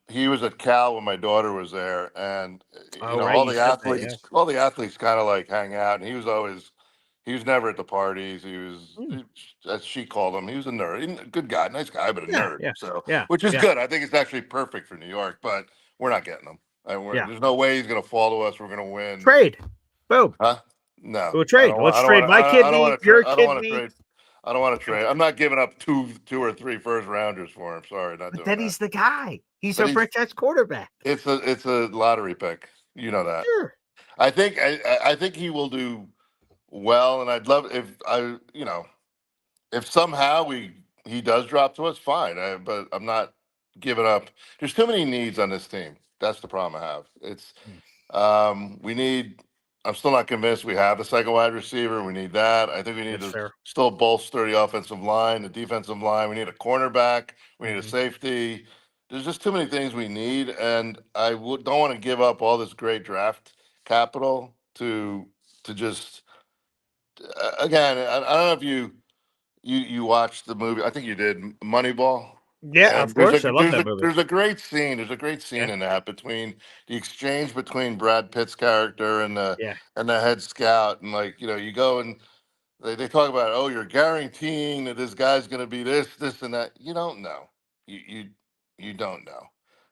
S14: He was at Cal when my daughter was there, and
S1: Oh, right, you said that, yeah.
S14: all the athletes kind of like hang out, and he was never at the parties.
S1: Mm.
S14: As she called him, he was a nerd. Good guy, nice guy, but a
S1: Yeah,
S14: nerd.
S1: yeah,
S14: So,
S1: yeah,
S14: which is
S1: yeah,
S14: good. I think it's actually perfect for New York, but we're not getting him.
S1: yeah.
S14: There's no way he's going to fall to us. We're going to win,
S1: Trade. Boom.
S14: huh? No,
S1: We'll trade. Let's trade my
S14: I don't
S1: kidney,
S14: want to trade.
S1: your
S14: I don't want to
S1: kidney.
S14: trade. I don't want to trade. I'm not giving up two or three first rounders for him. Sorry, not
S1: But
S14: doing
S1: then
S14: that.
S1: he's the guy. He's
S14: But
S1: a franchise quarterback.
S14: it's a lottery pick. You know that.
S1: Sure.
S14: I think he will do well, and I'd love if if somehow he does drop to us, fine. But I'm not giving up. There's too many needs on this team. That's the problem I have. We need. I'm still not convinced we have the second wide receiver. We need that. I think we need
S1: That's
S14: to
S1: fair.
S14: still bolster the offensive line, the defensive line. We need a cornerback. We need a
S1: Mhm.
S14: safety. There's just too many things we need, and don't want to give up all this great draft capital to just again. I don't know if you watched the movie. I think you did Moneyball.
S1: Yeah, of
S14: And
S1: course. I love that movie.
S14: there's a great scene. There's a great
S1: Yeah,
S14: scene in that between the exchange between Brad Pitt's character
S1: yeah,
S14: and the head scout, and like you go and they talk about, oh, you're guaranteeing that this guy's going to be this and that. You don't know. You don't know.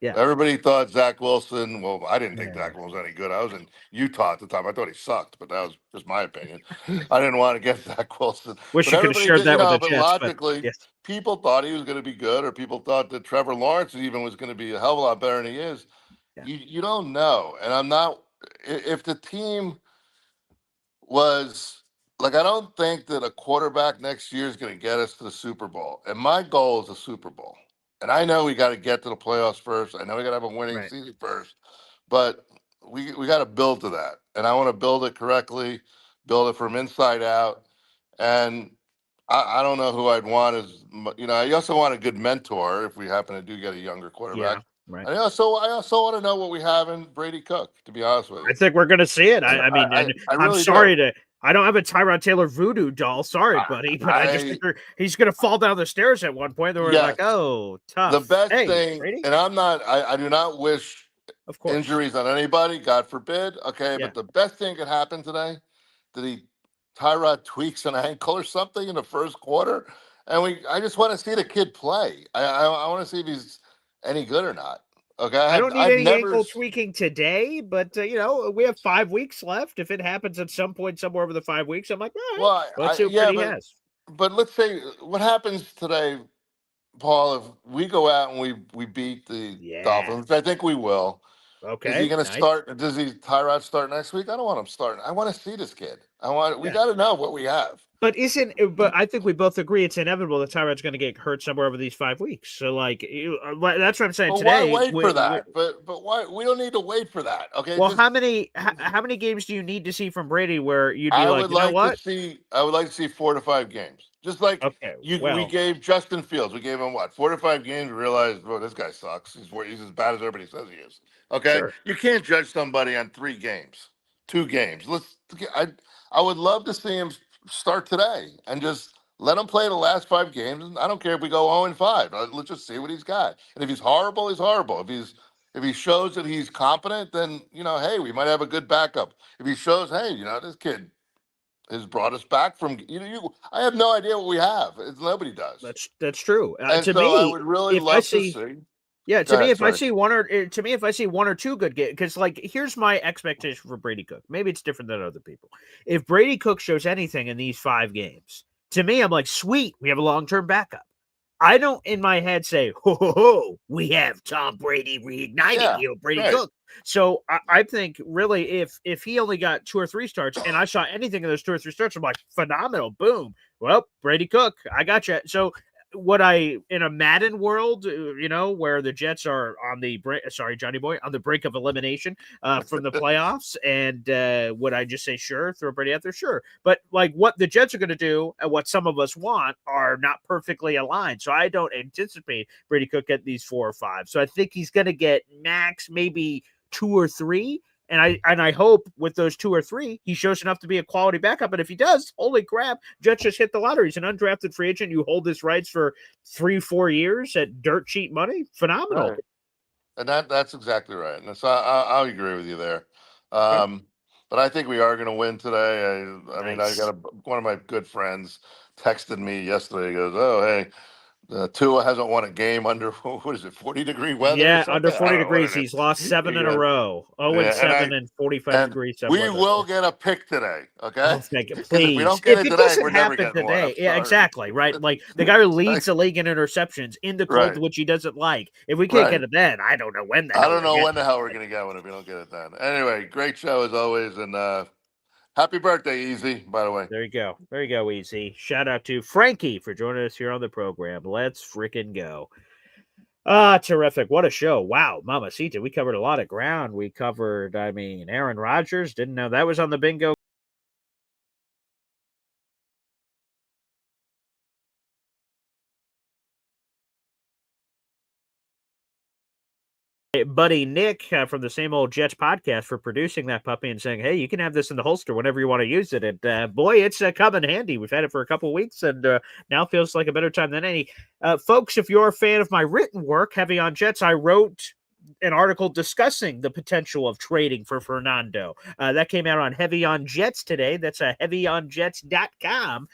S1: yeah,
S14: Everybody thought Zach Wilson. Well, I didn't think
S1: yeah.
S14: Zach Wilson was any good. I was in Utah at the time. I thought he sucked, but that was just my opinion. I didn't want to get Zach Wilson,
S1: Wish
S14: but
S1: you could have
S14: everybody
S1: shared
S14: did.
S1: that with the
S14: But
S1: Jets, but
S14: logically,
S1: yes.
S14: people thought he was going to be good, or people thought that Trevor Lawrence even was going to be a hell of a lot better than he is.
S1: Yeah.
S14: You don't know, and I'm not. If the team was like, I don't think that a quarterback next year is going to get us to the Super Bowl. And my goal is a Super Bowl. And I know we got to get to the playoffs first. I know we got to have a winning
S1: Right.
S14: season first, but we got to build to that. And I want to build it correctly, build it from inside out. And I don't know who I'd want as I also want a good mentor if we happen to do get a younger quarterback.
S1: Yeah, right.
S14: And I also want to know what we have in Brady Cook, to be honest with
S1: I
S14: you.
S1: think we're gonna see it. I mean, and
S14: I
S1: I'm
S14: really
S1: sorry
S14: do.
S1: to. I don't have a Tyrod Taylor voodoo doll. Sorry, buddy, but I just think he's gonna fall down the stairs at one point. Then we're like,
S14: Yes.
S1: oh,
S14: The
S1: tough.
S14: best
S1: Hey,
S14: thing,
S1: Brady.
S14: and I do not wish
S1: Of course.
S14: injuries on anybody, God forbid. Okay,
S1: Yeah.
S14: but the best thing could happen today, that Tyrod tweaks an ankle or something in the first quarter, and I just want to see the kid play. I want to see if he's any good or not. Okay,
S1: I don't need
S14: I've
S1: any
S14: never.
S1: ankle tweaking today, but we have 5 weeks left. If it happens at some point somewhere over the 5 weeks, I'm like, all right,
S14: Well,
S1: let's see what Brady has.
S14: but let's say what happens today, Paul. If we go out and we beat the
S1: Yeah.
S14: Dolphins, which I think we will. Is he
S1: Okay.
S14: going to
S1: Nice.
S14: start? Does Tyrod start next week? I don't want him starting. I want to see this kid. We
S1: Yeah.
S14: got to know what we have.
S1: But but I think we both agree it's inevitable that Tyrod's going to get hurt somewhere over these 5 weeks. So, that's what I'm saying
S14: But why
S1: today.
S14: wait for that? But why we don't need to wait for that? Okay,
S1: Well,
S14: just
S1: how many games do you need to see from Brady where you'd be
S14: I
S1: like,
S14: would
S1: you know
S14: like to
S1: what?
S14: see. I would like to see 4 to 5 games. Just like
S1: Okay,
S14: we
S1: well,
S14: gave Justin Fields. We gave him what 4 to 5 games. We realized, bro, this guy sucks. He's as bad as everybody says he is. Okay,
S1: sure.
S14: you can't judge somebody on 3 games, 2 games. I would love to see him start today and just let him play the last 5 games. I don't care if we go 0-5. Let's just see what he's got. And if he's horrible, he's horrible. If he shows that he's competent, then hey, we might have a good backup. If he shows, hey, this kid has brought us back from I have no idea what we have. Nobody does.
S1: That's true.
S14: And
S1: To
S14: so I
S1: me,
S14: would really
S1: if I
S14: love to
S1: see
S14: see.
S1: Yeah,
S14: Go
S1: to me,
S14: ahead,
S1: if I
S14: sorry.
S1: see one or two good games, because here's my expectation for Brady Cook. Maybe it's different than other people. If Brady Cook shows anything in these 5 games, to me, I'm like, sweet, we have a long-term backup. I don't in my head say, ho, we have Tom Brady reignited,
S14: Yeah,
S1: Brady
S14: right.
S1: Cook. So I think really if he only got 2 or 3 starts and I saw anything in those 2 or 3 starts, I'm like, phenomenal, boom. Well, Brady Cook, I got you. So in a Madden world, where the Jets are on the brink, sorry, Johnny Boy, on the brink of elimination from the playoffs, and would I just say sure, throw Brady out there, sure, but like what the Jets are going to do and what some of us want are not perfectly aligned. So I don't anticipate Brady Cook getting these 4 or 5. So I think he's going to get max maybe 2 or 3. And I hope with those 2 or 3, he shows enough to be a quality backup. And if he does, holy crap, Jets just hit the lottery. He's an undrafted free agent. You hold his rights for 3-4 years at dirt cheap money. Phenomenal.
S14: Right. And that's exactly right. And so I agree with you there. But I think we are going to win today. I mean, I got one of my good friends texted me yesterday. He goes, "Oh, hey, Tua hasn't won a game under what is it, 40-degree weather or
S1: Yeah,
S14: something?"
S1: under
S14: I
S1: 40
S14: don't know what
S1: degrees.
S14: it
S1: He's
S14: is.
S1: lost 7 in a
S14: Yeah,
S1: row. 0 and
S14: yeah,
S1: 7 in 45
S14: and
S1: degrees some
S14: we
S1: weather.
S14: will get a pick today, okay?
S1: Oh, thank you,
S14: Because if we
S1: please.
S14: don't get
S1: If
S14: it
S1: it
S14: today,
S1: doesn't
S14: we're never
S1: happen
S14: getting one. I'm
S1: today, yeah,
S14: sorry.
S1: exactly, right? Like the guy who leads the league in interceptions in the club,
S14: Right.
S1: which he doesn't like. If we can't
S14: Right.
S1: get it then, I don't know when the
S14: I
S1: hell
S14: don't
S1: we're
S14: know
S1: getting
S14: when the
S1: it.
S14: hell we're gonna get one if we don't get it then. Anyway, great show as always, and happy birthday, Easy. By the way.
S1: There you go. There you go, Easy. Shout out to Frankie for joining us here on the program. Let's freaking go. Terrific. What a show. Wow, Mamacita. We covered a lot of ground. We covered, I mean, Aaron Rodgers. Didn't know that was on the bingo. Buddy Nick from the same old Jets podcast for producing that puppy and saying, "Hey, you can have this in the holster whenever you want to use it." And boy, it's come in handy. We've had it for a couple of weeks, and now feels like a better time than any. Folks, if you're a fan of my written work, Heavy on Jets, I wrote an article discussing the potential of trading for Fernando. That came out on Heavy on Jets today. That's heavyonjets.com.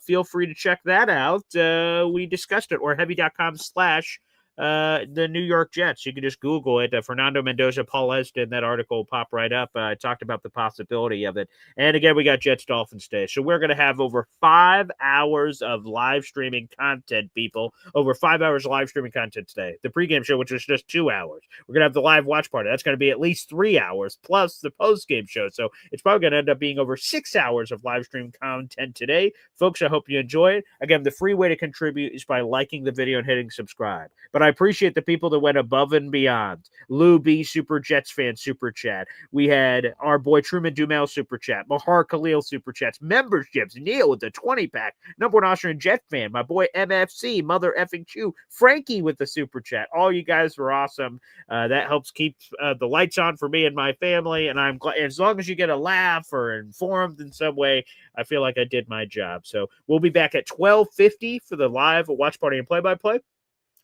S1: Feel free to check that out. We discussed it, or heavy.com/ the New York Jets. You can just Google it. Fernando Mendoza, Paul Esdin, that article will pop right up. I talked about the possibility of it. And again, we got Jets Dolphins Day. So we're going to have over 5 hours of live streaming content, people. Over 5 hours of live streaming content today. The pregame show, which was just 2 hours. We're going to have the live watch party. That's going to be at least 3 hours, plus the postgame show. So it's probably going to end up being over 6 hours of live stream content today. Folks, I hope you enjoy it. Again, the free way to contribute is by liking the video and hitting subscribe. But I appreciate the people that went above and beyond. Lou B, Super Jets fan, Super Chat. We had our boy Truman Dumel, Super Chat. Mahar Khalil, Super Chats. Memberships. Neil with the 20-pack. Number 1 Austrian Jet fan. My boy MFC, Mother Effing Chew. Frankie with the Super Chat. All you guys were awesome. That helps keep the lights on for me and my family. And I'm glad, as long as you get a laugh or informed in some way, I feel like I did my job. So we'll be back at 12:50 for the live watch party and play-by-play.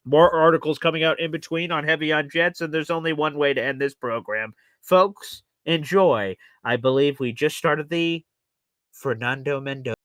S1: More articles coming out in between on Heavy on Jets, and there's only one way to end this program. Folks, enjoy. I believe we just started the Fernando Mendoza.